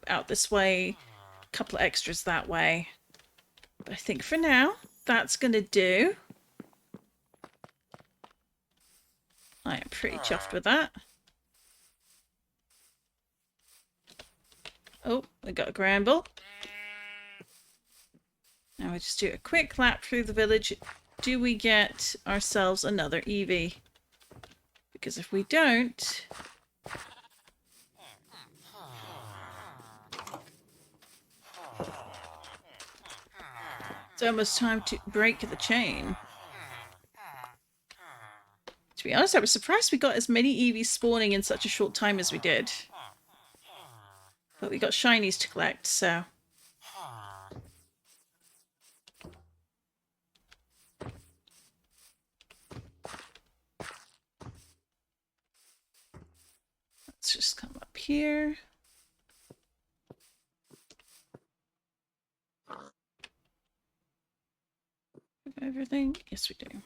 out this way, a couple of extras that way. But I think for now, that's going to do. I am pretty chuffed with that. Oh, we got a gramble. Now we just do a quick lap through the village. Do we get ourselves another Eevee? Because if we don't... it's almost time to break the chain. To be honest, I was surprised we got as many Eevees spawning in such a short time as we did. But we got shinies to collect, so... let's just come up here. Everything? Yes, we do.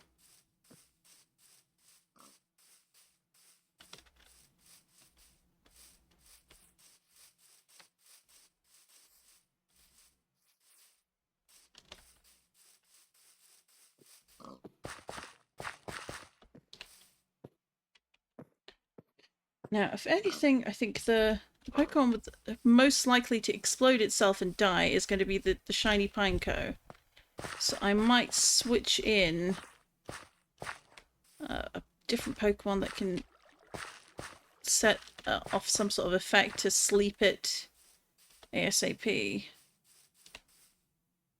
Now, if anything, I think the Pokemon with most likely to explode itself and die is going to be the shiny Pineco. So I might switch in a different Pokemon that can set off some sort of effect to sleep it ASAP.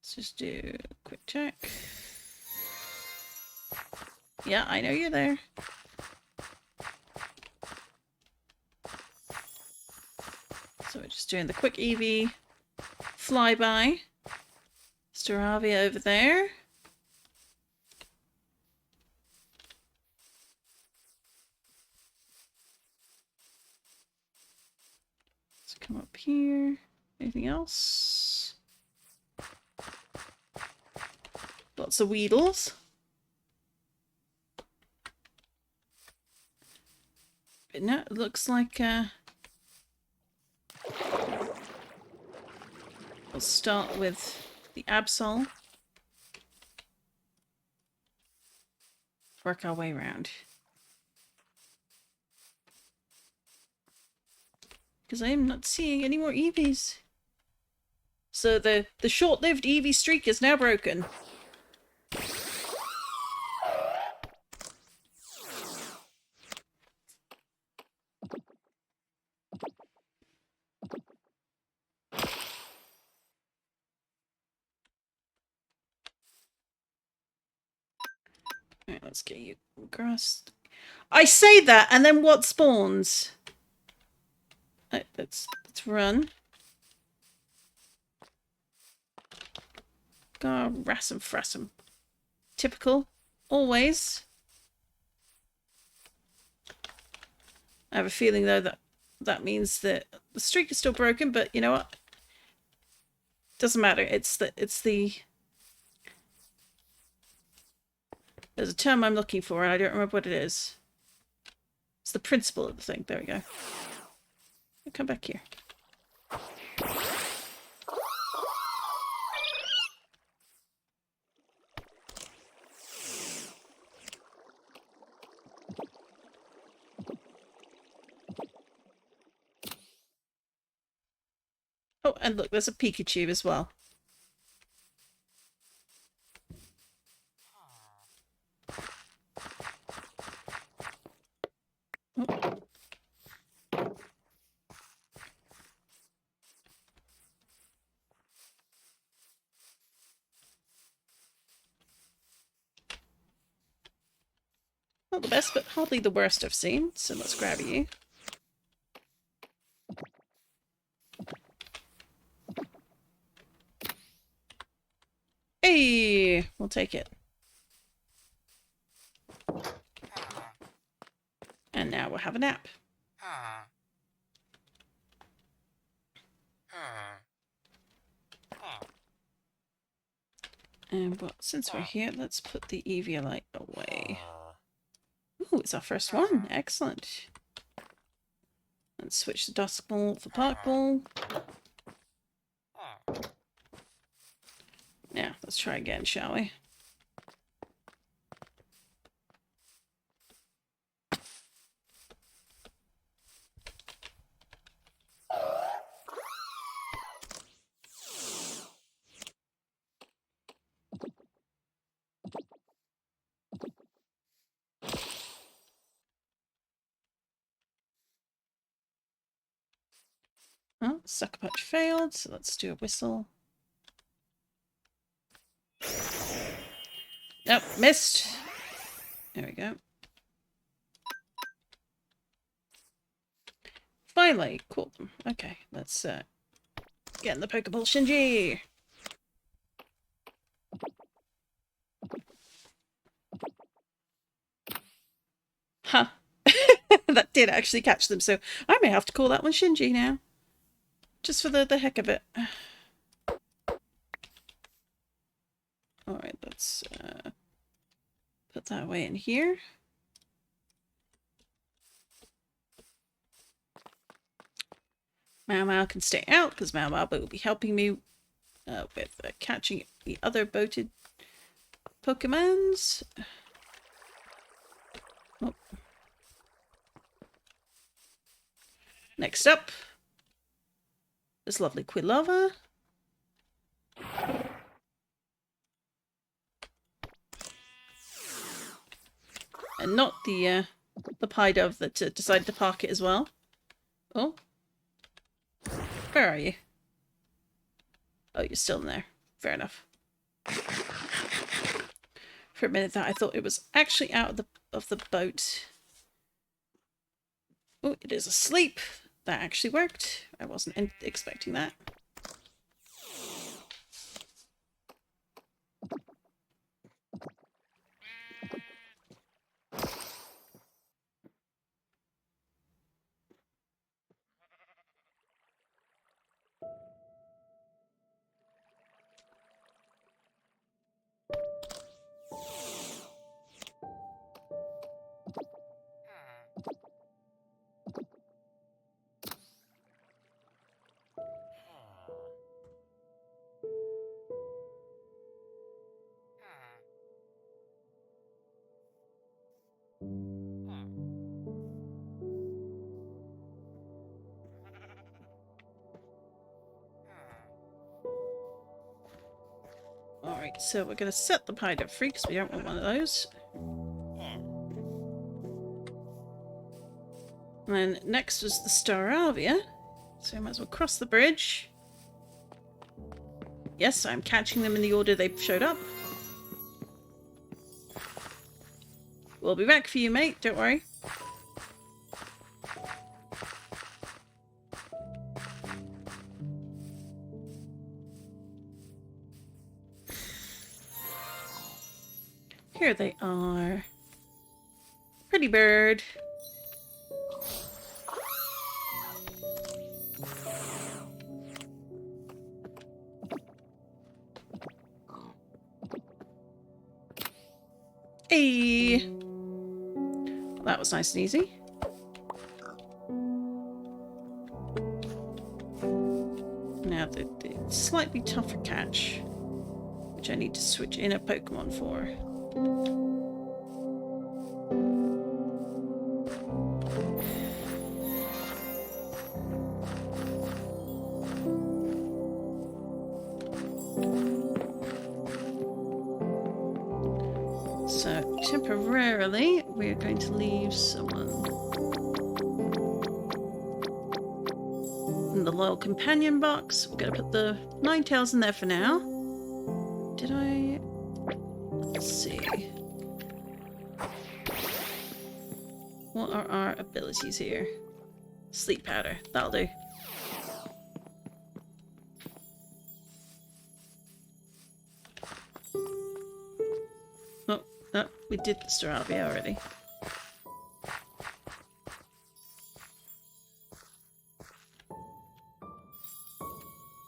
Let's just do a quick check. Yeah, I know you're there. So we're just doing the quick Eevee flyby. Staravia over there. Let's come up here. Anything else? Lots of Weedles. But no, it looks like we'll start with the Absol. Work our way around. Because I am not seeing any more Eevees. So the short-lived Eevee streak is now broken. Alright, let's get you grass. I say that, and then what spawns? Let's run. Go, Rassum. Typical. Always. I have a feeling though that that means that the streak is still broken, but you know what? Doesn't matter. It's the there's a term I'm looking for and I don't remember what it is. It's the principle of the thing. There we go. Come back here. Oh, and look, there's a Pikachu as well. Oh. Not the best, but hardly the worst I've seen, so let's grab you. Hey, we'll take it. And now we'll have a nap. And well, since we're here, let's put the Eviolite away. Ooh, it's our first one. Excellent. Let's switch the Dusk Ball for Park Ball. Now, let's try again, shall we? Oh, Sucker Punch failed, so let's do a whistle. Nope, missed. There we go. Finally, caught them. Okay, let's get in the Pokeball, Shinji. Huh. That did actually catch them, so I may have to call that one Shinji now. Just for the heck of it. Alright, let's put that away in here. Mau Mau can stay out because Mau Mau will be helping me with catching the other boated Pokemons. Oh. Next up, this lovely Quilava. And not the Pidove that decided to park it as well. Oh. Where are you? Oh, you're still in there. Fair enough. For a minute there, I thought it was actually out of the boat. Oh, it is asleep. That actually worked. I wasn't expecting that. Alright, so we're going to set the Pidove free because we don't want one of those. And then next was the Staravia. So I might as well cross the bridge. Yes, I'm catching them in the order they showed up. We'll be back for you, mate. Don't worry. Here they are. Pretty bird. Hey! That was nice and easy. Now the slightly tougher catch, which I need to switch in a Pokemon for. So temporarily, we're going to leave someone in the Loyal Companion box. We're going to put the Ninetales in there for now. Did I... Let's see. What are our abilities here? Sleep powder. That'll do. Oh, no, we did the Staravia already.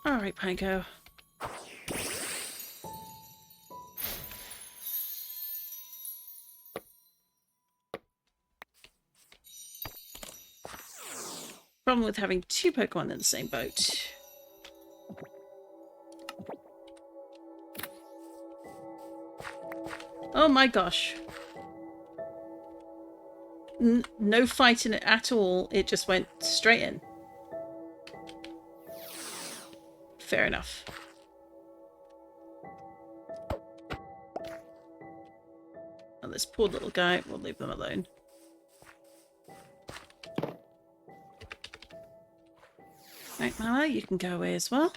Alright, Panko. Problem with having two Pokemon in the same boat. Oh my gosh. No fighting it at all. It just went straight in. Fair enough. And this poor little guy, we'll leave them alone. Right, Mama, you can go away as well.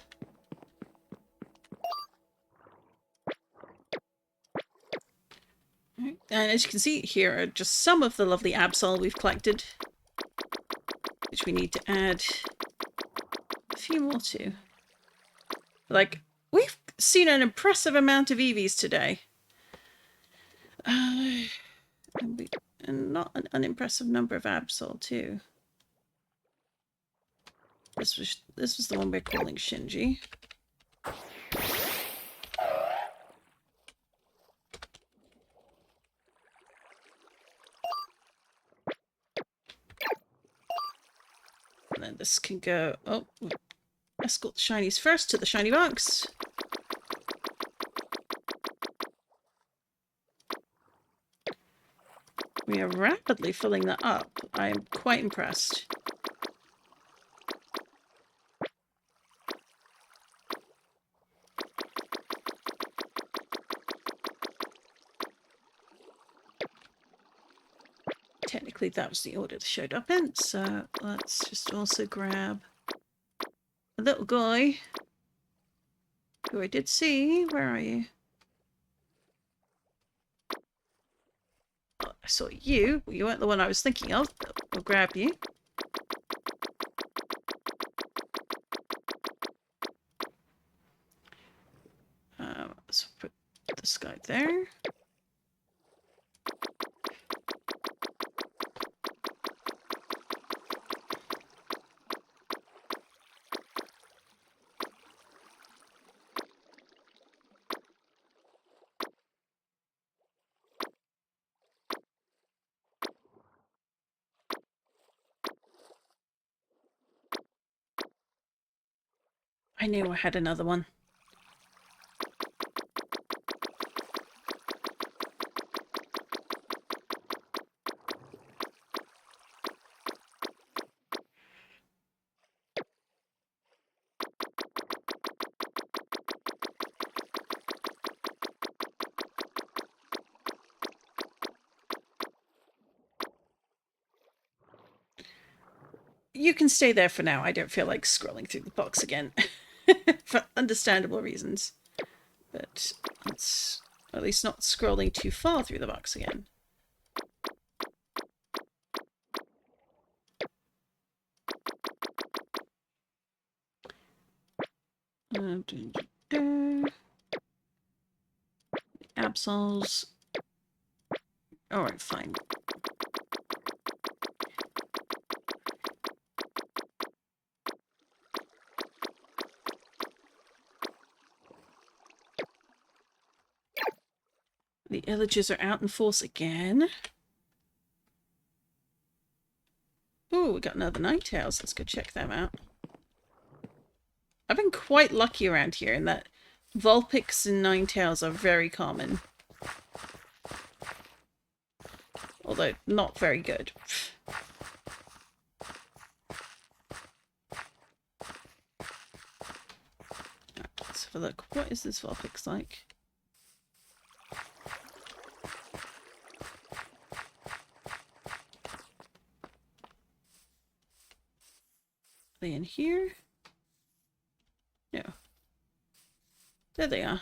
Right. And as you can see, here are just some of the lovely Absol we've collected, which we need to add a few more to. Like, we've seen an impressive amount of Eevees today. And not an unimpressive number of Absol, too. This was the one we're calling Shinji. And then this can go... Oh, escort the shinies first to the shiny box. We are rapidly filling that up. I am quite impressed. Technically that was the order that showed up in, so let's just also grab a little guy who I did see. Where are you? Oh, I saw you. Well, you weren't the one I was thinking of. I'll grab you. Let's put this guy there. I knew I had another one. You can stay there for now. I don't feel like scrolling through the box again. For understandable reasons. But let's at least not scrolling too far through the box again. Absols. Alright, fine. The illagers are out in force again. Ooh, we got another Ninetales. Let's go check them out. I've been quite lucky around here in that Vulpix and Ninetales are very common. Although not very good. Right, let's have a look. What is this Vulpix like? Are they in here? No. There they are.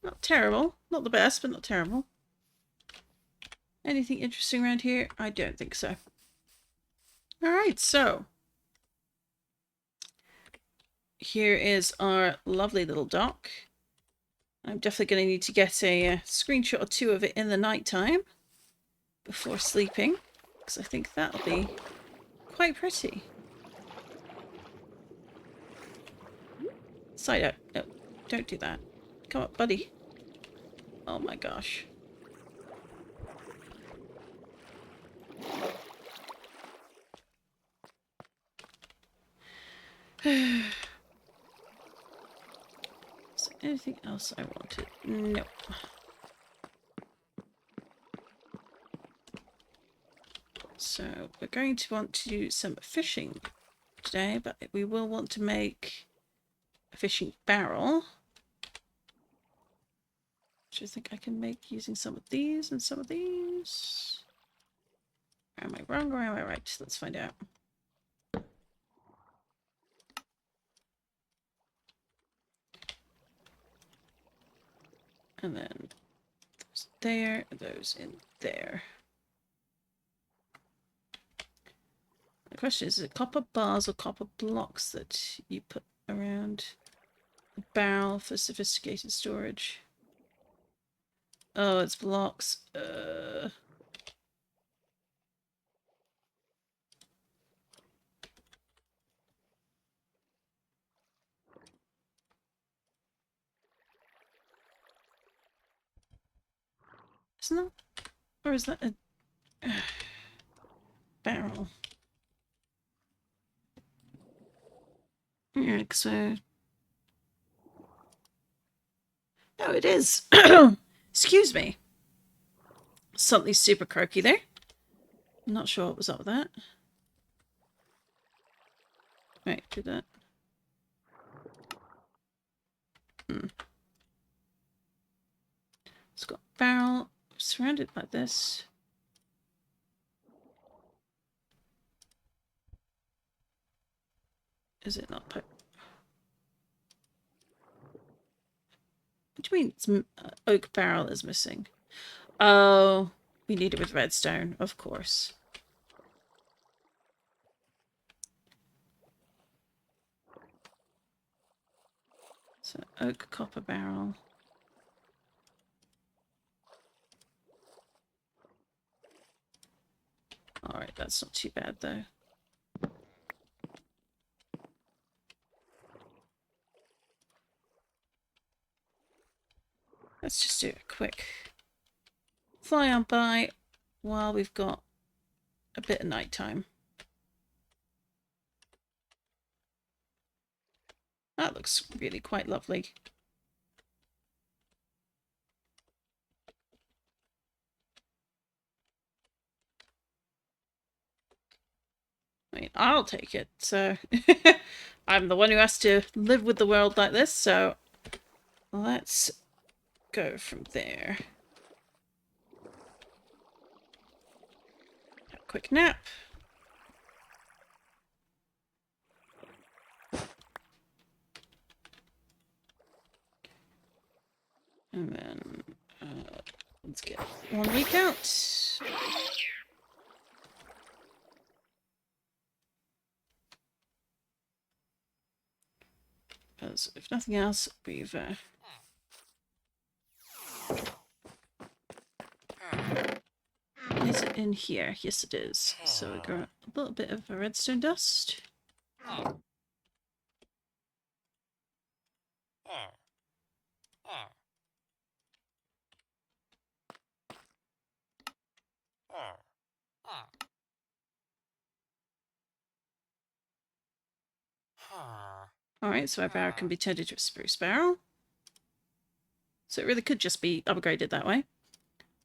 Not terrible. Not the best, but not terrible. Anything interesting around here? I don't think so. Alright, so. Here is our lovely little dock. I'm definitely going to need to get a screenshot or two of it in the night time before sleeping, because I think that'll be quite pretty. Side out. No, don't do that. Come up, buddy. Oh my gosh. Is there anything else I wanted? Nope. So we're going to want to do some fishing today, but we will want to make a fishing barrel, which I think I can make using some of these and some of these. Am I wrong or am I right? Let's find out. And then those there, those in there. The question is it copper bars or copper blocks that you put around the barrel for sophisticated storage? Oh, it's blocks. Isn't that? Or is that a barrel? Yeah, so. No, it is. Excuse me. Something super croaky there. I'm not sure what was up with that. Right, do that. It's got a barrel surrounded by this. Is it not pipe? What do you mean it's oak barrel is missing? Oh, we need it with redstone, of course. So oak copper barrel. Alright, that's not too bad though. Let's just do a quick fly on by while we've got a bit of nighttime. That looks really quite lovely. I mean, I'll take it. So I'm the one who has to live with the world like this, so let's go from there. Have a quick nap. And then let's get 1 week out. Because if nothing else, we've is it in here? Yes, it is. So we got a little bit of a redstone dust. Alright, so our barrel can be turned into a spruce barrel. So it really could just be upgraded that way.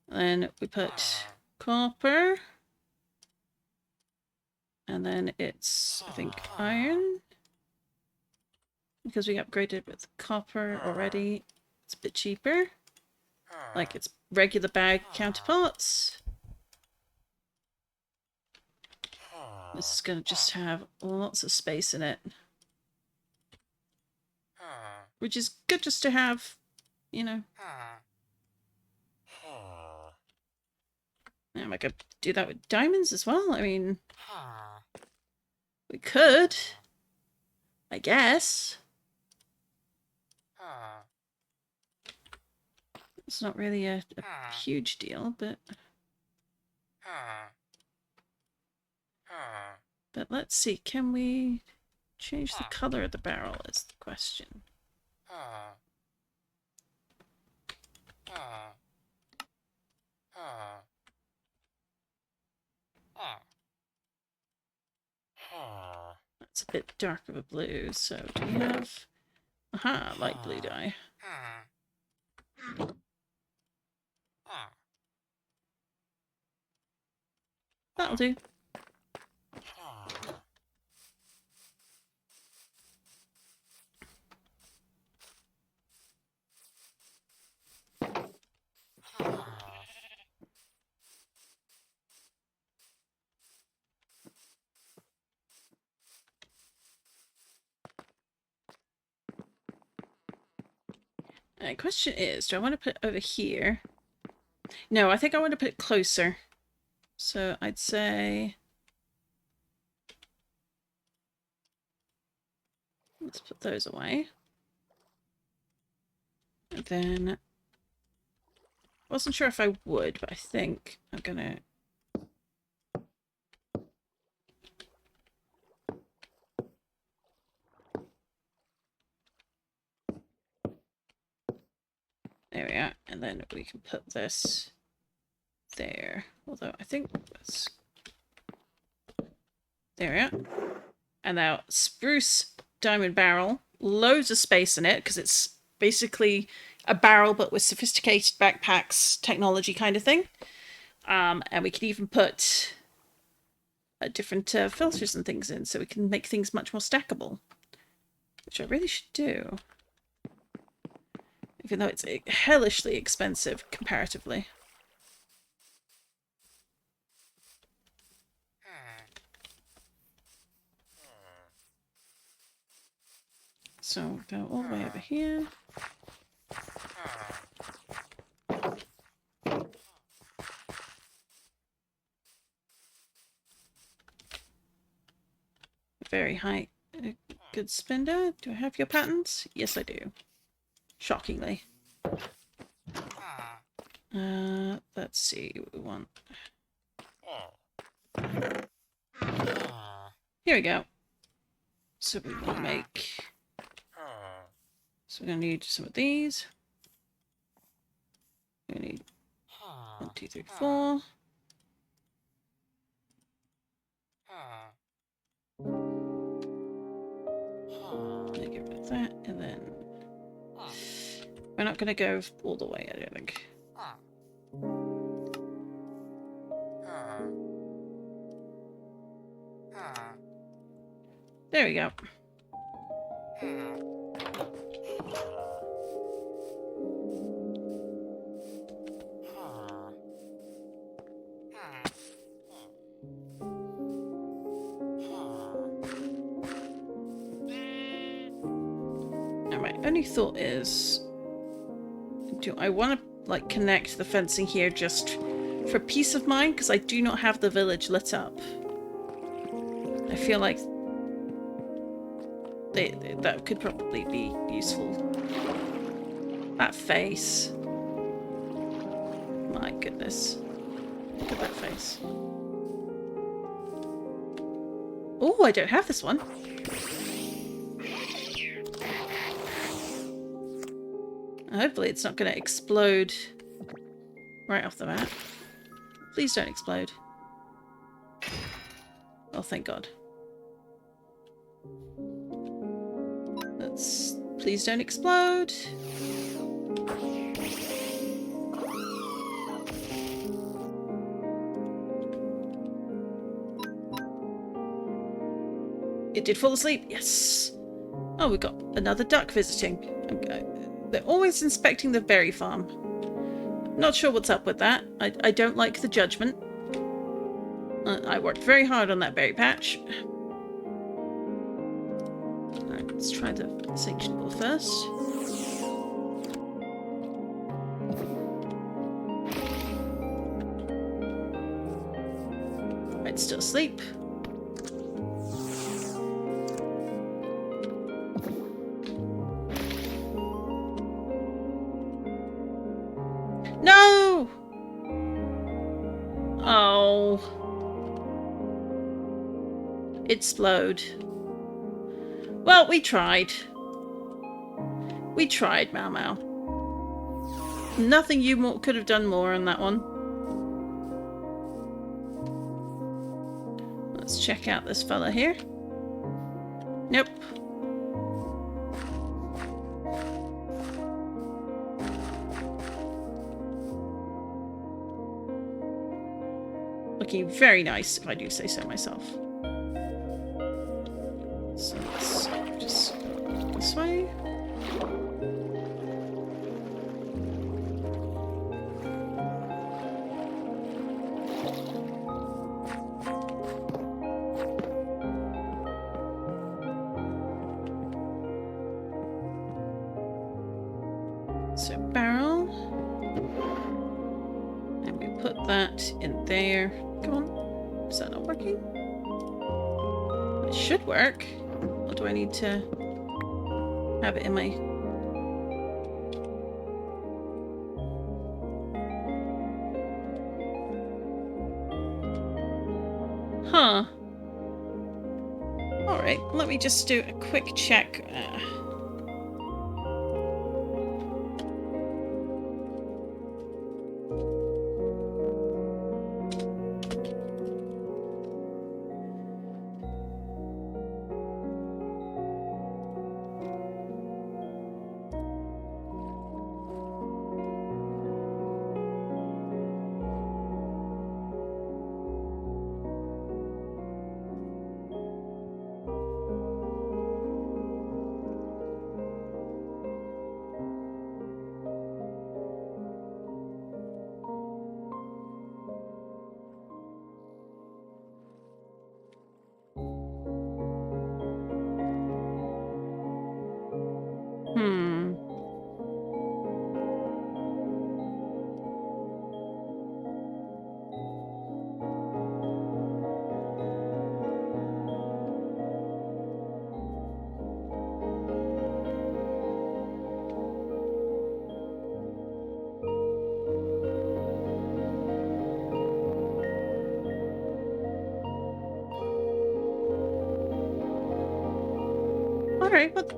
Then we put copper. And then it's, I think, iron. Because we upgraded with copper already, it's a bit cheaper. Like its regular bag counterparts. This is going to just have lots of space in it. Which is good just to have, you know. Now I could do that with diamonds as well. I mean, we could, I guess. It's not really a huge deal, but let's see. Can we change the color of the barrel is the question. That's a bit dark of a blue, so do we have... Aha, light blue dye. That'll do. The question is, do I want to put it over here? No, I think I want to put it closer. So I'd say... Let's put those away. And then... I wasn't sure if I would, but I think I'm gonna... There we are, and then we can put this there. Although I think that's... There we are. And now spruce diamond barrel. Loads of space in it, because it's basically a barrel but with sophisticated backpacks technology kind of thing. And we can even put different filters and things in, so we can make things much more stackable. Which I really should do. Even though it's hellishly expensive comparatively. So go all the way over here. Very high. Good spender. Do I have your patterns? Yes, I do. Shockingly. Let's see what we want. Here we go. So we want to make... So we're going to need some of these. We're going to need 1, 2, 3, 4. Get rid of that, and then... We're not going to go all the way, I don't think. There we go. Now my only thought is, do I want to like connect the fencing here just for peace of mind? Because I do not have the village lit up. I feel like that could probably be useful. That face. My goodness. Look at that face. Oh, I don't have this one. Hopefully it's not going to explode right off the bat. Please don't explode. Oh, thank God. Please don't explode. It did fall asleep. Yes. Oh, we got another duck visiting. Okay. They're always inspecting the berry farm. Not sure what's up with that. I don't like the judgment. I worked very hard on that berry patch. Alright, let's try the sanctioned ball first. It's still asleep. No! Oh. It exploded. Well, we tried. We tried, Mau Mau. Nothing you could have done more on that one. Let's check out this fella here. Nope. Looking very nice, if I do say so myself. So let's just go this way. So barrel. And we put that in there. Come on. Is that not working? It should work. Or do I need to have it in my... Huh. Alright, let me just do a quick check. Alright, but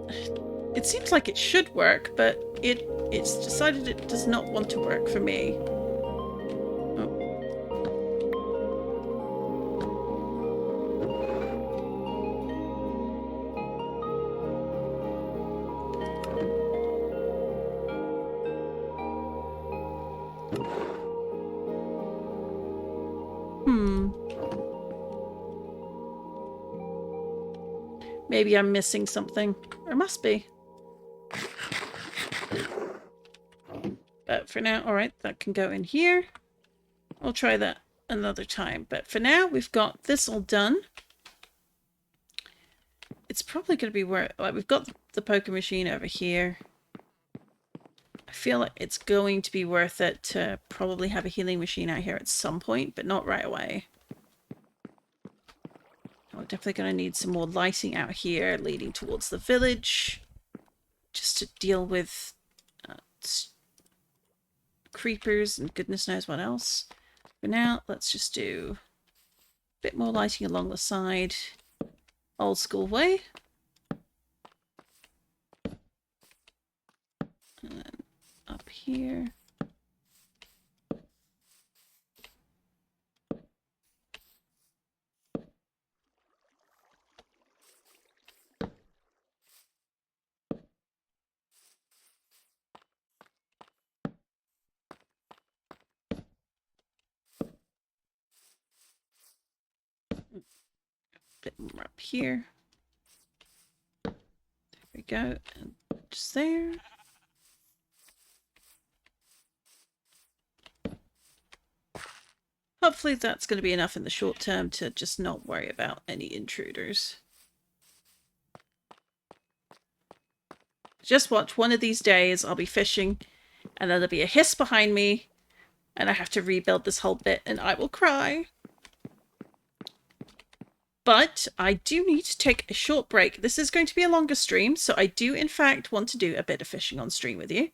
it seems like it should work, but it's decided it does not want to work for me. Maybe I'm missing something. There must be. But for now, alright, that can go in here. I'll try that another time. But for now, we've got this all done. It's probably going to be worth... Like, we've got the poker machine over here. I feel like it's going to be worth it to probably have a healing machine out here at some point, but not right away. We're definitely going to need some more lighting out here leading towards the village. Just to deal with creepers and goodness knows what else. For now, let's just do a bit more lighting along the side. Old school way. And then here. Bit more up here. There we go. And just there. Hopefully that's going to be enough in the short term to just not worry about any intruders. Just watch, one of these days I'll be fishing and then there'll be a hiss behind me and I have to rebuild this whole bit and I will cry. But I do need to take a short break. This is going to be a longer stream, so I do in fact want to do a bit of fishing on stream with you.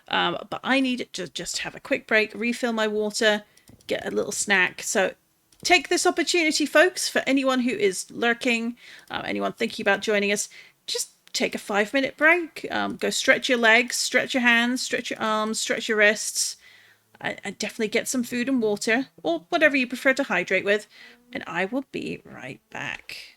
But I need to just have a quick break, refill my water, get a little snack. So take this opportunity, folks, for anyone who is lurking, anyone thinking about joining us, just take a 5-minute break. Go stretch your legs, stretch your hands, stretch your arms, stretch your wrists. And definitely get some food and water, or whatever you prefer to hydrate with, and I will be right back.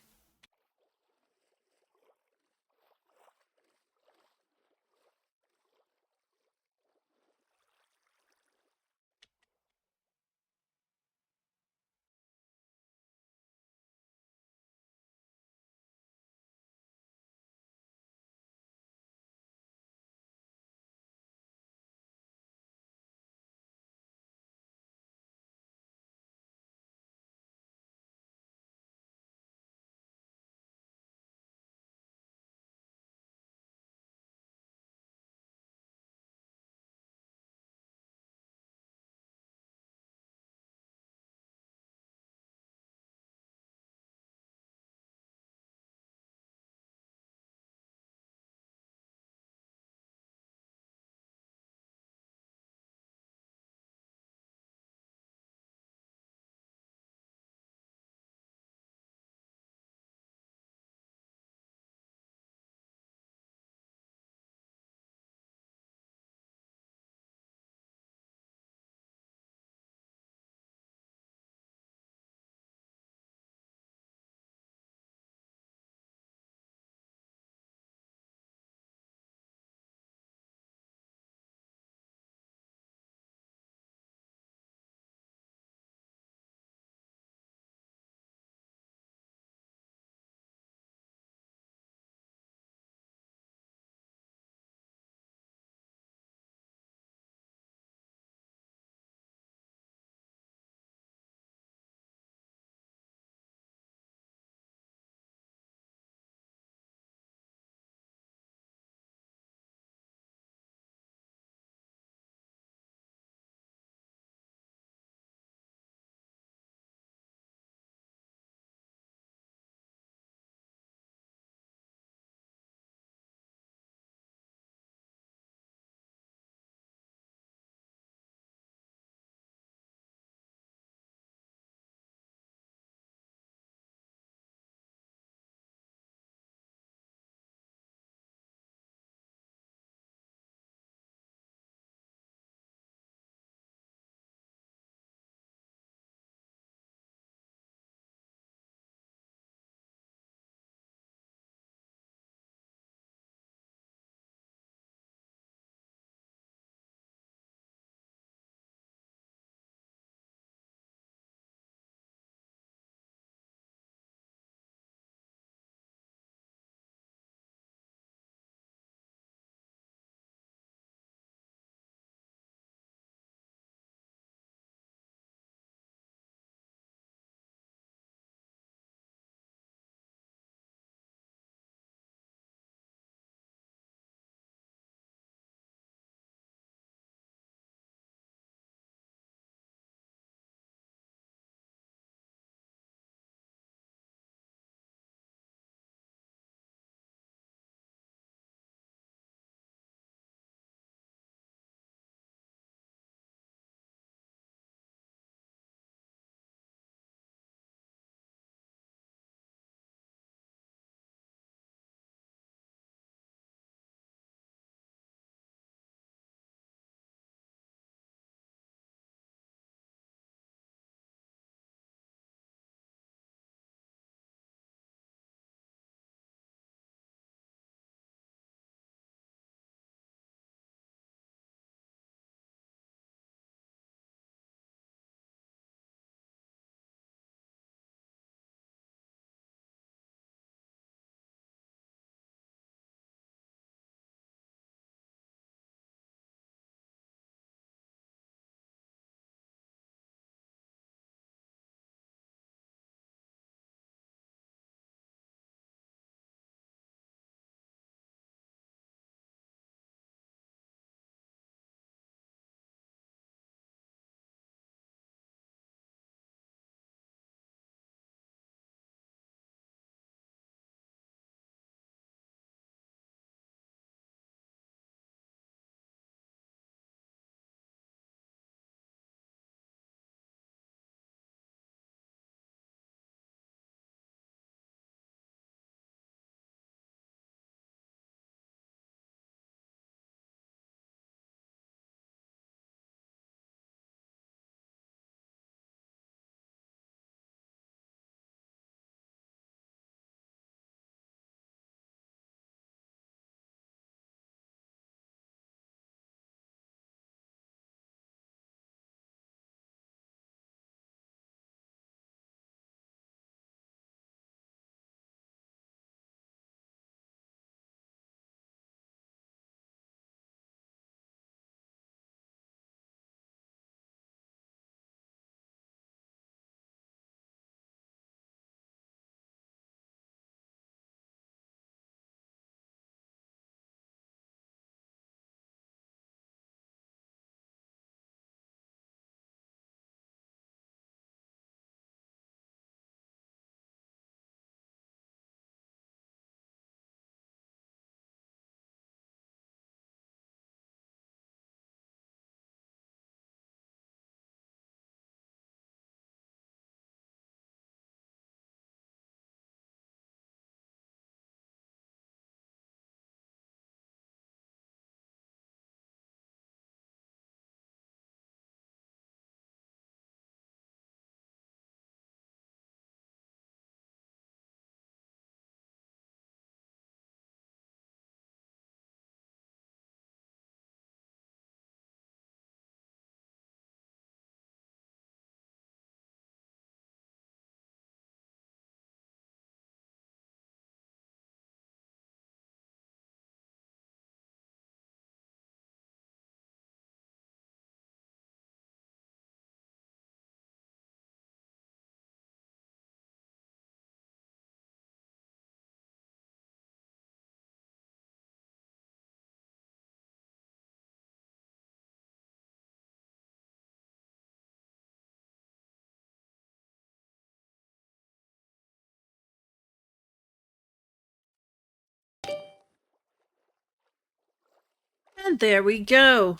And there we go.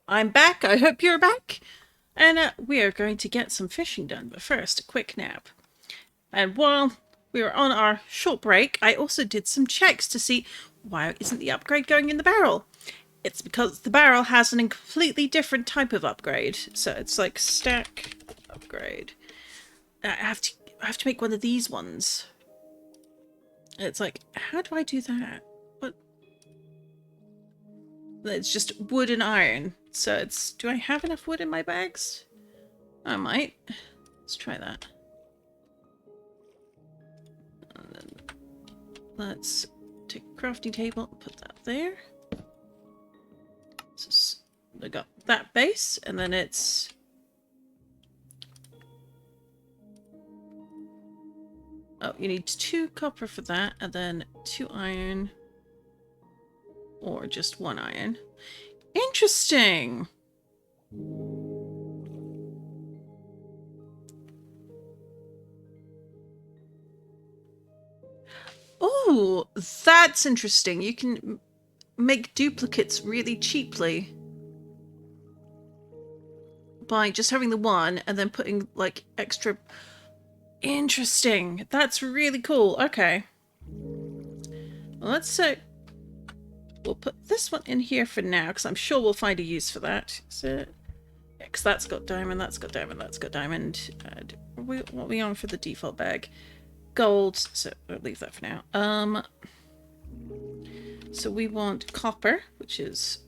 I'm back. I hope you're back. And we are going to get some fishing done. But first, a quick nap. And while we were on our short break, I also did some checks to see why isn't the upgrade going in the barrel. It's because the barrel has a completely different type of upgrade. So it's like stack upgrade. I have to make one of these ones. It's like, how do I do that? What? It's just wood and iron. So it's, do I have enough wood in my bags? I might. Let's try that. And then let's take a crafting table and put that there. So I got that base, and then it's you need 2 copper for that, and then 2 iron, or just 1 iron. Interesting. Oh, that's interesting. You can make duplicates really cheaply by just having the one and then putting like extra. Interesting. That's really cool. Okay. Well, let's say we'll put this one in here for now because I'm sure we'll find a use for that. So, yeah, because that's got diamond, that's got diamond, that's got diamond. What are we on for the default bag? Gold. So I'll leave that for now. So we want copper, which is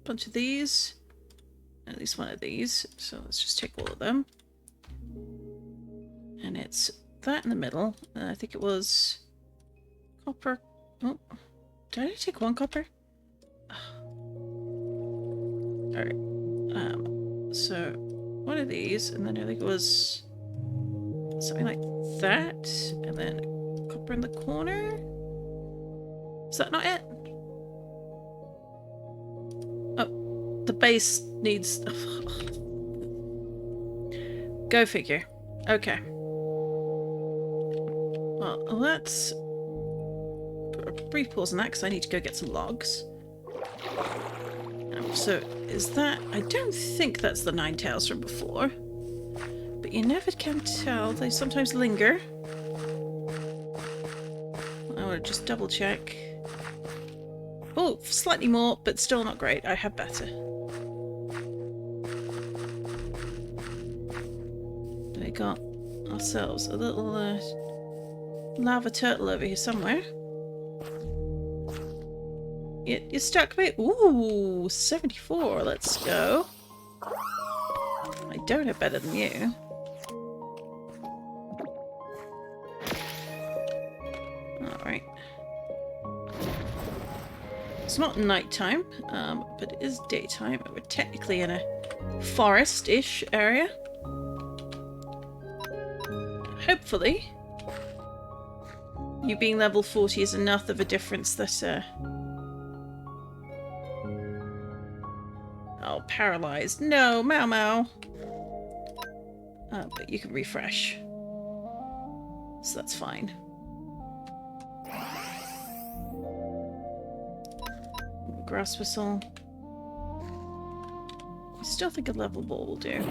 a bunch of these, and at least one of these. So let's just take all of them. And it's that in the middle. I think it was copper. Oh, did I take 1 copper? Alright. So one of these, and then I think it was something like that, and then copper in the corner. Is that not it? Oh, the base needs. Go figure. Okay. Well, let's put a brief pause on that because I need to go get some logs. So, is that... I don't think that's the 9 tails from before. But you never can tell. They sometimes linger. I want to just double check. Oh, slightly more, but still not great. I have better. We got ourselves a little... lava turtle over here somewhere. You're stuck with... Ooh, 74. Let's go. I don't have better than you. Alright. It's not nighttime, but it is daytime. We're technically in a forest-ish area. Hopefully. You being level 40 is enough of a difference that, Oh, paralyzed. No, Mau Mau. But you can refresh. So that's fine. Grass whistle. I still think a level ball will do.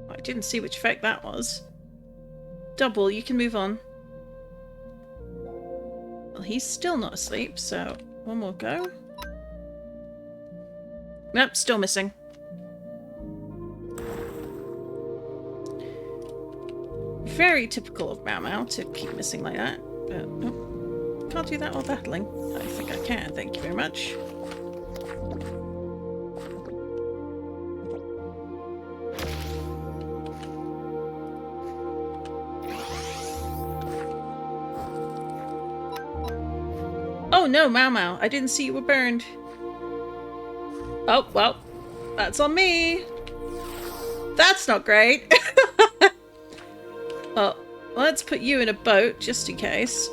I didn't see which effect that was. Double, you can move on. Well, he's still not asleep, so one more go. Nope, still missing. Very typical of Mau Mau to keep missing like that. But nope, can't do that while battling. I think I can, thank you very much. Oh no, Mau Mau, I didn't see you were burned. Oh, well, that's on me. That's not great. Well, let's put you in a boat, just in case.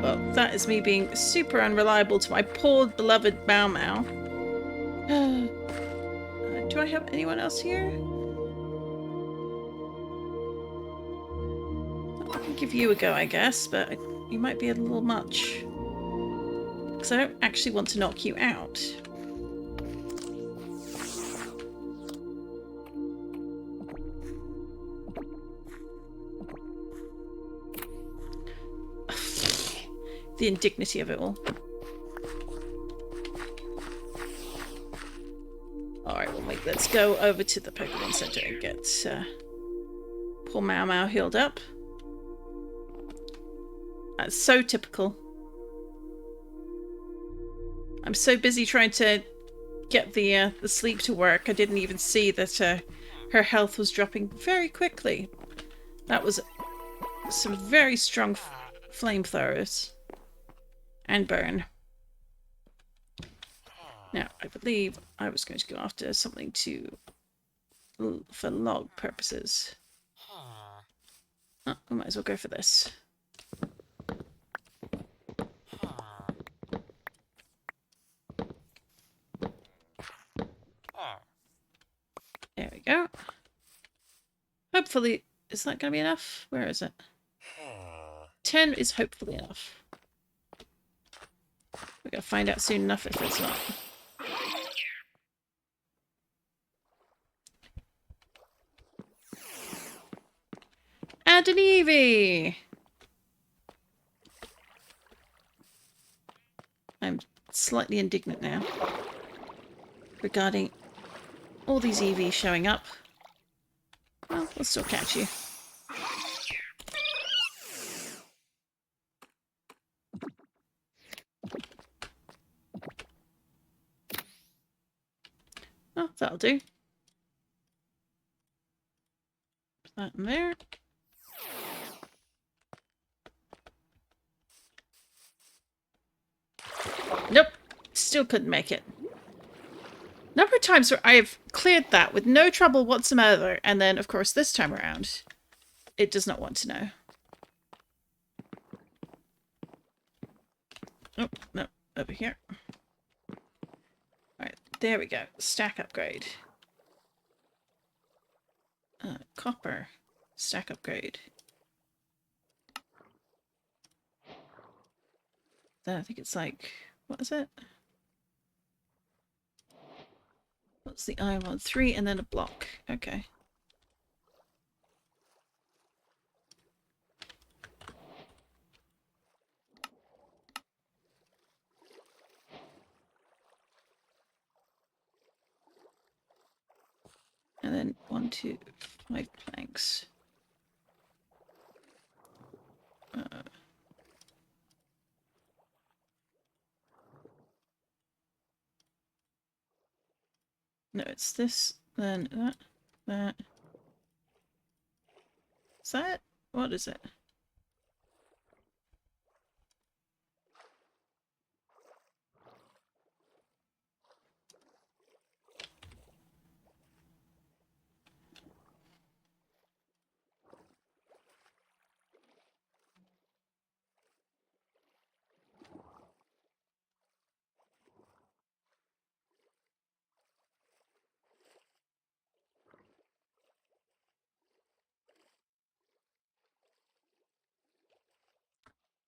Well, that is me being super unreliable to my poor beloved Mau Mau. Do I have anyone else here? I can give you a go, I guess, but you might be a little much. Because I don't actually want to knock you out. The indignity of it all. Alright, well, let's go over to the Pokemon Center and get poor Mau Mau healed up. That's so typical. I'm so busy trying to get the sleep to work, I didn't even see that her health was dropping very quickly. That was some very strong flamethrowers. And burn. Now, I believe I was going to go after something for log purposes. Oh, we might as well go for this. There we go. Hopefully, is that going to be enough? Where is it? 10 is hopefully enough. We're going to find out soon enough if it's not. And an Eevee! I'm slightly indignant now regarding all these Eevees showing up. Well, we'll still catch you. Oh, that'll do. Put that in there. Nope. Still couldn't make it. Number of times where I've cleared that with no trouble whatsoever, and then, of course, this time around, it does not want to know. Oh, no. Over here. Alright, there we go. Stack upgrade. Copper. Stack upgrade. Then I think it's like... What is it? What's the iron one? 3 and then a block. Okay. And then 1, 2, 5 planks. No, it's this, then that. Is that it? What is it?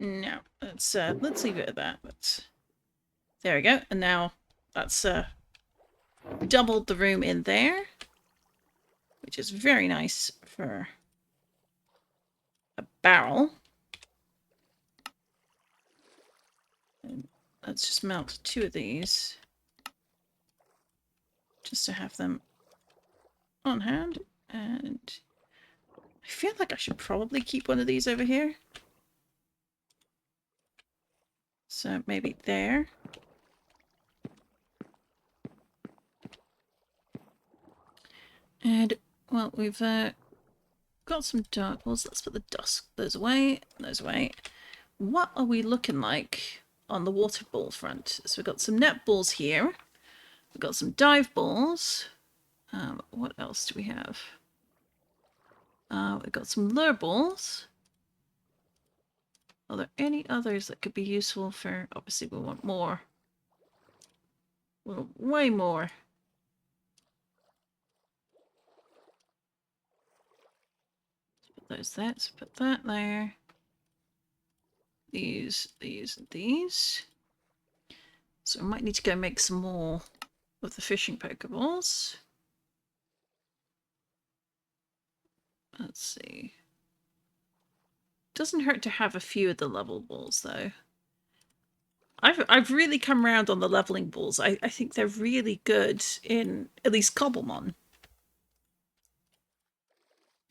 No, let's leave it at that. But there we go. And now that's doubled the room in there, which is very nice for a barrel. And let's just mount 2 of these just to have them on hand. And I feel like I should probably keep one of these over here. So maybe there. And, well, we've got some dark balls. Let's put those away. Those away. What are we looking like on the water ball front? So we've got some net balls here. We've got some dive balls. What else do we have? We've got some lure balls. Are there any others that could be useful for... Obviously, we want more. Well, way more. Let's put those there. Let's put that there. these, and these. So I might need to go make some more of the fishing Pokeballs. Let's see. Doesn't hurt to have a few of the level balls though. I've really come around on the leveling balls. I think they're really good in at least Cobblemon.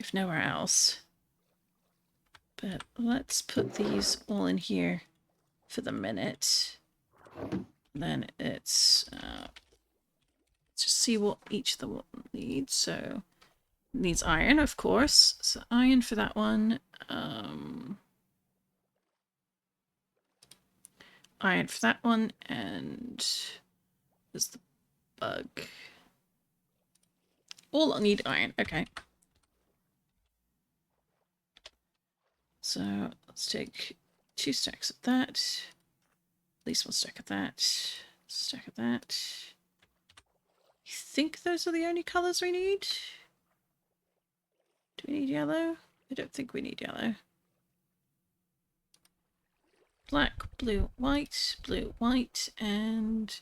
If nowhere else. But let's put these all in here for the minute. Then it's let's just see what each of them needs. So needs iron, of course. So iron for that one. Iron for that one, and there's the bug. All need iron. Okay. So let's take 2 stacks of that. At least 1 stack of that. Stack of that. I think those are the only colours we need. Do we need yellow? I don't think we need yellow. Black, blue, white, and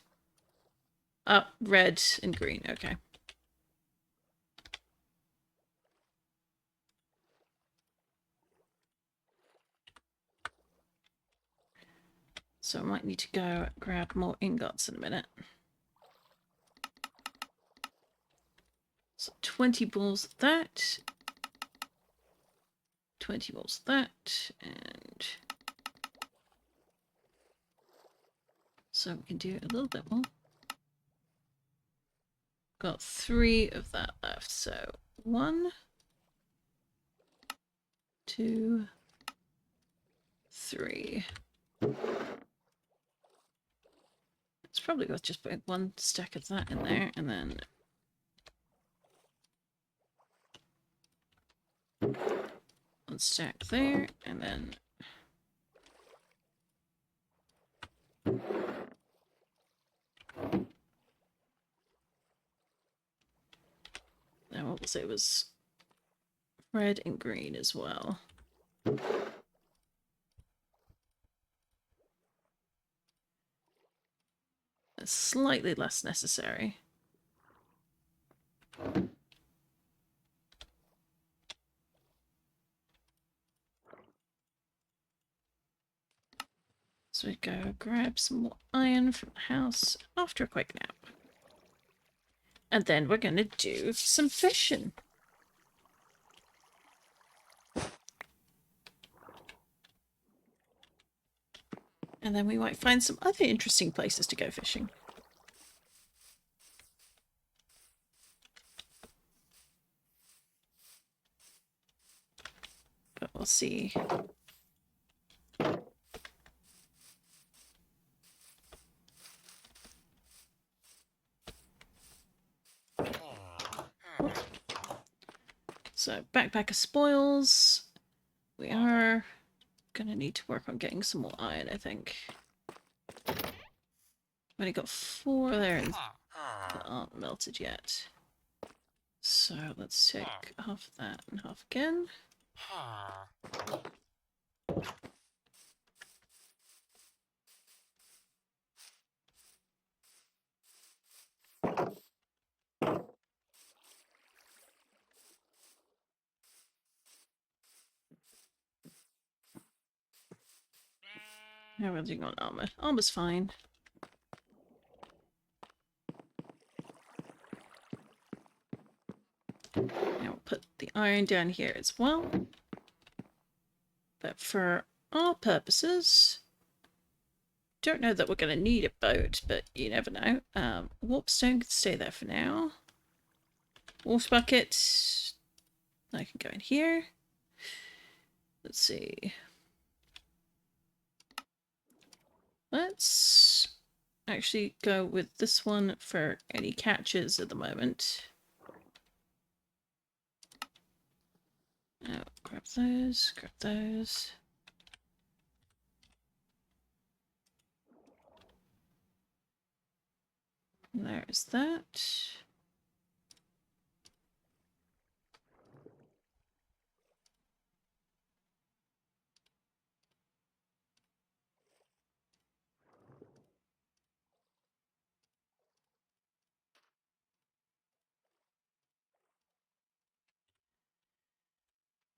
red and green. Okay. So I might need to go grab more ingots in a minute. So 20 balls of that. 20 balls of that. And so we can do a little bit more. Got 3 of that left. So 1, 2, 3. It's probably worth just putting 1 stack of that in there, and then 1 stack there, and then now what was it? It was red and green as well. It's slightly less necessary. So we go grab some more iron from the house after a quick nap. And then we're going to do some fishing. And then we might find some other interesting places to go fishing. But we'll see. So backpack of spoils. We are gonna need to work on getting some more iron, I think. Only got 4 there that aren't melted yet. So let's take half of that and half again. How are we doing on armor? Armor's fine. Now we'll put the iron down here as well. But for our purposes, don't know that we're going to need a boat, but you never know. Warpstone can stay there for now. Wolf bucket. I can go in here. Let's see. Let's actually go with this one for any catches at the moment. Oh, grab those, grab those. And there's that.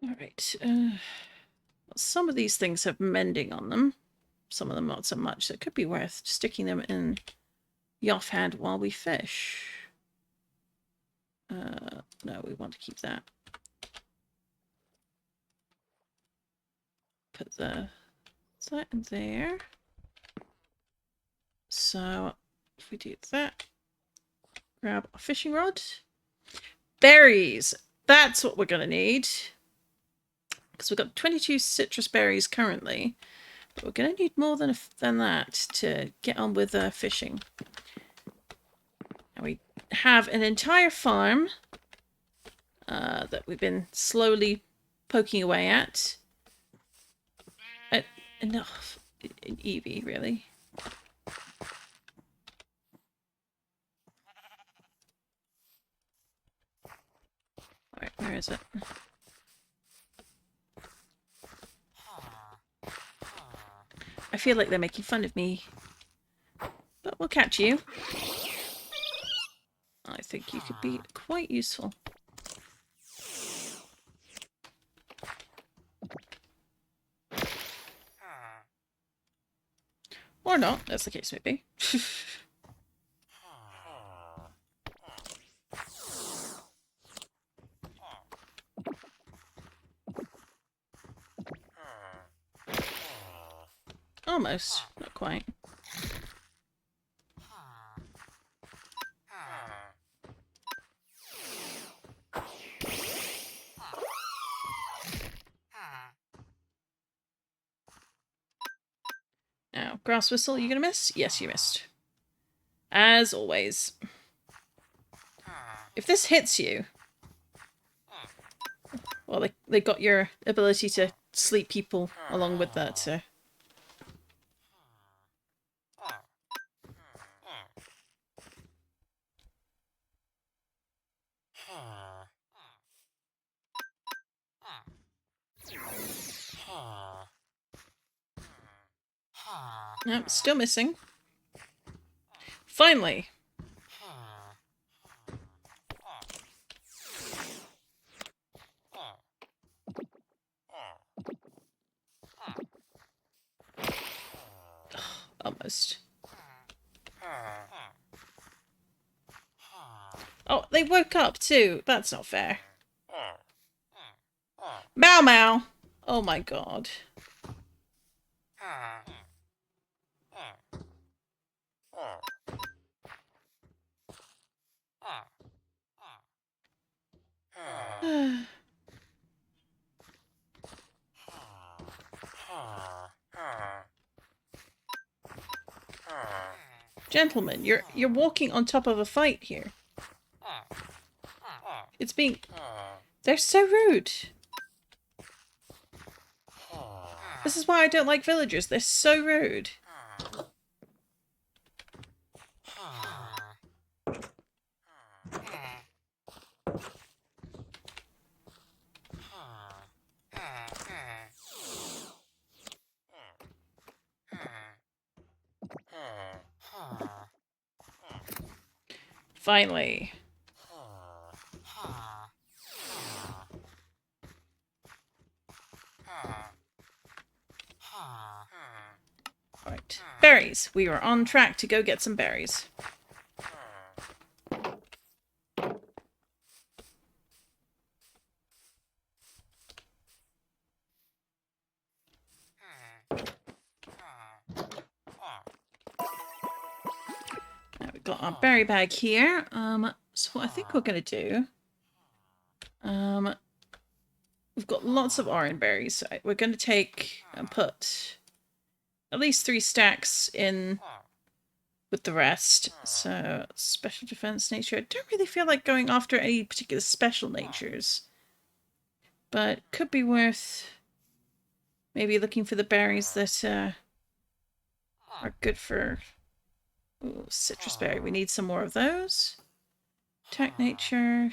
Alright. Some of these things have mending on them. Some of them not so much. So it could be worth sticking them in the offhand while we fish. No, we want to keep that. Put that in there. So if we do that, grab a fishing rod. Berries! That's what we're going to need. Because we've got 22 citrus berries currently. But we're going to need more than that to get on with fishing. And we have an entire farm that we've been slowly poking away at. Enough. Eevee, really. Alright, where is it? I feel like they're making fun of me. But we'll catch you. I think you could be quite useful. Or not, as the case may be. Almost, not quite. Now, grass whistle, you gonna miss? Yes, you missed. As always. If this hits you... Well, they got your ability to sleep people along with that, so... Nope, still missing. Finally! Almost. Oh, they woke up too. That's not fair. Mau Mau! Oh my god. Gentlemen, you're walking on top of a fight here. It's being... They're so rude. This is why I don't like villagers. They're so rude. Finally. Right. Berries. We are on track to go get some berries. Now we've got our berry bag here. So what I think we're going to do... we've got lots of orange berries. So we're going to take and put at least 3 stacks in with the rest. So, special defense nature. I don't really feel like going after any particular special natures. But could be worth maybe looking for the berries that are good for... Ooh, citrus berry. We need some more of those. Attack nature.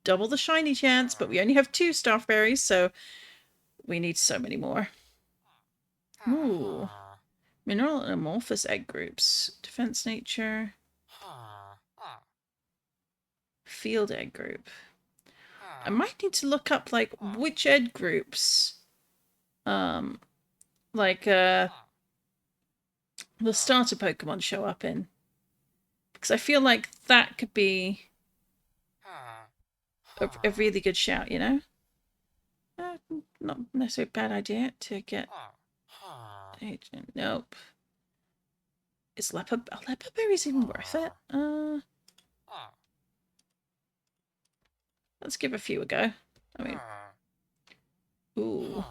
Double the shiny chance, but we only have 2 staff berries, so we need so many more. Ooh. Mineral and amorphous egg groups. Defense nature. Field egg group. I might need to look up like which ed groups like the starter Pokemon show up in. Because I feel like that could be a really good shout, you know? Not necessarily a bad idea to get agent. Nope. Is leopard berries even worth it? Let's give a few a go. I mean, ooh,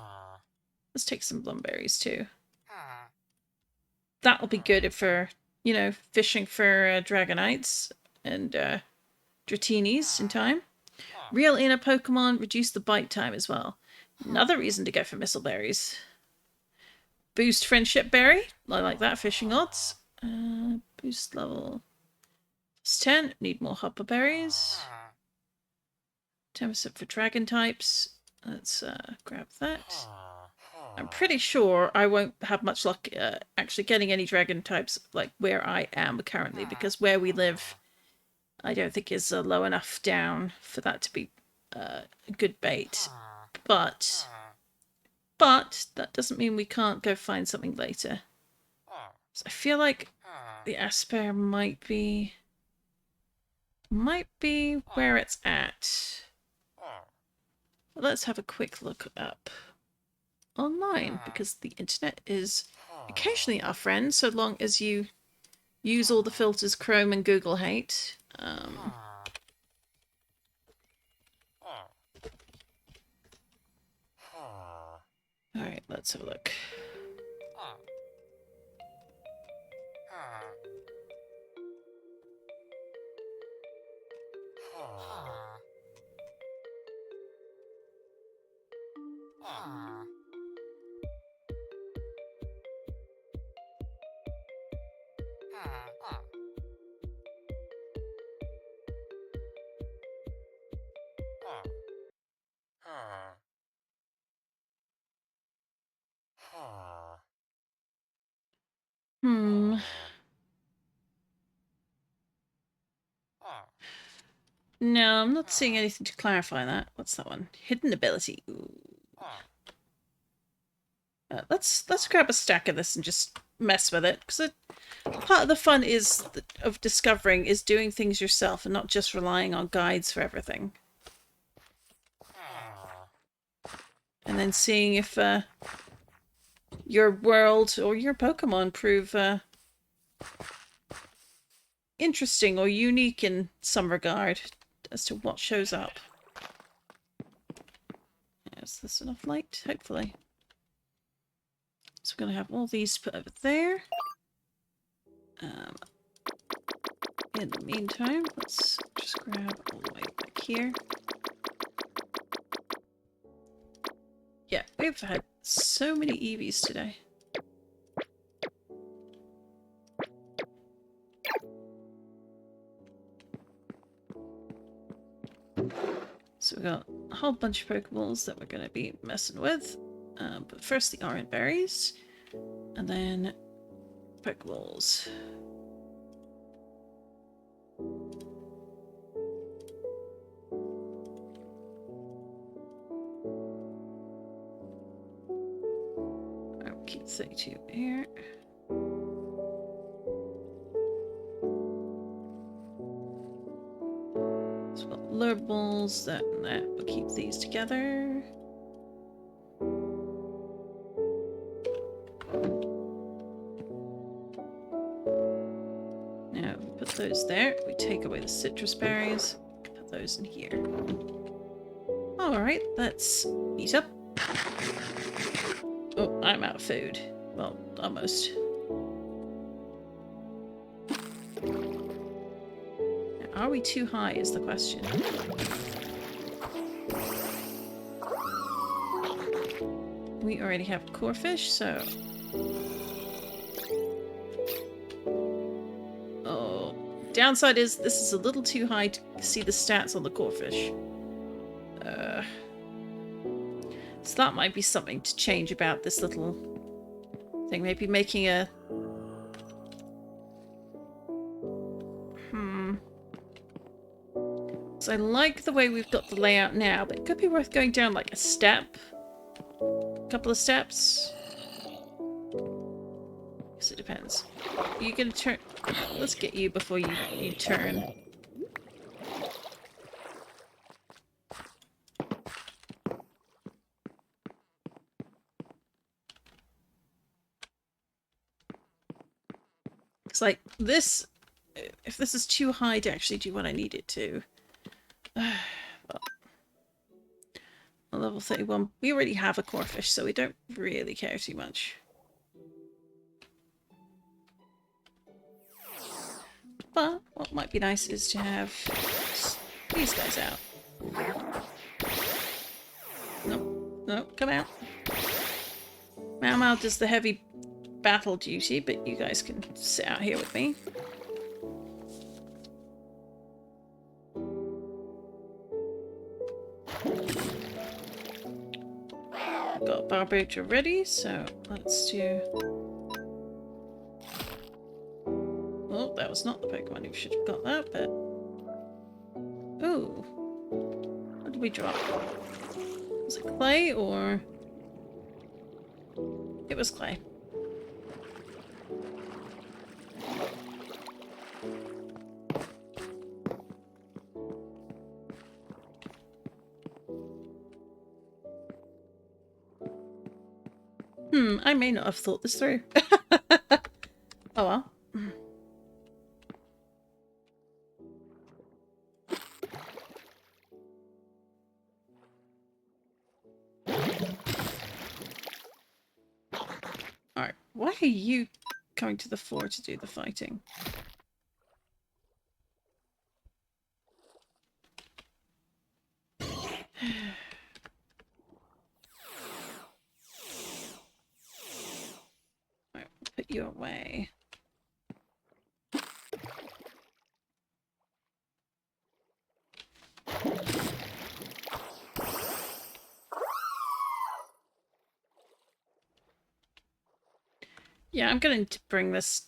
let's take some blumberries too. That'll be good for, you know, fishing for Dragonites and Dratinis in time. Real inner Pokemon reduce the bite time as well. Another reason to go for Mistleberries. Boost Friendship Berry. I like that. Fishing odds. Boost level 10. Need more Hopper Berries. 10% for Dragon types. Let's grab that. I'm pretty sure I won't have much luck actually getting any Dragon types like where I am currently, because where we live I don't think is low enough down for that to be a good bait. But that doesn't mean we can't go find something later. So I feel like the Asper might be where it's at. Let's have a quick look up online, because the internet is occasionally our friend, so long as you use all the filters Chrome and Google hate. Alright, let's have a look. No, I'm not seeing anything to clarify that. What's that one? Hidden ability. Ooh. Let's grab a stack of this and just mess with it, because part of the fun of discovering is doing things yourself and not just relying on guides for everything. And then seeing if your world or your Pokemon prove interesting or unique in some regard as to what shows up. Is this enough light? Hopefully. So we're going to have all these put over there. In the meantime, let's just grab all the way back here. Yeah, we've had so many Eevees today. So we've got a whole bunch of Pokeballs that we're going to be messing with. But first the orange berries, and then Pokeballs. I'll keep 32 here. So we've got Lurballs, that and that. We'll keep these together. Now, we put those there. We take away the citrus berries. Put those in here. Alright, let's eat up. Oh, I'm out of food. Well, almost. Now, are we too high is the question. We already have Corefish, so... Oh, downside is this is a little too high to see the stats on the Corefish. So that might be something to change about this little thing. Maybe making a... So I like the way we've got the layout now, but it could be worth going down like a step. A couple of steps. Guess it depends. Are you gonna turn? Let's get you before you turn. It's like this. If this is too high to actually do what I need it to. Well, level 31. We already have a core fish, so we don't really care too much. But what might be nice is to have these guys out. Nope, nope, come out. Mau Mau does the heavy battle duty, but you guys can sit out here with me. Got Barbator ready, so let's do... Oh, that was not the Pokemon who should have got that, but... Ooh. What did we drop? Was it clay, or... It was clay. I may not have thought this through. Oh well. Alright, why are you coming to the floor to do the fighting? Alright, put you away. Yeah, I'm going to bring this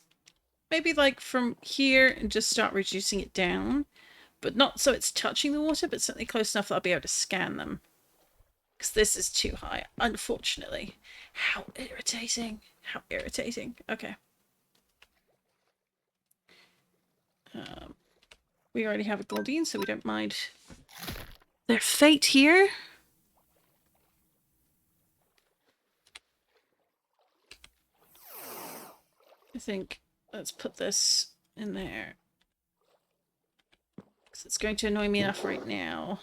maybe like from here and just start reducing it down. But not so it's touching the water, but certainly close enough that I'll be able to scan them. Because this is too high, unfortunately. How irritating. How irritating. Okay. We already have a Goldeen, so we don't mind their fate here. I think let's put this in there. Because it's going to annoy me enough right now.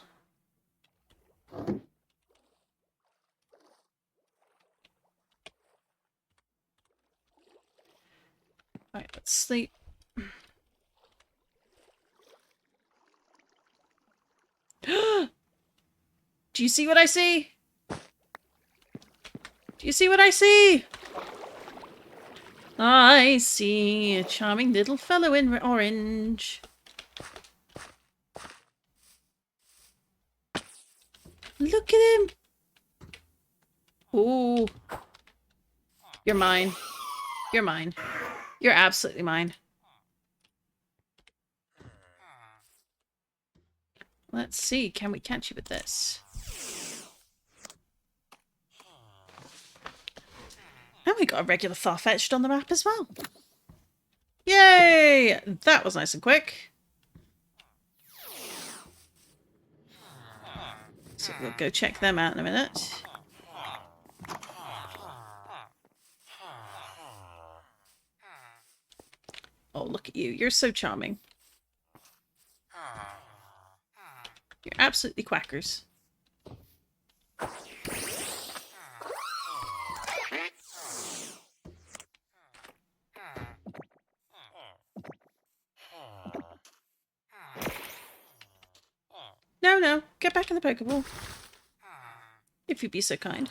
Alright, let's sleep. Do you see what I see? Do you see what I see? I see a charming little fellow in orange. Look at him. Ooh. You're mine. You're mine. You're absolutely mine. Let's see. Can we catch you with this? And we got a regular Farfetch'd on the map as well. Yay! That was nice and quick. So we'll go check them out in a minute. Oh, look at you. You're so charming. You're absolutely quackers. No, no. Get back in the Pokeball. If you'd be so kind.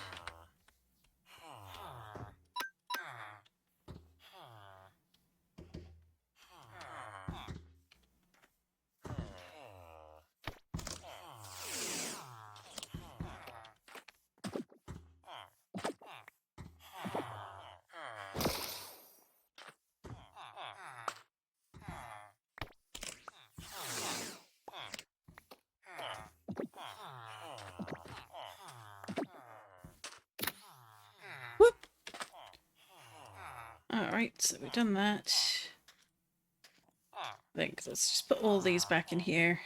Right, so we've done that. I think let's just put all these back in here.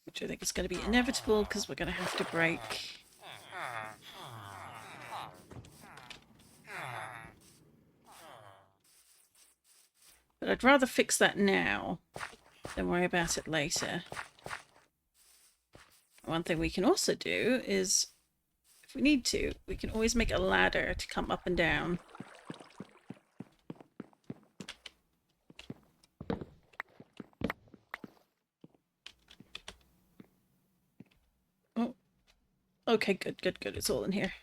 Which I think is going to be inevitable because we're going to have to break. But I'd rather fix that now than worry about it later. One thing we can also do is, if we need to, we can always make a ladder to come up and down. Oh, okay, good, good, good. It's all in here.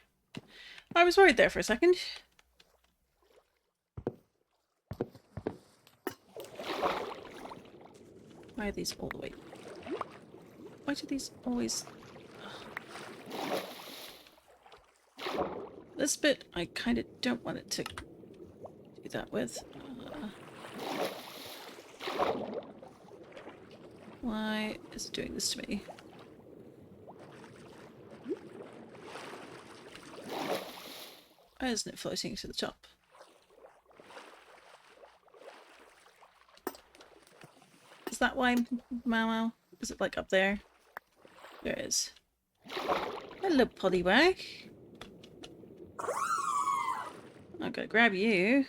I was worried there for a second. Why are these all the way? Why do these always... This bit, I kind of don't want it to do that with. Why is it doing this to me? Why isn't it floating to the top? Is that why, Mau? Is it like up there? There it is. Hello, Pollywag. I'm gonna grab you.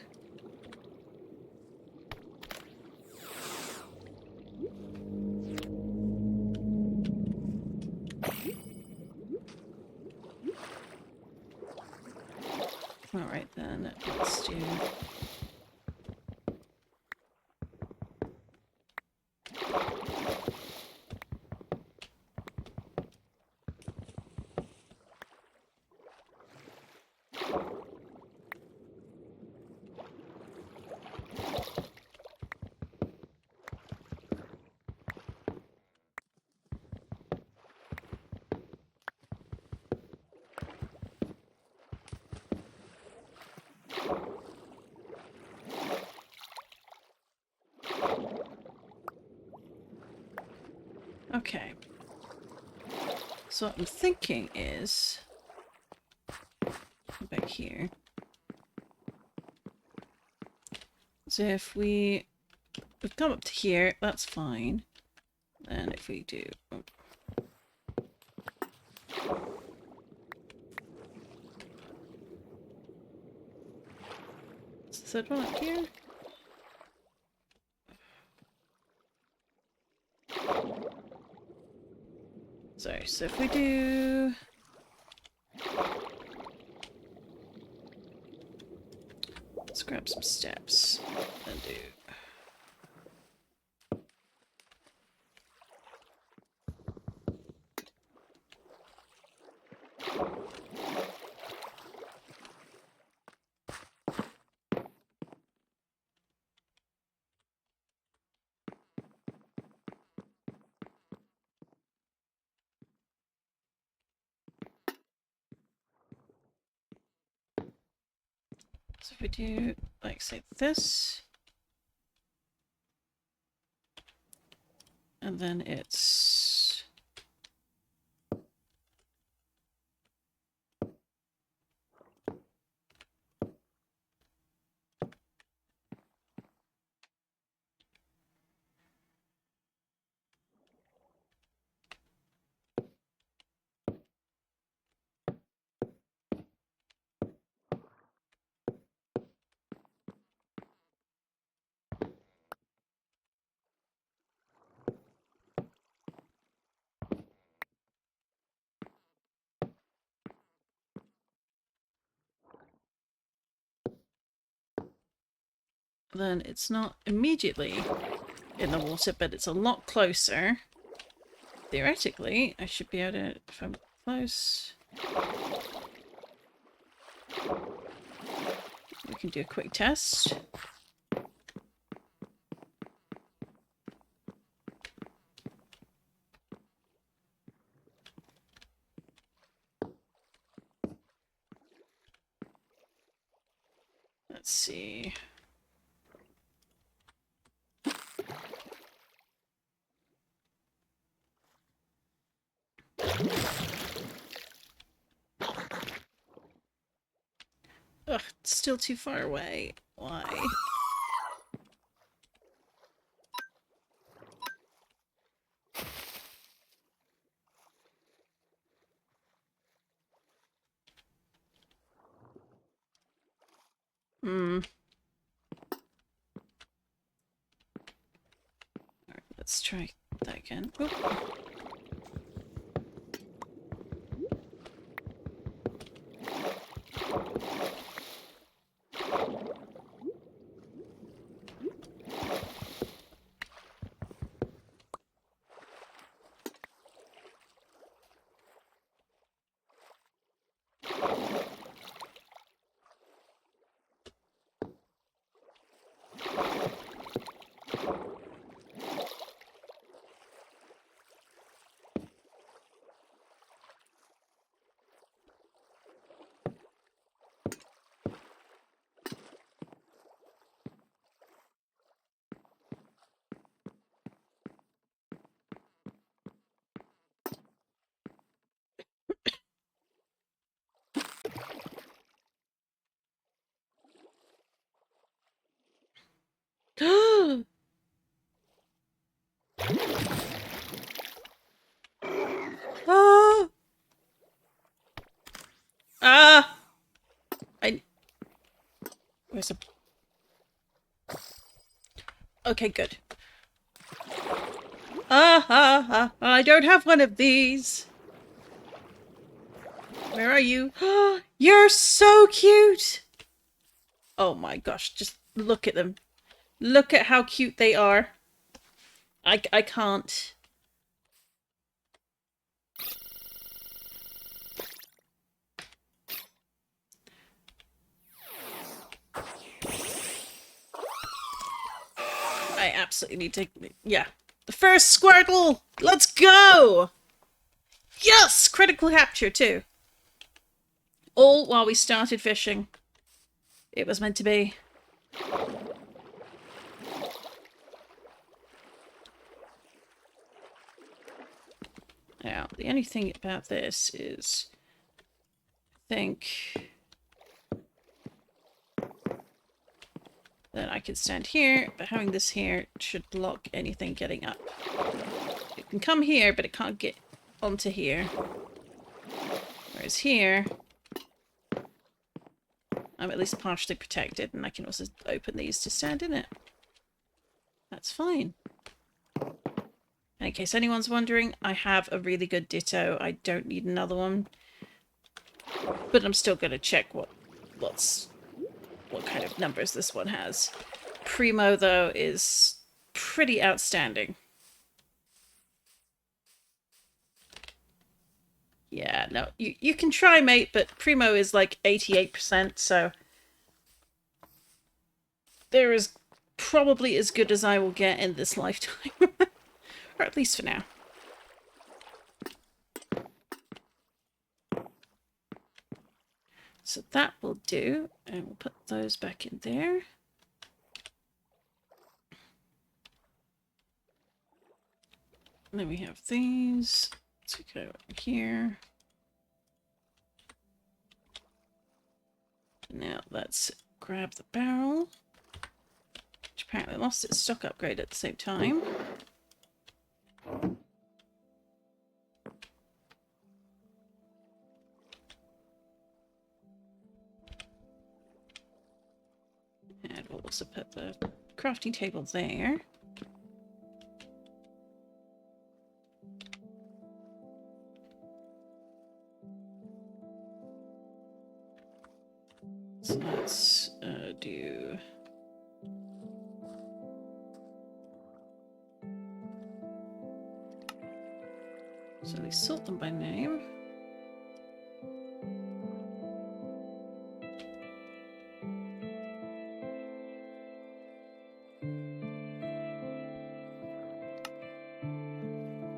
Alright then, let's do... Okay. So what I'm thinking is... back here. So if we've come up to here, that's fine. And if we do... Oh. Is the third one up here? Sorry, so if we do... Let's grab some steps and do... So if we do, like, say this, and then it's... then it's not immediately in the water, but it's a lot closer. Theoretically, I should be able to, if I'm close... We can do a quick test. Let's see. Ugh, it's still too far away. Why? Hmm. Alright, let's try that again. Oop. Ah! Ah! Where's a... Okay, good. I don't have one of these. Where are you? You're so cute! Oh my gosh, just look at them. Look at how cute they are. I can't. I absolutely need to... Yeah. The first Squirtle! Let's go! Yes! Critical capture, too. All while we started fishing. It was meant to be. Now, the only thing about this is... I think... Then I can stand here, but having this here should block anything getting up. It can come here, but it can't get onto here. Whereas here, I'm at least partially protected, and I can also open these to stand in it. That's fine. In case anyone's wondering, I have a really good Ditto. I don't need another one. But I'm still going to check what kind of numbers this one has. Primo, though, is pretty outstanding. Yeah, no, you can try, mate, but Primo is like 88%, so there is probably as good as I will get in this lifetime. Or at least for now. So that will do, and we'll put those back in there. And then we have these. Let's go over here. Now let's grab the barrel, which apparently lost its stock upgrade at the same time. And we'll also put the crafting table there. So let's do... So they sort them by name.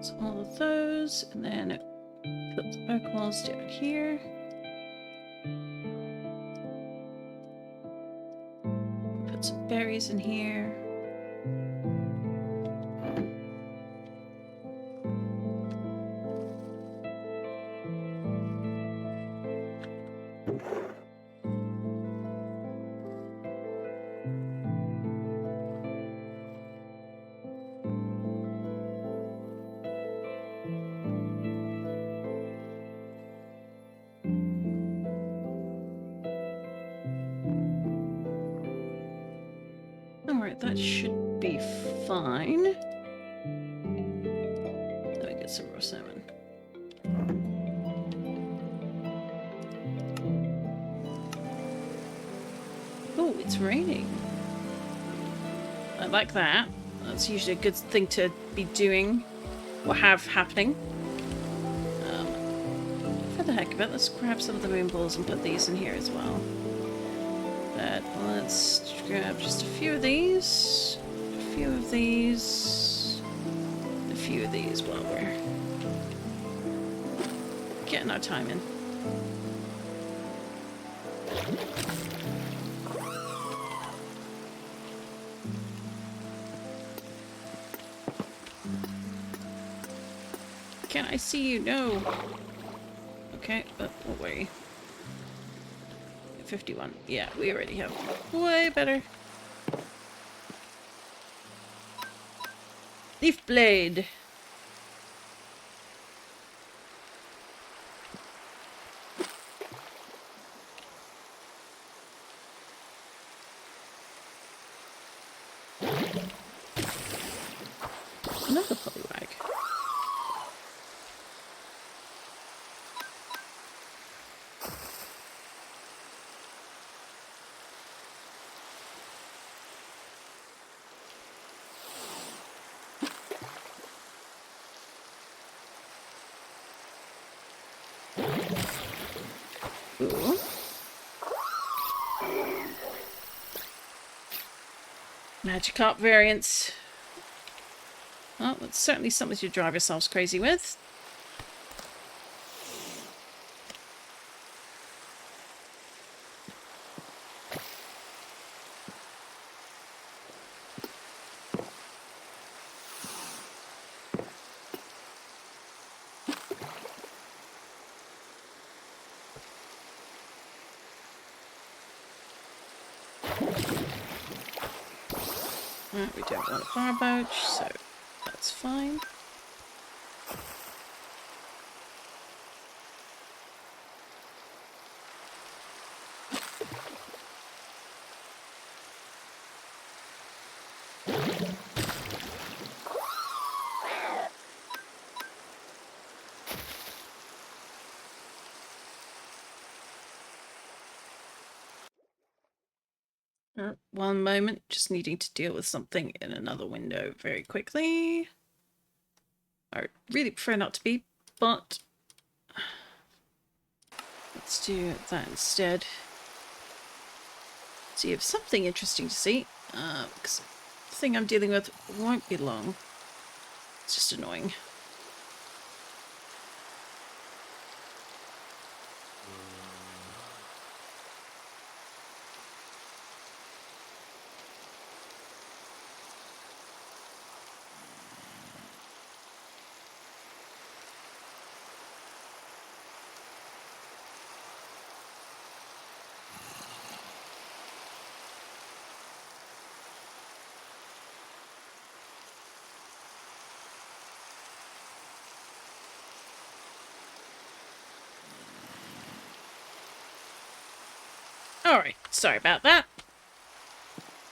So all of those, and then put the oak walls down here. Put some berries in here. Alright, that should be fine. Let me get some raw salmon. Oh, it's raining. I like that. That's usually a good thing to be doing or have happening. For the heck of it, let's grab some of the moon balls and put these in here as well. But let's grab just a few of these, a few of these, a few of these while we're getting our time in. Can I see you? No. Okay, but away. 51. Yeah, we already have way better. Leaf blade. Another polywag. Ooh. Magikarp variants. Well, that's certainly something to drive yourselves crazy with. Right, we don't want a fire pouch, so that's fine. One moment, just needing to deal with something in another window very quickly. I would really prefer not to be, but let's do that instead. So you have something interesting to see, because the thing I'm dealing with won't be long. It's just annoying. Alright, sorry about that.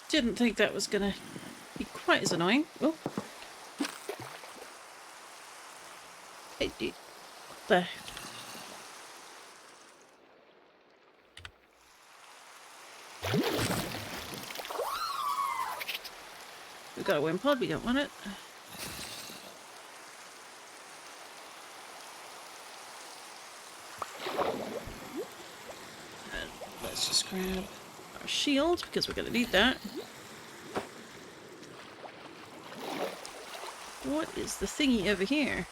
Didn't think that was gonna be quite as annoying. Oh. Hey, dude. What the... We've got a wind pod, we don't want it. And let's just grab our shield, because we're going to need that. What is the thingy over here?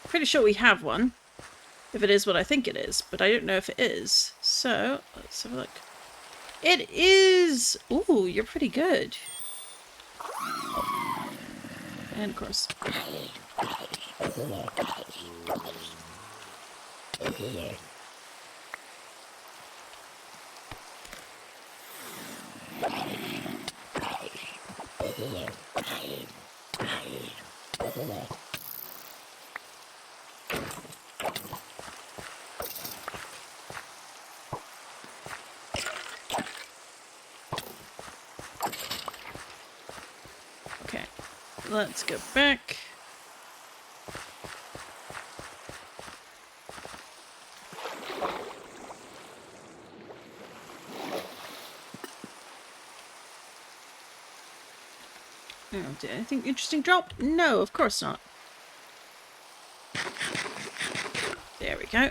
Pretty sure we have one. If it is what I think it is, but I don't know if it is. So, let's have a look. It is! Ooh, you're pretty good. And of course. let's go back. Oh, did anything interesting drop? No, of course not. There we go.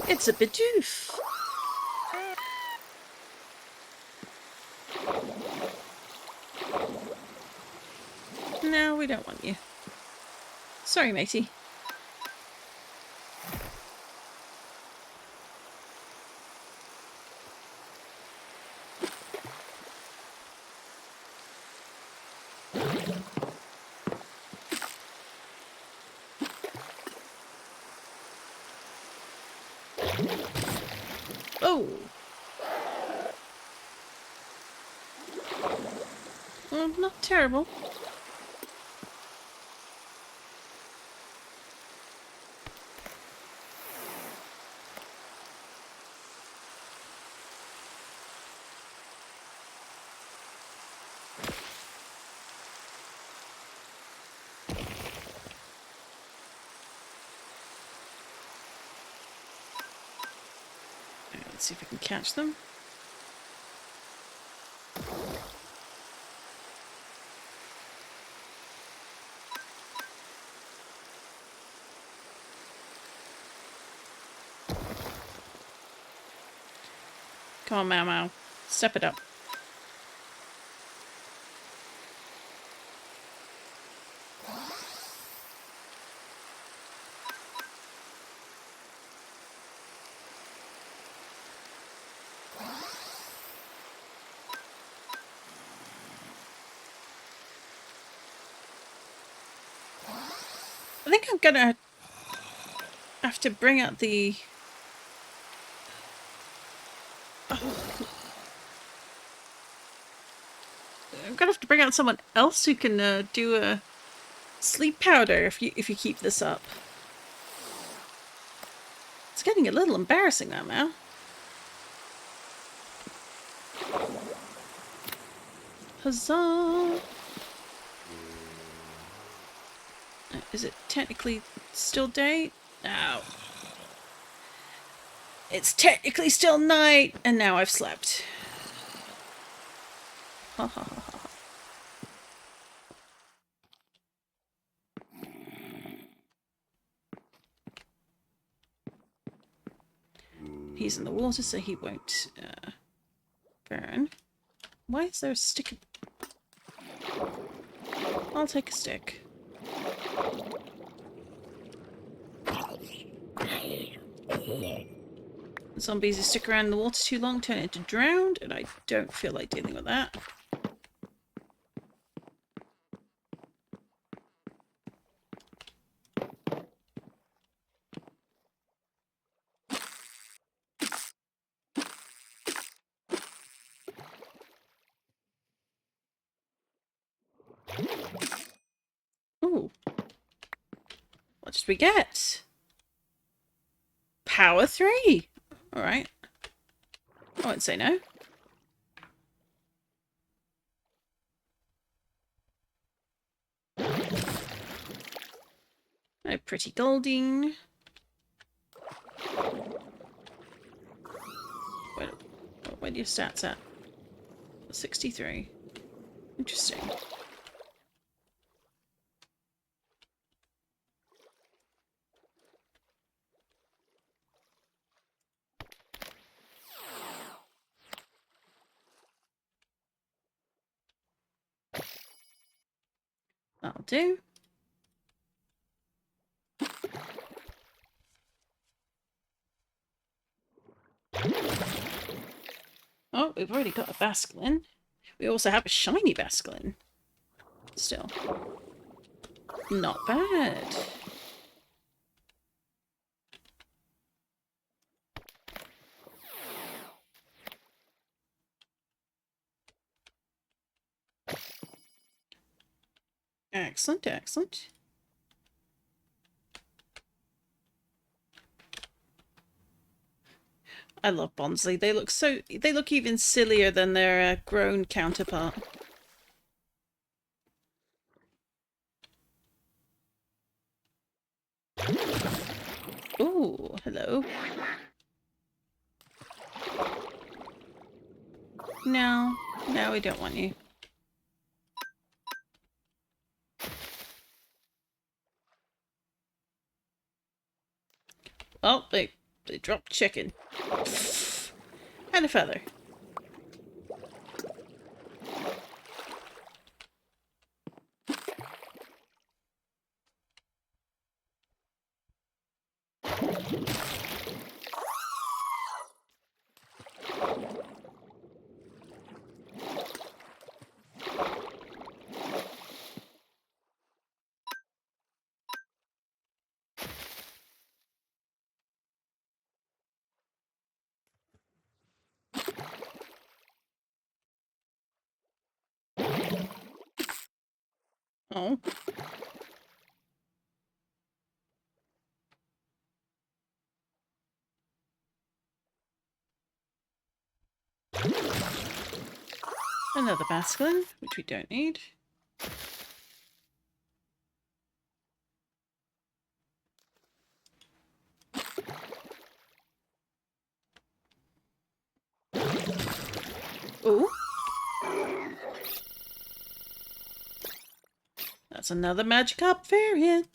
It's a Bidoof. No, we don't want you. Sorry, matey. Oh! Well, not terrible. Let's see if I can catch them. Come on, Mau Mau. Step it up. I think I'm gonna have to bring out the... I'm gonna have to bring out someone else who can do a sleep powder if you keep this up. It's getting a little embarrassing now, Mal. Huzzah! Is it technically still day? No. It's technically still night, and now I've slept. Ha ha ha ha. He's in the water, so he won't burn. Why is there a stick? I'll take a stick. Zombies who stick around in the water too long turn into drowned, and I don't feel like dealing with that. Ooh. What did we get? Power 3! Alright. I won't say no. Oh, pretty Goldine. Where are your stats at? 63. Interesting. That'll do. Oh, we've already got a Basculin. We also have a shiny Basculin. Still. Not bad. Excellent, excellent. I love Bonsly. They look even sillier than their grown counterpart. Ooh, hello. No, we don't want you. Oh, they dropped chicken. And a feather. Oh. Another basculin, which we don't need. Ooh. That's another Magikarp variant.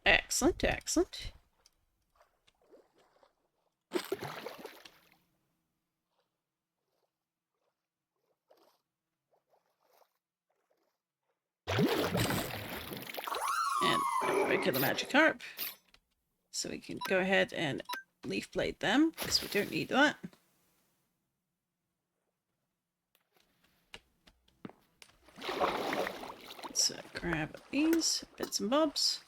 Excellent, excellent. And a regular Magikarp. So we can go ahead and Leaf Blade them, because we don't need that. Let's grab these bits and bobs.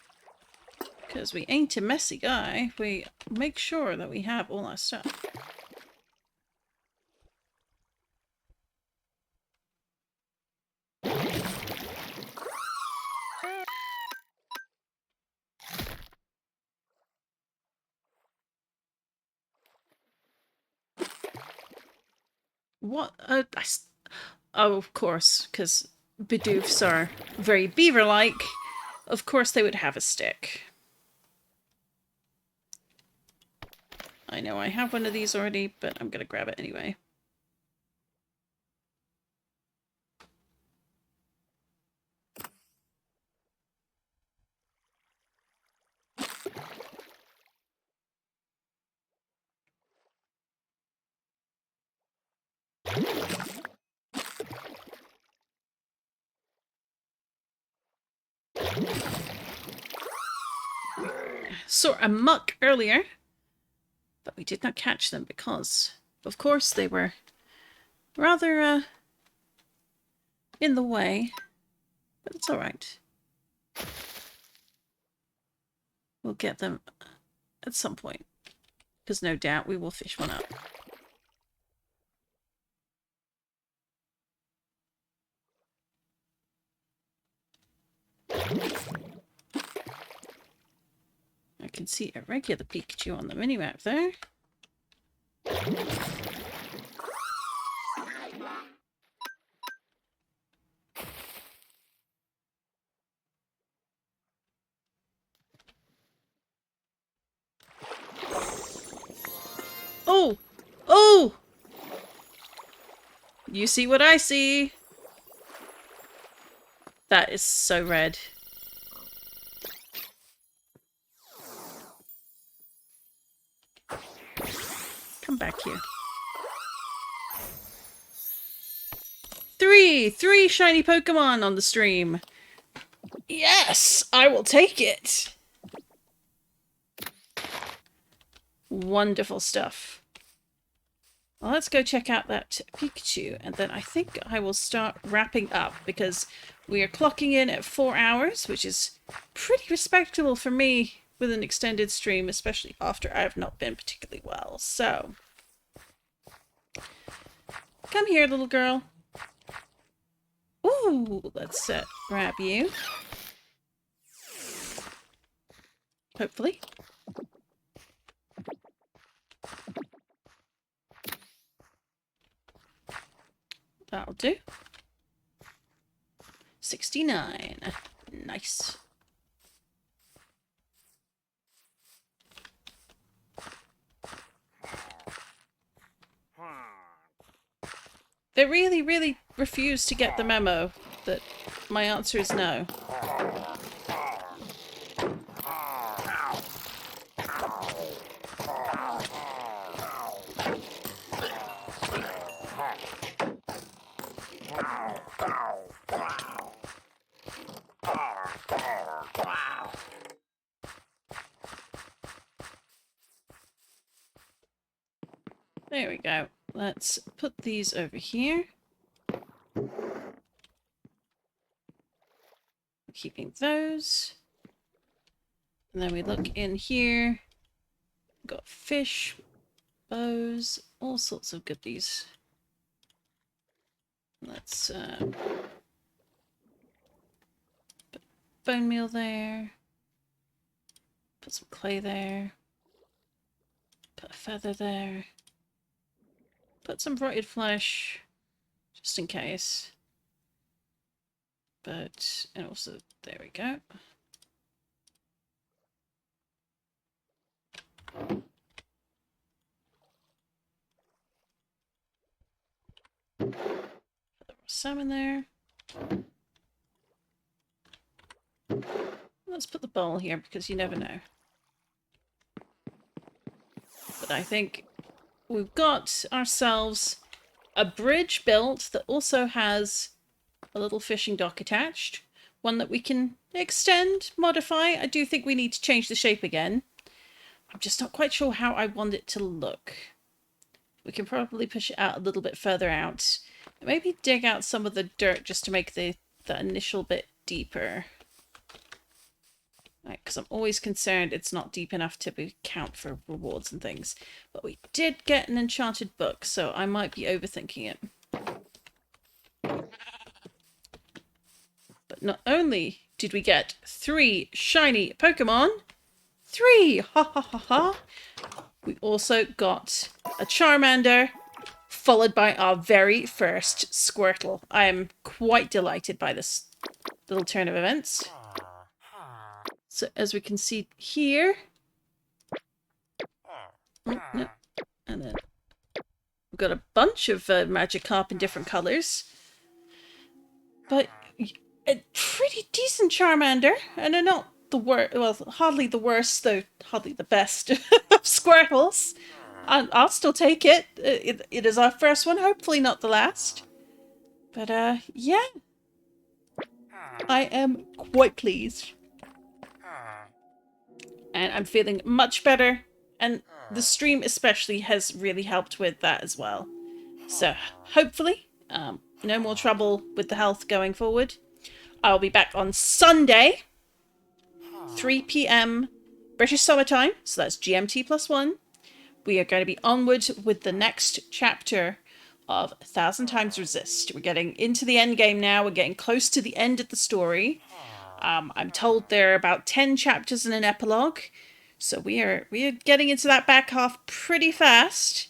Because we ain't a messy guy, we make sure that we have all our stuff. What? Oh, of course, because Bidoofs are very beaver-like. Of course they would have a stick. I know I have one of these already, but I'm going to grab it anyway. Saw a muck earlier, but we did not catch them because, of course, they were rather in the way. But it's all right. We'll get them at some point, because no doubt we will fish one up. I can see a regular Pikachu on the minimap there. Oh! Oh! You see what I see? That is so red. Come back here. Three shiny Pokemon on the stream. Yes, I will take it. Wonderful stuff. Well, let's go check out that Pikachu, and then I think I will start wrapping up, because we are clocking in at 4 hours, which is pretty respectable for me with an extended stream, especially after I have not been particularly well. So, come here, little girl. Ooh, let's grab you. Hopefully. That'll do. 69. Nice. They really, really refuse to get the memo that my answer is no. There we go. Let's put these over here. Keeping those. And then we look in here. Got fish, bows, all sorts of goodies. Let's put bone meal there. Put some clay there. Put a feather there. Put some rotted flesh, just in case. But, and also, there we go. Put the salmon there. Let's put the bowl here because you never know. But I think we've got ourselves a bridge built that also has a little fishing dock attached. One that we can extend, modify. I do think we need to change the shape again. I'm just not quite sure how I want it to look. We can probably push it out a little bit further out. Maybe dig out some of the dirt just to make the initial bit deeper. Right, because I'm always concerned it's not deep enough to count for rewards and things. But we did get an enchanted book, so I might be overthinking it. But not only did we get 3 shiny Pokemon, 3! Ha ha ha ha! We also got a Charmander, followed by our very first Squirtle. I am quite delighted by this little turn of events. So as we can see here, and then we've got a bunch of Magikarp in different colours, but a pretty decent Charmander, and they're not the worst, well, hardly the worst, though hardly the best of Squirtles. I'll still take it. It is our first one, hopefully not the last. But yeah, I am quite pleased. And I'm feeling much better, and the stream especially has really helped with that as well. So hopefully, no more trouble with the health going forward. I'll be back on Sunday, 3 PM British Summer Time, so that's GMT +1. We are going to be onward with the next chapter of 1000 Times Resist. We're getting into the end game now. We're getting close to the end of the story. I'm told there are about 10 chapters and an epilogue, so we are getting into that back half pretty fast.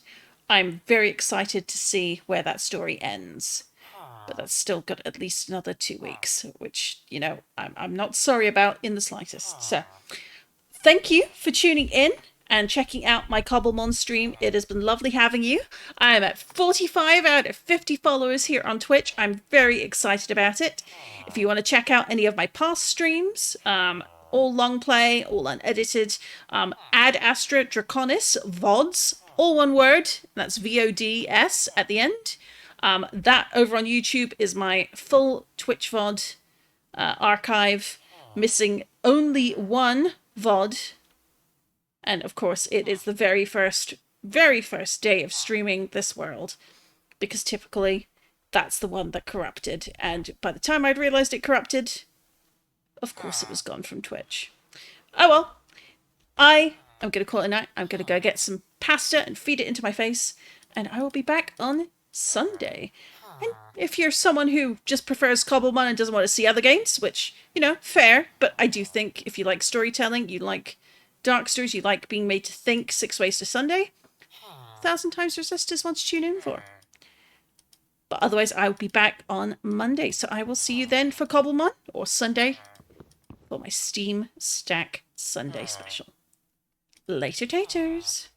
I'm very excited to see where that story ends, but that's still got at least another 2 weeks, which, you know, I'm not sorry about in the slightest. So thank you for tuning in and checking out my Cobblemon stream. It has been lovely having you. I am at 45 out of 50 followers here on Twitch. I'm very excited about it. If you want to check out any of my past streams, all long play, all unedited, AdAstraDraconis VODs, all one word, that's VODS at the end. That over on YouTube is my full Twitch VOD archive, missing only one VOD. And of course, it is the very first day of streaming this world, because typically that's the one that corrupted. And by the time I'd realized it corrupted, of course it was gone from Twitch. Oh well, I am going to call it a night. I'm going to go get some pasta and feed it into my face, and I will be back on Sunday. And if you're someone who just prefers Cobblemon and doesn't want to see other games, which, you know, fair, but I do think if you like storytelling, you like dark stories, you like being made to think, 6 Ways to Sunday, 1,000 Times Resist is one to tune in for. But otherwise, I will be back on Monday, so I will see you then for Cobblemon, or Sunday, for my Steam Stack Sunday special. Later taters!